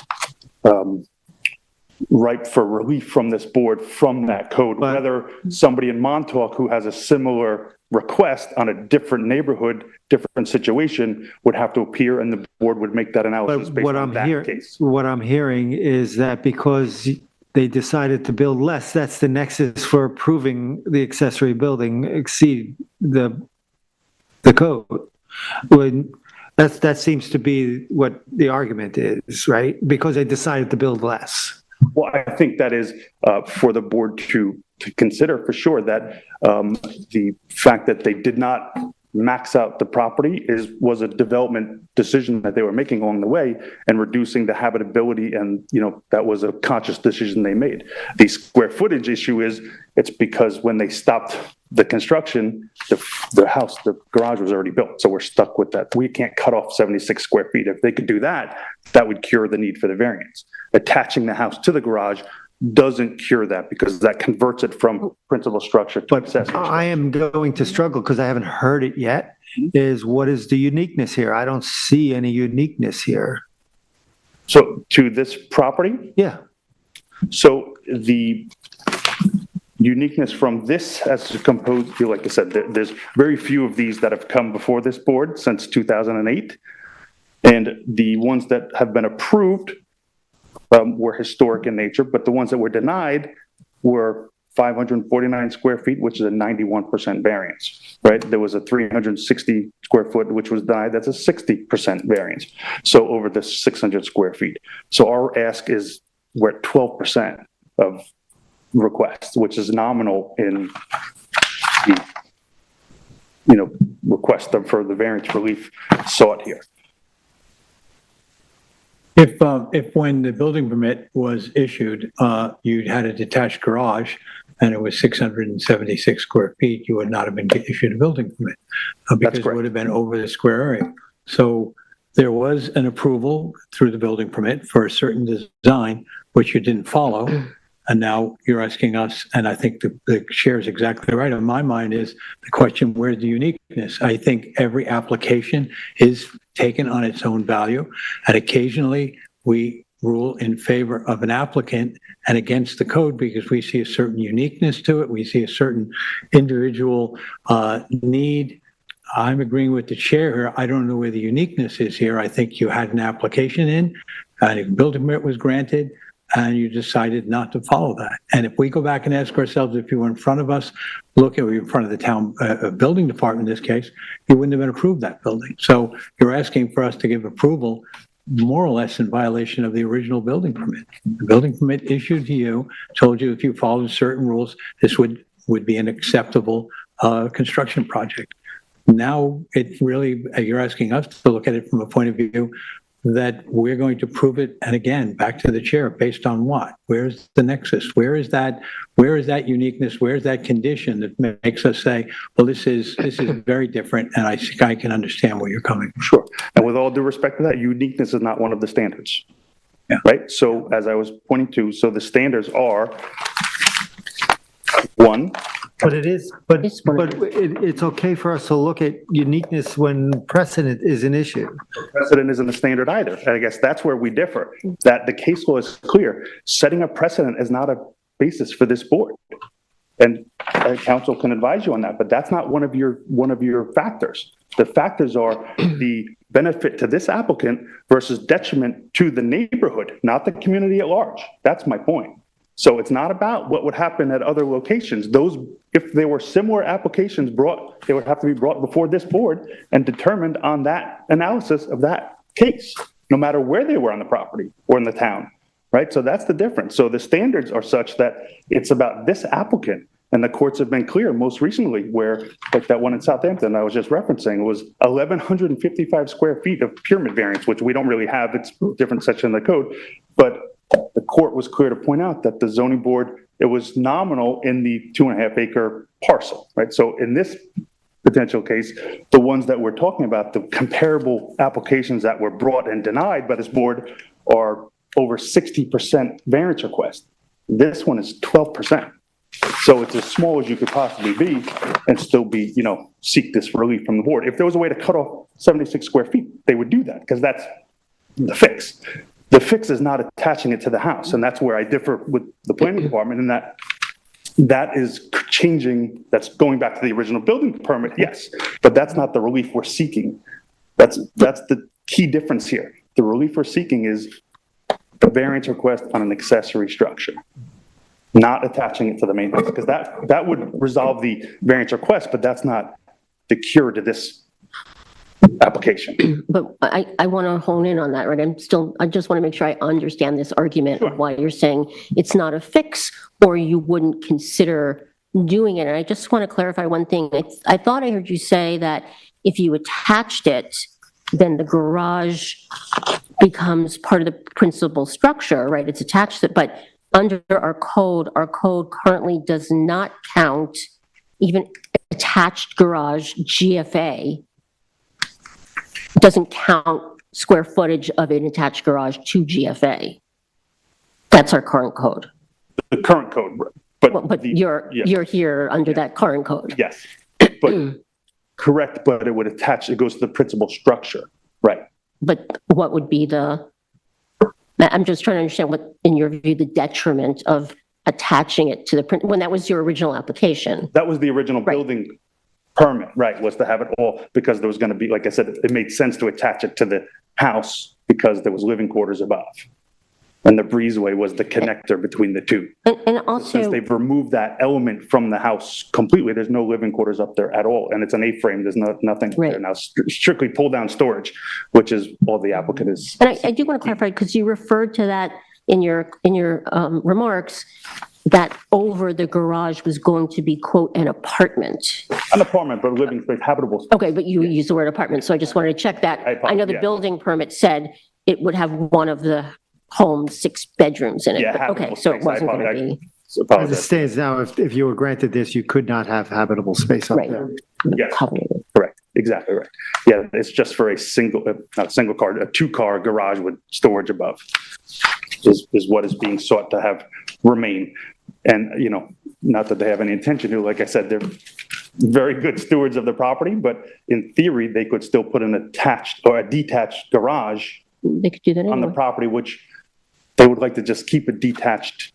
ripe for relief from this board from that code, whether somebody in Montauk who has a similar request on a different neighborhood, different situation would have to appear and the board would make that analysis based on that case. What I'm hearing is that because they decided to build less, that's the nexus for approving the accessory building exceed the code. That seems to be what the argument is, right? Because they decided to build less. Well, I think that is for the board to consider for sure, that the fact that they did not max out the property was a development decision that they were making along the way, and reducing the habitability, and that was a conscious decision they made. The square footage issue it's because when they stopped the construction, the garage was already built, so we're stuck with that. We can't cut off 76 square feet. If they could do that, that would cure the need for the variance. Attaching the house to the garage doesn't cure that, because that converts it from principal structure to accessory. I am going to struggle because I haven't heard it yet, is what is the uniqueness here? I don't see any uniqueness here. So to this property? Yeah. So the uniqueness from this as composed, like I said, there's very few of these that have come before this board since 2008. And the ones that have been approved were historic in nature, but the ones that were denied were 549 square feet, which is a 91% variance, right? There was a 360 square foot, which was denied. That's a 60% variance. So over the 600 square feet. So our ask is we're at 12% of requests, which is nominal in the, request for the variance relief sought here. If when the building permit was issued, you had a detached garage and it was 676 square feet, you would not have been issued a building permit because it would have been over the square area. So there was an approval through the building permit for a certain design, which you didn't follow. And now you're asking us, and I think the chair is exactly right. On my mind is the question, where's the uniqueness? I think every application is taken on its own value. And occasionally we rule in favor of an applicant and against the code because we see a certain uniqueness to it. We see a certain individual need. I'm agreeing with the chair here. I don't know where the uniqueness is here. I think you had an application in, and a building permit was granted, and you decided not to follow that. And if we go back and ask ourselves, if you were in front of us, look at in front of the town building department in this case, you wouldn't have been approved that building. So you're asking for us to give approval more or less in violation of the original building permit. The building permit issued to you told you if you followed certain rules, this would be an acceptable construction project. Now it really, you're asking us to look at it from a point of view that we're going to prove it. And again, back to the chair, based on what? Where's the nexus? Where is that uniqueness? Where's that condition that makes us say, well, this is very different, and I think I can understand where you're coming from. Sure. And with all due respect to that, uniqueness is not one of the standards. Yeah. Right? So as I was pointing to, so the standards are one. But it's okay for us to look at uniqueness when precedent is an issue. Precedent isn't a standard either. And I guess that's where we differ, that the case law is clear. Setting a precedent is not a basis for this board. And council can advise you on that, but that's not one of your factors. The factors are the benefit to this applicant versus detriment to the neighborhood, not the community at large. That's my point. So it's not about what would happen at other locations. If there were similar applications brought, they would have to be brought before this board and determined on that analysis of that case, no matter where they were on the property or in the town, right? So that's the difference. So the standards are such that it's about this applicant, and the courts have been clear most recently where, like that one in Southampton I was just referencing, was 1,155 square feet of pyramid variance, which we don't really have. It's a different section of the code, but the court was clear to point out that the zoning board, it was nominal in the 2.5 acre parcel, right? So in this potential case, the ones that we're talking about, the comparable applications that were brought and denied by this board are over 60% variance request. This one is 12%. So it's as small as you could possibly be and still be, seek this relief from the board. If there was a way to cut off 76 square feet, they would do that because that's the fix. The fix is not attaching it to the house, and that's where I differ with the planning department in that is changing, that's going back to the original building permit, yes, but that's not the relief we're seeking. That's the key difference here. The relief we're seeking is the variance request on an accessory structure, not attaching it to the main house, because that would resolve the variance request, but that's not the cure to this application. But I want to hone in on that, right? I just want to make sure I understand this argument of why you're saying it's not a fix or you wouldn't consider doing it. And I just want to clarify one thing. I thought I heard you say that if you attached it, then the garage becomes part of the principal structure, right? It's attached to it, but under our code currently does not count even attached garage GFA. Doesn't count square footage of an attached garage to GFA. That's our current code. The current code, But you're here under that current code. Yes, but correct, but it would attach, it goes to the principal structure, right? But what would be I'm just trying to understand what, in your view, the detriment of attaching it to the when that was your original application. That was the original building permit, right, was to have it all, because there was going to be, like I said, it made sense to attach it to the house because there was living quarters above. And the breezeway was the connector between the two. And also, since they've removed that element from the house completely, there's no living quarters up there at all. And it's an A-frame, there's nothing up there now, strictly pull-down storage, which is all the applicant is. And I do want to clarify, because you referred to that in your remarks, that over the garage was going to be, quote, an apartment. An apartment, but living space, habitable space. Okay, but you used the word apartment, so I just wanted to check that. I know the building permit said it would have one of the home's 6 bedrooms in it. Yeah, but, okay, so it wasn't going to be. As it stands now, if you were granted this, you could not have habitable space up there. Yes, correct, exactly right. Yeah, it's just for a single, not a single car, a 2-car garage with storage above is what is being sought to have remain. And, you know, not that they have any intention to, like I said, they're very good stewards of the property, but in theory, they could still put an attached or a detached garage they could do that on the property, which they would like to just keep it detached.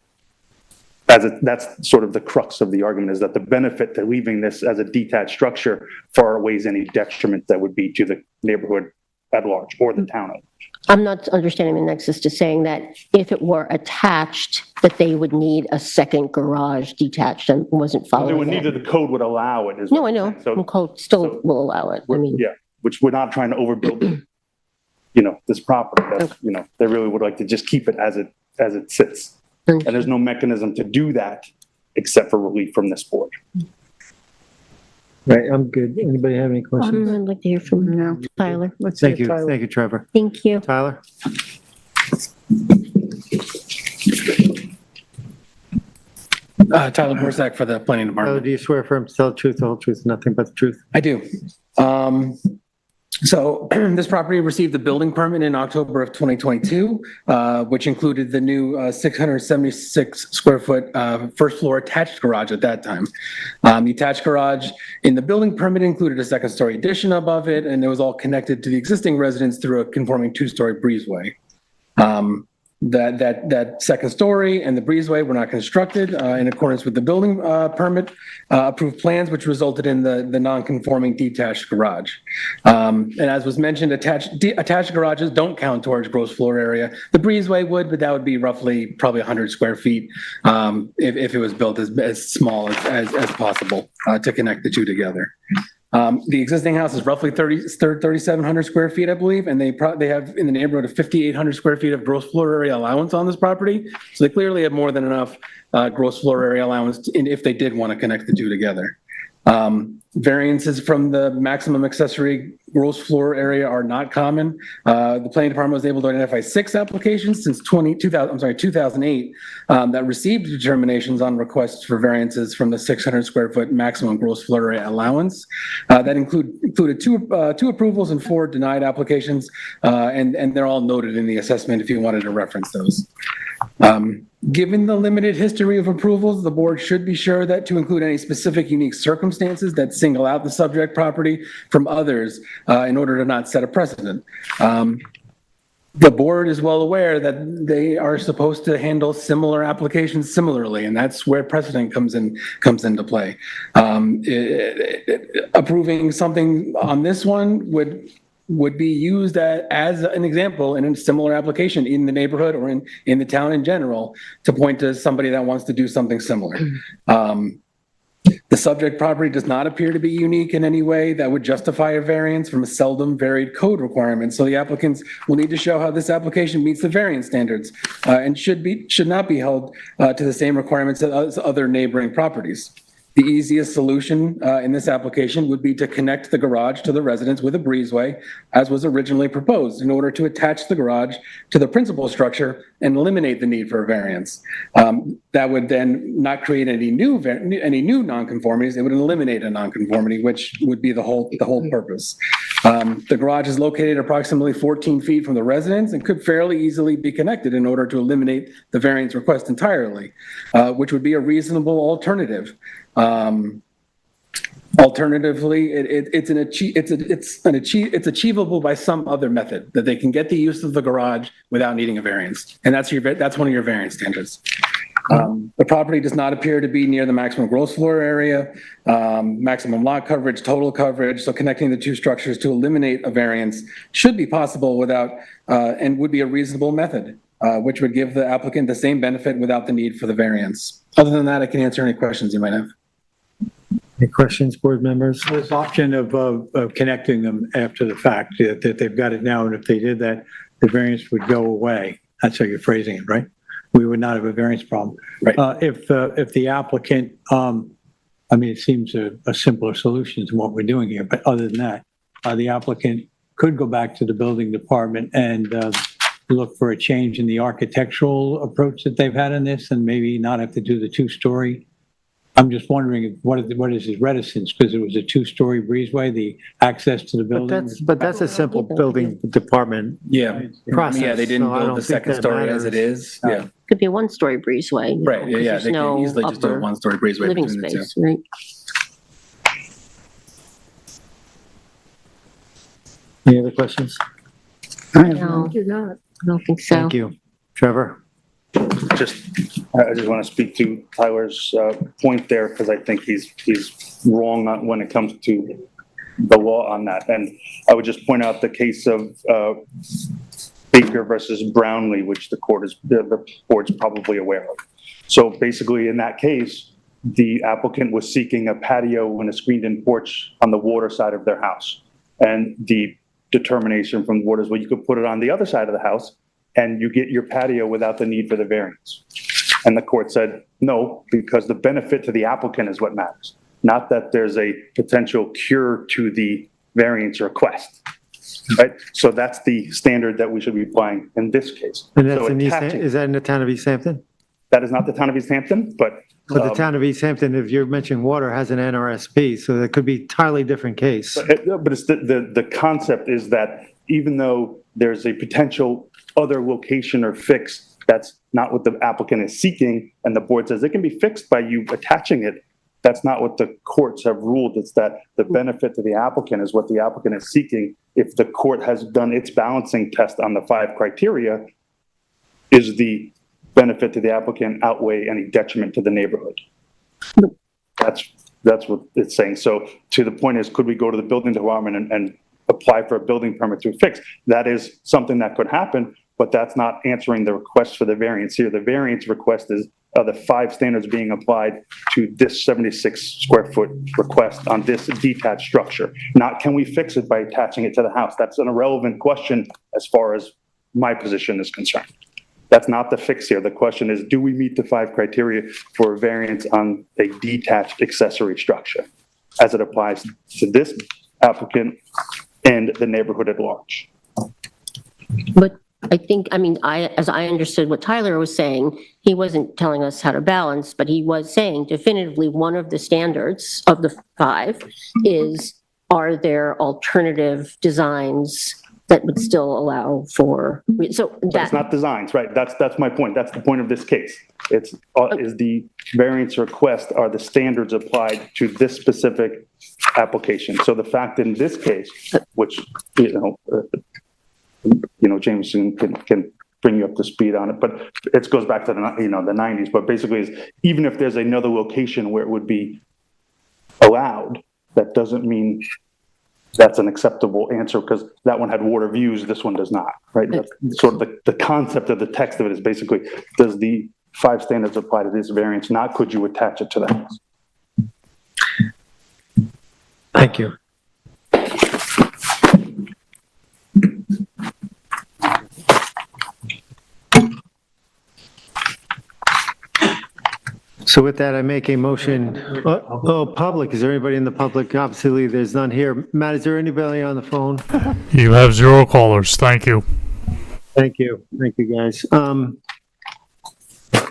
That's sort of the crux of the argument, is that the benefit to leaving this as a detached structure far outweighs any detriment that would be to the neighborhood at large or the town at large. I'm not understanding the nexus to saying that if it were attached, that they would need a second garage detached, and wasn't following They would that. need the code would allow it. No, I know. The code still will allow it. I mean, Yeah, which we're not trying to overbuild, you know, this property. That's, you know, they really would like to just keep it as it sits. And there's no mechanism to do that except for relief from this board. Right, I'm good. Anybody have any questions? I'd like to hear from Tyler. Thank you, thank you, Trevor. Thank you. Tyler? Tyler Borsak for the Planning Tyler, Department. do you swear firm to tell the truth, the whole truth, nothing but the truth? I do. So this property received a building permit in October of 2022, which included the new 676 square foot first floor attached garage at that time. The attached garage in the building permit included a 2nd-story addition above it, and it was all connected to the existing residence through a conforming 2-story breezeway. That 2nd story and the breezeway were not constructed in accordance with the building permit approved plans, which resulted in the non-conforming detached garage. And as was mentioned, attached garages don't count towards gross floor area. The breezeway would, but that would be probably 100 square feet if it was built as small as possible to connect the two together. The existing house is roughly 3,700 square feet, I believe, and they have in the neighborhood of 5,800 square feet of gross floor area allowance on this property. So they clearly have more than enough gross floor area allowance if they did want to connect the two together. Variances from the maximum accessory gross floor area are not common. The planning department was able to identify 6 applications since 2008 that received determinations on requests for variances from the 600 square foot maximum gross floor area allowance. That included two approvals and 4 denied applications, and they're all noted in the assessment if you wanted to reference those. Given the limited history of approvals, the board should be sure that to include any specific unique circumstances that single out the subject property from others in order to not set a precedent. The board is well aware that they are supposed to handle similar applications similarly, and that's where precedent comes into play. Approving something on this one would be used as an example in a similar application in the neighborhood or in the town in general to point to somebody that wants to do something similar. The subject property does not appear to be unique in any way that would justify a variance from a seldom varied code requirement. So the applicants will need to show how this application meets the variance standards and should not be held to the same requirements as other neighboring properties. The easiest solution in this application would be to connect the garage to the residence with a breezeway, as was originally proposed, in order to attach the garage to the principal structure and eliminate the need for a variance. That would then not create any new nonconformities. It would eliminate a nonconformity, which would be the whole purpose. The garage is located approximately 14 feet from the residence and could fairly easily be connected in order to eliminate the variance request entirely, which would be a reasonable alternative. Alternatively, it's achievable by some other method that they can get the use of the garage without needing a variance, and that's one of your variance standards. The property does not appear to be near the maximum gross floor area, maximum lot coverage, total coverage. So connecting the two structures to eliminate a variance should be possible without and would be a reasonable method, which would give the applicant the same benefit without the need for the variance. Other than that, I can answer any questions you might have. Any questions, board members? This option of connecting them after the fact, that they've got it now, and if they did that, the variance would go away. That's how you're phrasing it, right? We would not have a variance problem. Right. If the applicant, I mean, it seems a simpler solution to what we're doing here, but other than that, the applicant could go back to the building department and look for a change in the architectural approach that they've had in this, and maybe not have to do the two-story. I'm just wondering what is his reticence, because it was a two-story breezeway, the access to the building. But that's a simple building department process. Yeah, they didn't so I build don't the think second that story matters. as it is. Yeah. Could be a one-story breezeway. you Right, know, 'cause yeah, there's they no can easily just do a upper one-story breezeway living between the two. space, right? Any other questions? No, You're not. I don't think so. Thank you. Trevor? I just want to speak to Tyler's point there, because I think he's wrong when it comes to the law on that. And I would just point out the case of Baker versus Brownlee, which the board's probably aware of. So basically, in that case, the applicant was seeking a patio and a screened-in porch on the water side of their house. And the determination from the board is, well, you could put it on the other side of the house, and you get your patio without the need for the variance. And the court said, no, because the benefit to the applicant is what matters, not that there's a potential cure to the variance request, right? So that's the standard that we should be applying in this case. And that's So is that in the town of East Hampton? That is not the town of East Hampton, but. But the town of East Hampton, if you're mentioning water, has an NRSP, so that could be entirely different case. But it's the concept is that even though there's a potential other location or fix, that's not what the applicant is seeking, and the board says it can be fixed by you attaching it, that's not what the courts have ruled. It's that the benefit to the applicant is what the applicant is seeking. If the court has done its balancing test on the 5 criteria, is the benefit to the applicant outweigh any detriment to the neighborhood? That's what it's saying. So to the point is, could we go to the building department and apply for a building permit to fix? That is something that could happen, but that's not answering the request for the variance here. The variance request is the 5 standards being applied to this 76 square foot request on this detached structure. Not can we fix it by attaching it to the house? That's an irrelevant question as far as my position is concerned. That's not the fix here. The question is, do we meet the 5 criteria for a variance on a detached accessory structure as it applies to this applicant and the neighborhood at large? But I think, as I understood what Tyler was saying, he wasn't telling us how to balance, but he was saying definitively one of the standards of the 5 is, are there alternative designs that would still allow for, so that. It's not designs, right? That's my point. That's the point of this case. It's, is the variance request, are the standards applied to this specific application? So the fact in this case, which, Jameson can bring you up to speed on it, but it goes back to the 90s, but basically is, even if there's another location where it would be allowed, that doesn't mean that's an acceptable answer, because that one had water views, this one does not, right? That's sort of the concept of the text of it is basically, does the 5 standards apply to this variance? Not could you attach it to the house? Thank you. So with that, I make a motion. Public, is there anybody in the public? Obviously, there's none here. Matt, is there anybody on the phone? You have 0 callers. Thank you. Thank you. Thank you, guys.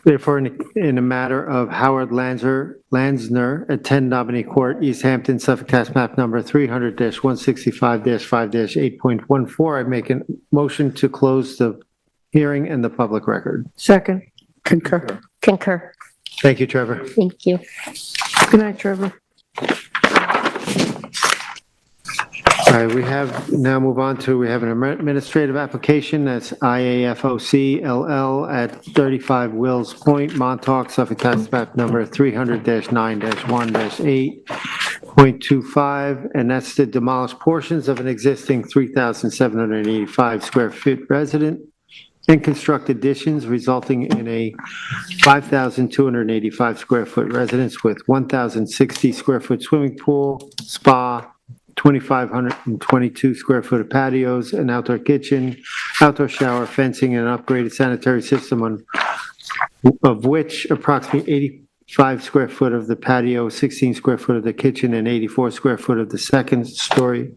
Therefore, in a matter of Howard Lanzner at 10 Nominee Court, East Hampton, Suffolk Tax Map number 300-165-5-8.14, I make a motion to close the hearing and the public record. Second. Concur. Concur. Thank you, Trevor. Thank you. Good night, Trevor. All right, we have an administrative application. That's IAFOC LL at 35 Wills Point, Montauk, Suffolk Tax Map number 300-9-1-8.25, and that's to demolish portions of an existing 3,785 square foot resident and construct additions resulting in a 5,285 square foot residence with 1,060 square foot swimming pool, spa, 2,522 square foot of patios, an outdoor kitchen, outdoor shower, fencing, and an upgraded sanitary system, of which approximately 85 square foot of the patio, 16 square foot of the kitchen, and 84 square foot of the second story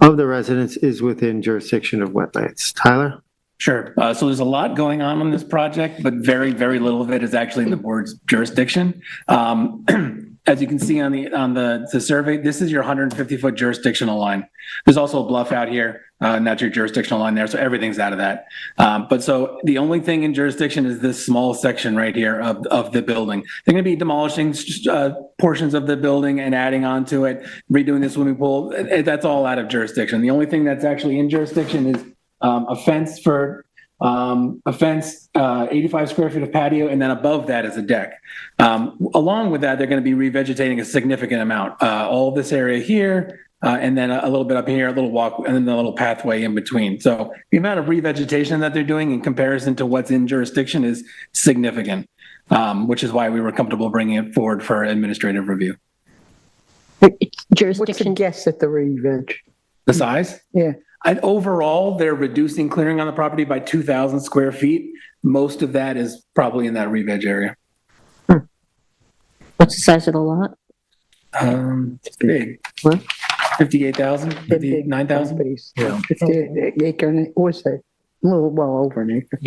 of the residence is within jurisdiction of wetlands. Tyler? Sure. So there's a lot going on this project, but very, very little of it is actually in the board's jurisdiction. As you can see on the survey, this is your 150-foot jurisdictional line. There's also a bluff out here, and that's your jurisdictional line there, so everything's out of that. But so the only thing in jurisdiction is this small section right here of the building. They're going to be demolishing portions of the building and adding onto it, redoing the swimming pool. That's all out of jurisdiction. The only thing that's actually in jurisdiction is a fence, 85 square feet of patio, and then above that is a deck. Along with that, they're going to be revegetating a significant amount. All this area here, and then a little bit up here, a little walk, and then a little pathway in between. So the amount of revegetation that they're doing in comparison to what's in jurisdiction is significant, which is why we were comfortable bringing it forward for administrative review. What's the guess at the re-veg? The size? Yeah. Overall, they're reducing clearing on the property by 2,000 square feet. Most of that is probably in that re-veg area. What's the size of the lot? It's big. What? 58,000, 59,000? Yeah. 58 acre, and what's that? A little well over an acre.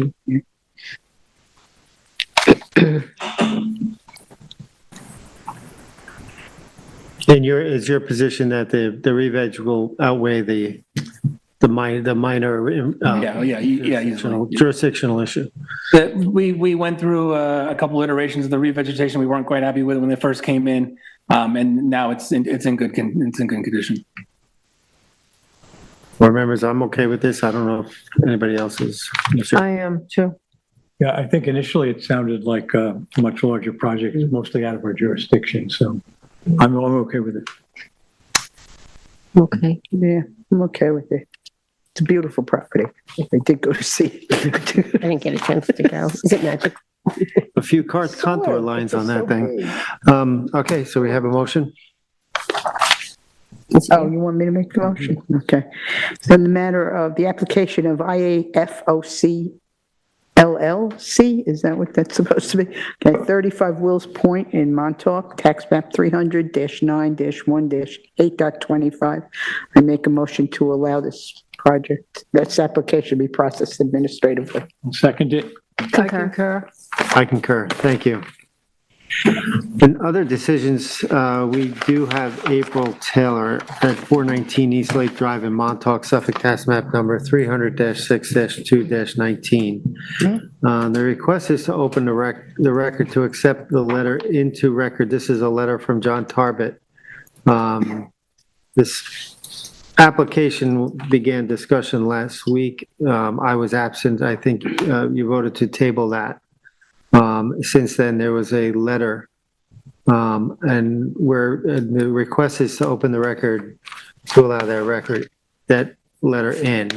And is your position that the re-veg will outweigh the minor jurisdictional issue? We went through a couple iterations of the revegetation. We weren't quite happy with it when they first came in, and now it's in good condition. Board members, I'm okay with this. I don't know if anybody else is. I am too. Yeah, I think initially it sounded like a much larger project, mostly out of our jurisdiction, so I'm okay with it. Okay. Yeah, I'm okay with it. It's a beautiful property. I did go to see it. I didn't get a chance to go. Is it magic? A few contour lines on that thing. Okay, so we have a motion. Oh, you want me to make the motion? Okay. So in the matter of the application of IAFOC LLC, is that what that's supposed to be? Okay, 35 Wills Point in Montauk, tax map 300-9-1-8.25. I make a motion to allow this application be processed administratively. Second it. Concur. I concur. Thank you. In other decisions, we do have April Taylor at 419 East Lake Drive in Montauk, Suffolk, tax map number 300-6-2-19. The request is to open the record to accept the letter into record. This is a letter from John Tarbett. This application began discussion last week. I was absent. I think you voted to table that. Since then, there was a letter, and the request is to open the record to allow that letter in.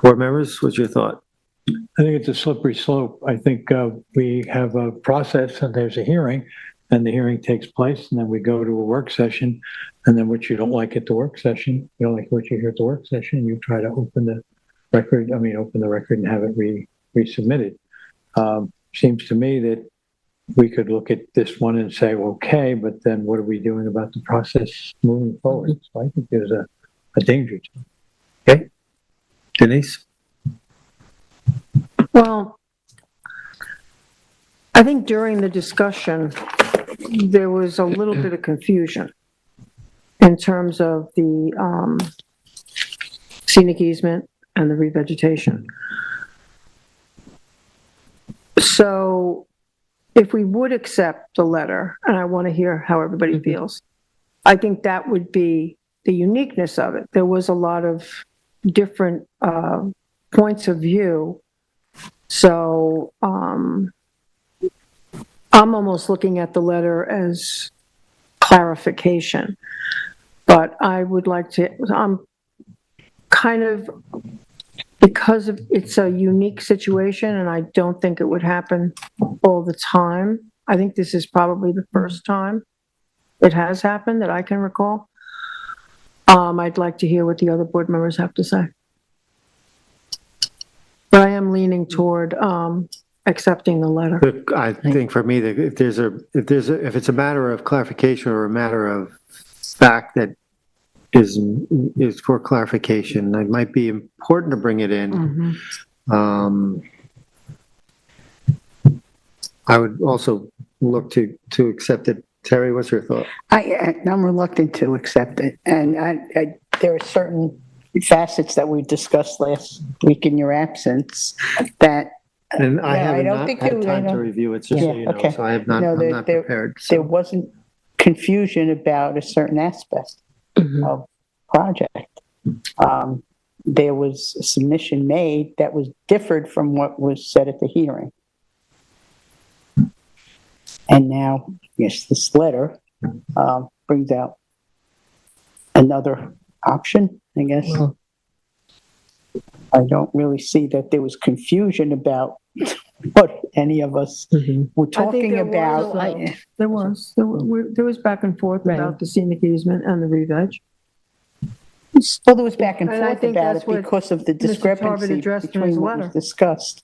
Board members, what's your thought? I think it's a slippery slope. I think we have a process and there's a hearing, then the hearing takes place, and then we go to a work session, and then what you don't like at the work session, you don't like what you hear at the work session, you try to open the record and have it resubmitted. Seems to me that we could look at this one and say, well, okay, but then what are we doing about the process moving forward? So I think there's a danger to it. Okay. Denise? Well, I think during the discussion, there was a little bit of confusion in terms of the scenic easement and the revegetation. So if we would accept the letter, and I want to hear how everybody feels, I think that would be the uniqueness of it. There was a lot of different points of view. So I'm almost looking at the letter as clarification, but I would like to, I'm kind of, because of, it's a unique situation and I don't think it would happen all the time. I think this is probably the first time it has happened that I can recall. I'd like to hear what the other board members have to say. But I am leaning toward accepting the letter. Look, I think for me, that if it's a matter of clarification or a matter of fact that is for clarification, it might be important to bring it in. I would also look to accept it. Terry, what's your thought? I'm reluctant to accept it, and there are certain facets that we discussed last week in your absence that. And I haven't don't think had time to review it, just so you know, so I have not, I'm not prepared. There wasn't confusion about a certain aspect of project. There was a submission made that was differed from what was said at the hearing. And now, yes, this letter brings out another option, I guess. I don't really see that there was confusion about what any of us were talking about. There was back and forth about the scenic easement and the re-veg. Well, there was back and And I forth think about that's it what because of the Mr. Tarvin discrepancy addressed in his between what was letter. discussed.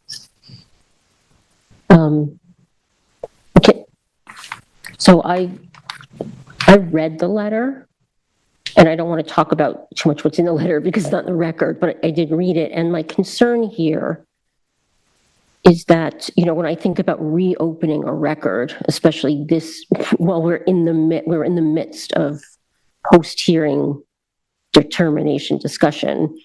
Okay. So I read the letter, and I don't want to talk about too much what's in the letter because it's not in the record, but I did read it. And my concern here is that, when I think about reopening a record, especially this, while we're in the midst of post-hearing determination discussion,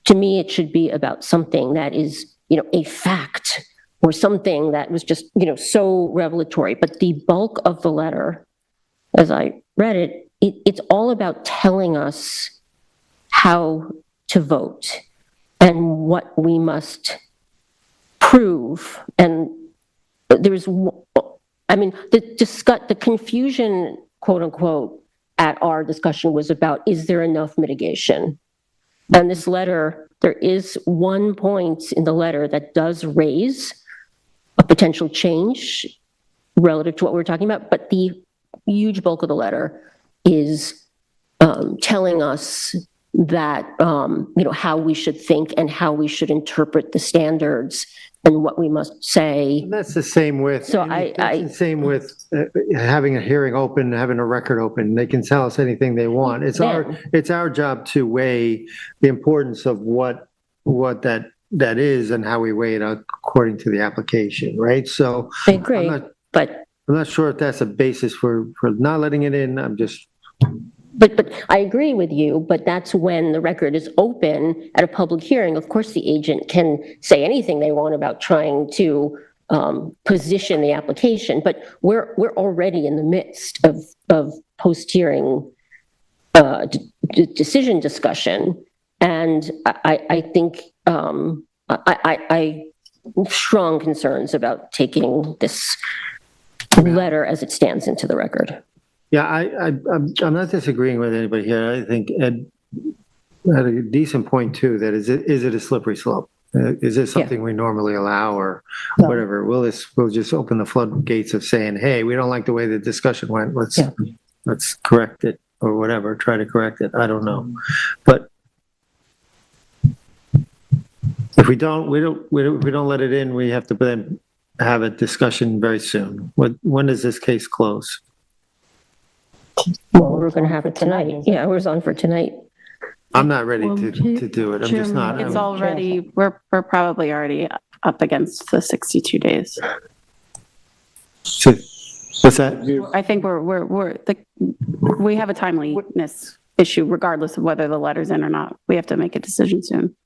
to me, it should be about something that is, a fact or something that was just, so revelatory. But the bulk of the letter, as I read it, it's all about telling us how to vote and what we must prove. And the confusion, quote unquote, at our discussion was about, is there enough mitigation? And this letter, there is one point in the letter that does raise a potential change relative to what we're talking about, but the huge bulk of the letter is telling us that, how we should think and how we should interpret the standards and what we must say. And that's the same with, the same with having a hearing open, having a record open. They can tell us anything they want. It's our job to weigh the importance of what that is and how we weigh it out according to the application, right? So I agree, but I'm not sure if that's a basis for not letting it in. I'm just. But I agree with you, but that's when the record is open at a public hearing. Of course, the agent can say anything they want about trying to position the application, but we're already in the midst of post-hearing decision discussion. And I think I have strong concerns about taking this letter as it stands into the record. Yeah, I'm not disagreeing with anybody here. I think Ed had a decent point too, that is it a slippery slope? Is this something we normally allow or whatever? We'll just open the floodgates of saying, hey, we don't like the way the discussion went. Let's correct it or whatever, try to correct it. I don't know. But if we don't let it in, we have to then have a discussion very soon. When does this case close? Well, we're going to have it tonight. Yeah, it was on for tonight. I'm not ready to do it. I'm just not. It's already, we're probably already up against the 62 days. So, what's that? I think we have a timeliness issue regardless of whether the letter's in or not. We have to make a decision soon.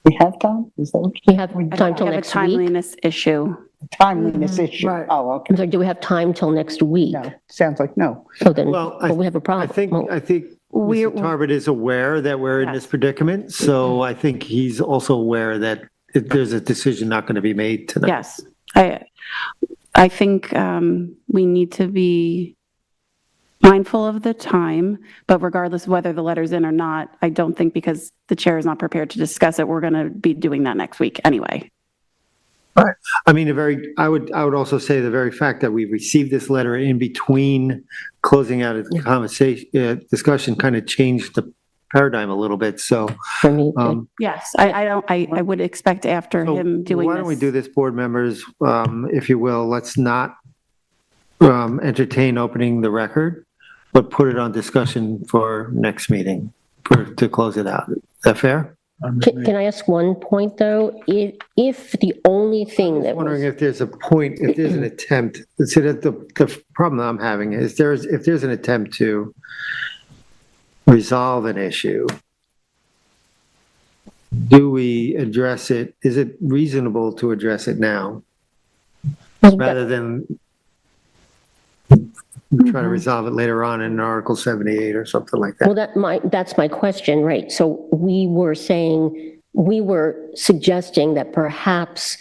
We have time? Is that what We have time till We have a next week? timeliness issue. timeliness issue? Right. Oh, okay. I'm sorry, do we have time till next week? No, sounds like no. Oh, then, Well, well, we have a problem. I think Mr. Tarbert is aware that we're in this predicament, so I think he's also aware that there's a decision not going to be made tonight. Yes. I think we need to be mindful of the time, but regardless of whether the letter's in or not, I don't think because the chair is not prepared to discuss it, we're going to be doing that next week anyway. Right. I mean, I would also say the very fact that we received this letter in between closing out a conversation, discussion kind of changed the paradigm a little bit. So, For me, Yes, I would expect after him doing why this. don't we do this, board members, if you will, let's not entertain opening the record, but put it on discussion for next meeting to close it out. Is that fair? Can I ask one point, though? If the only thing that I'm wondering was, if there's a point, if there's an attempt, see that the problem I'm having is if there's an attempt to resolve an issue, do we address it? Is it reasonable to address it now rather than try to resolve it later on in Article 78 or something like that? well, that's my question, right? So we were suggesting that perhaps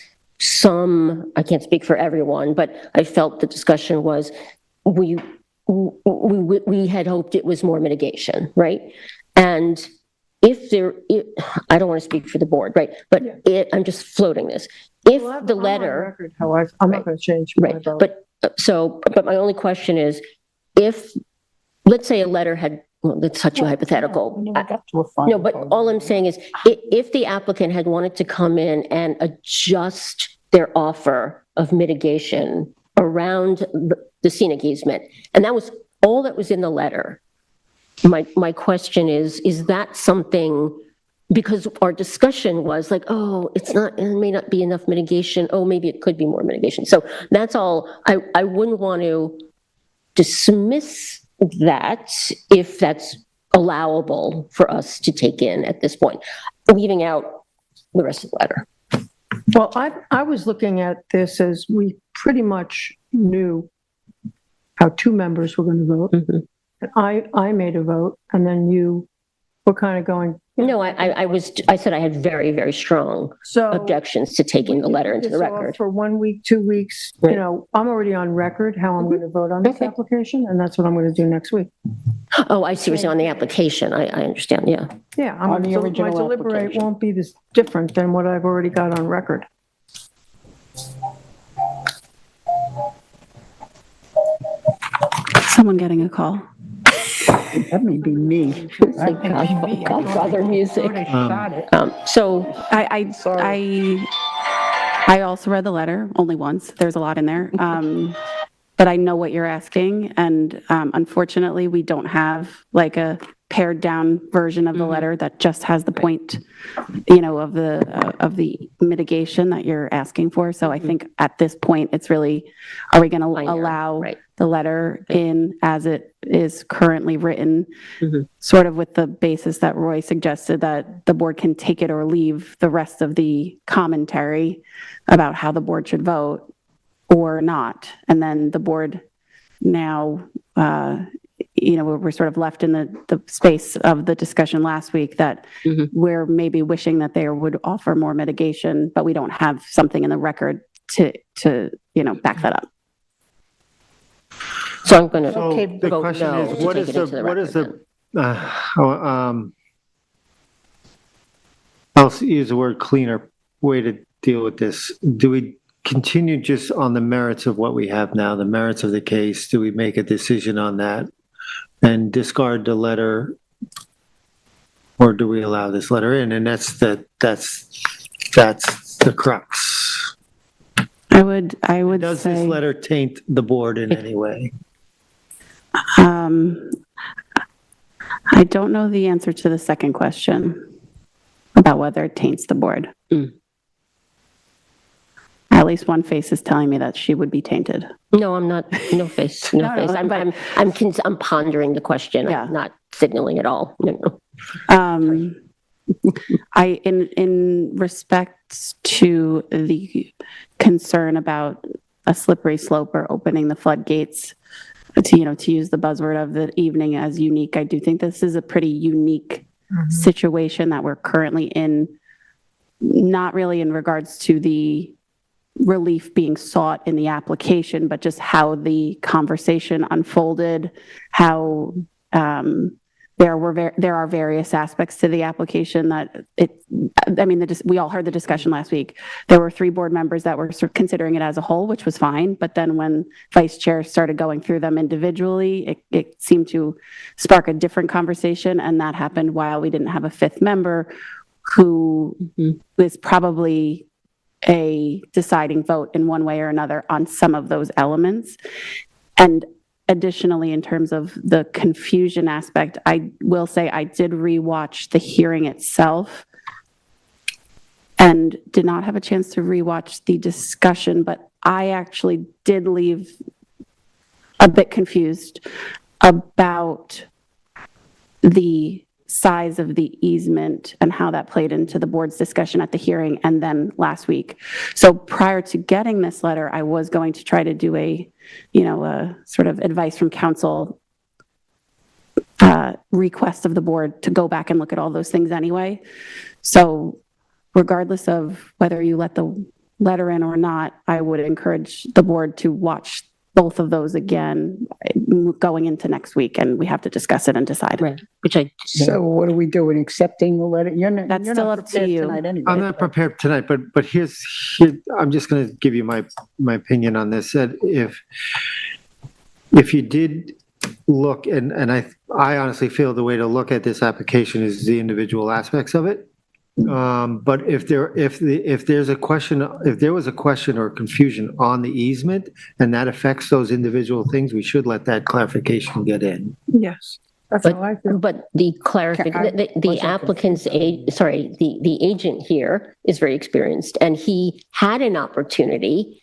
I can't speak for everyone, but I felt the discussion was, we had hoped it was more mitigation, right? And I don't want to speak for the board, right? But I'm just floating this. If the letter, I'm not going to change my right, vote. but my only question is, if, let's say a letter had, well, that's such a hypothetical. No, but all I'm saying is, if the applicant had wanted to come in and adjust their offer of mitigation around the scenic easement, and that was all that was in the letter, my question is that something, because our discussion was like, oh, it may not be enough mitigation. Oh, maybe it could be more mitigation. So that's all. I wouldn't want to dismiss that if that's allowable for us to take in at this point, leaving out the rest of the letter. Well, I was looking at this as we pretty much knew how two members were going to vote. Mm-hmm. And I made a vote, and then you were kind of going. No, I said I had very, very strong objections to taking the letter into the record. For 1 week, 2 weeks, Right. I'm already on record how I'm going to vote on this application, and that's what I'm going to do next week. Oh, I see what you're saying on the application. I understand, yeah. Yeah, On the my original deliberate application. won't be this different than what I've already got on record. Someone getting a call. That may be me. It's like Godfather music. So I also read the letter only once. There's a lot in there. But I know what you're asking. And unfortunately, we don't have like a pared down version of the letter that just has the point, of the mitigation that you're asking for. So I think at this point, it's really, are we going to allow the letter in as it is currently written, sort of with the basis that Roy suggested, that the board can take it or leave the rest of the commentary about how the board should vote or not. And then the board now, we're sort of left in the space of the discussion last week that we're maybe wishing that they would offer more mitigation, but we don't have something in the record to back that up. So I'm going to The vote question no is, to take it into the record. I'll use the word cleaner way to deal with this. Do we continue just on the merits of what we have now, the merits of the case? Do we make a decision on that and discard the letter? Or do we allow this letter in? And that's the crux. I would Does say, this letter taint the board in any way? I don't know the answer to the second question about whether it taints the board. At least one face is telling me that she would be tainted. No, I'm not, no face, no face. I'm pondering the question. Yeah. I'm not signaling at all. No. In respect to the concern about a slippery slope or opening the floodgates, to use the buzzword of the evening as unique, I do think this is a pretty unique situation that we're currently in, not really in regards to the relief being sought in the application, but just how the conversation unfolded, how there are various aspects to the application that we all heard the discussion last week. There were 3 board members that were sort of considering it as a whole, which was fine. But then when vice chair started going through them individually, it seemed to spark a different conversation. And that happened while we didn't have a 5th member who is probably a deciding vote in one way or another on some of those elements. And additionally, in terms of the confusion aspect, I will say I did rewatch the hearing itself and did not have a chance to rewatch the discussion, but I actually did leave a bit confused about the size of the easement and how that played into the board's discussion at the hearing and then last week. So prior to getting this letter, I was going to try to do a sort of advice from counsel request of the board to go back and look at all those things anyway. So regardless of whether you let the letter in or not, I would encourage the board to watch both of those again going into next week, and we have to discuss it and decide. Right. So what are we doing? Accepting the letter? That's still up to you. Anyway. I'm not prepared tonight, but here I'm just going to give you my opinion on this. That if you did look, and I honestly feel the way to look at this application is the individual aspects of it. But if there was a question or confusion on the easement and that affects those individual things, we should let that clarification get in. Yes. That's how I feel. But the the agent here is very experienced, and he had an opportunity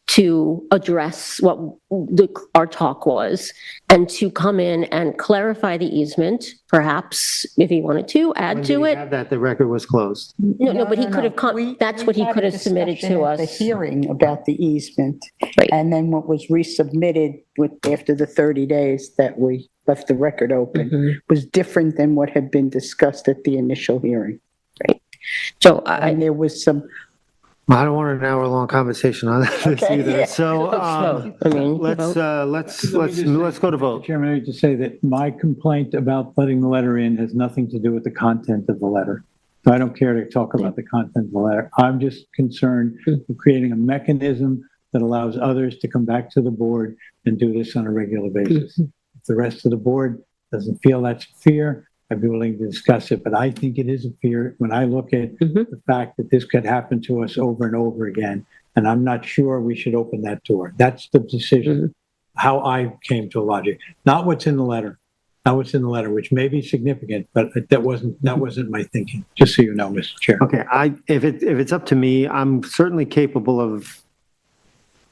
to address what our talk was and to come in and clarify the easement, perhaps if he wanted to add to it. Have that the record was closed. No, but he could have that's what he could have submitted to us. The hearing about the easement. Right. And then what was resubmitted after the 30 days that we left the record open was different than what had been discussed at the initial hearing. Right. So and there was some. I don't want an hour-long conversation on this either. Yeah. So let's go to vote. Chairman, I need to say that my complaint about letting the letter in has nothing to do with the content of the letter. So I don't care to talk about the content of the letter. I'm just concerned with creating a mechanism that allows others to come back to the board and do this on a regular basis. If the rest of the board doesn't feel that's fair, I'd be willing to discuss it, but I think it is a fear when I look at the fact that this could happen to us over and over again, and I'm not sure we should open that door. That's the decision, how I came to a logic, not what's in the letter, which may be significant, but that wasn't my thinking, just so you know, Mr. Chair. Okay, if it's up to me, I'm certainly capable of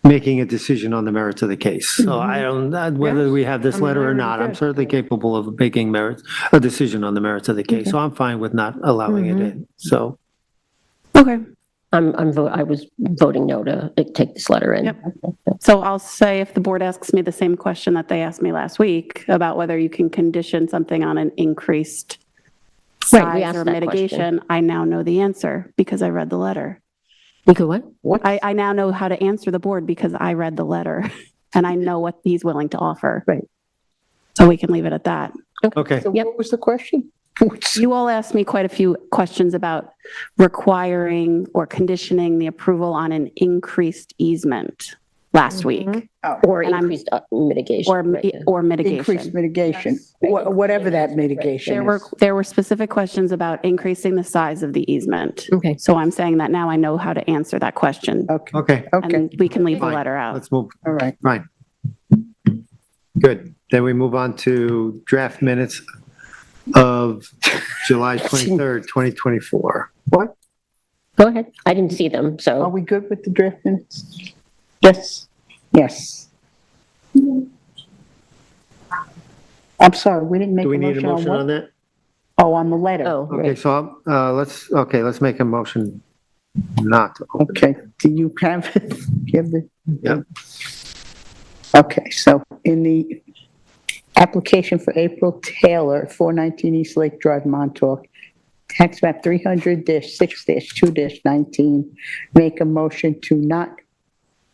making a decision on the merits of the case. So I don't, whether we have this letter or not, I'm certainly capable of making a decision on the merits of the case. So I'm fine with not allowing it in. So. Okay. I was voting no to take this letter in. Yep. So I'll say if the board asks me the same question that they asked me last week about whether you can condition something on an increased size or mitigation, I now know the answer because I read the letter. You could what? I now know how to answer the board because I read the letter and I know what he's willing to offer. Right. So we can leave it at that. Okay. So what was the question? You all asked me quite a few questions about requiring or conditioning the approval on an increased easement last week. Or increased mitigation. Or mitigation. Increased mitigation, whatever that mitigation is. There were specific questions about increasing the size of the easement. Okay. So I'm saying that now I know how to answer that question. Okay, And we can leave the Fine. letter out. let's move. All right. Fine. Good. Then we move on to draft minutes of July 23rd, 2024. What? Go ahead. I didn't see them, Are so. we good with the draft minutes? Yes. Yes. I'm sorry, we didn't make Do a we need a motion motion on on what? that? Oh, on the letter. Oh, Okay, right. so let's make a motion not to open. Okay, do you have it? Give the. Yep. Okay, so in the application for April Taylor, 419 East Lake Drive, Montauk, tax map 300-6-2-19, make a motion to not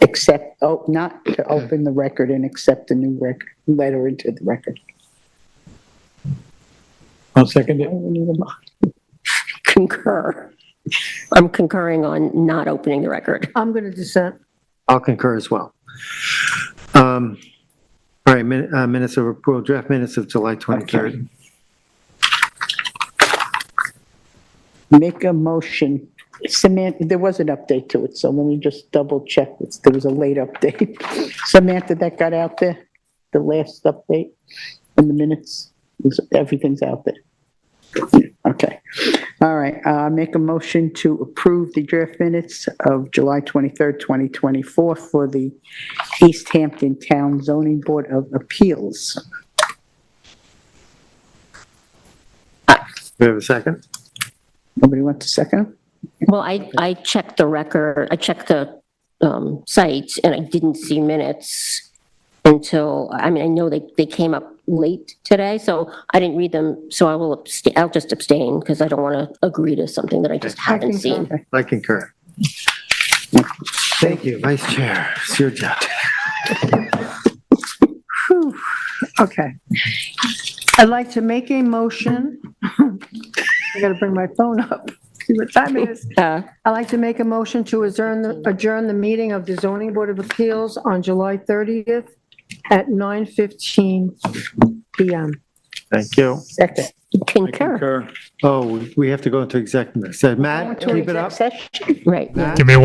to open the record and accept the new letter into the record. I'll second it. Concur. I'm concurring on not opening the record. I'm going to dissent. I'll concur as well. All right, minutes of approval, draft minutes of July 23rd. Make a motion. Samantha, there was an update to it, so let me just double check. There was a late update. Samantha, that got out there, the last update in the minutes, everything's out there. Okay. All right, make a motion to approve the draft minutes of July 23rd, 2024 for the East Hampton Town Zoning Board of Appeals. We have a second? Nobody wants a second? Well, I checked the record, I checked the site, and I didn't see minutes until, I know they came up late today, so I didn't read them, so I'll just abstain, because I don't want to agree to something that I just haven't seen. I concur. Thank you, Vice Chair. It's your job. Whew. Okay. I'd like to make a motion. I got to bring my phone up. See what time it is. I'd like to make a motion to adjourn the meeting of the Zoning Board of Appeals on July 30th at 9:15 PM. Thank you. Second. Concur. Oh, we have to go into executive. So Matt, keep it up. Right. Matt? Give me one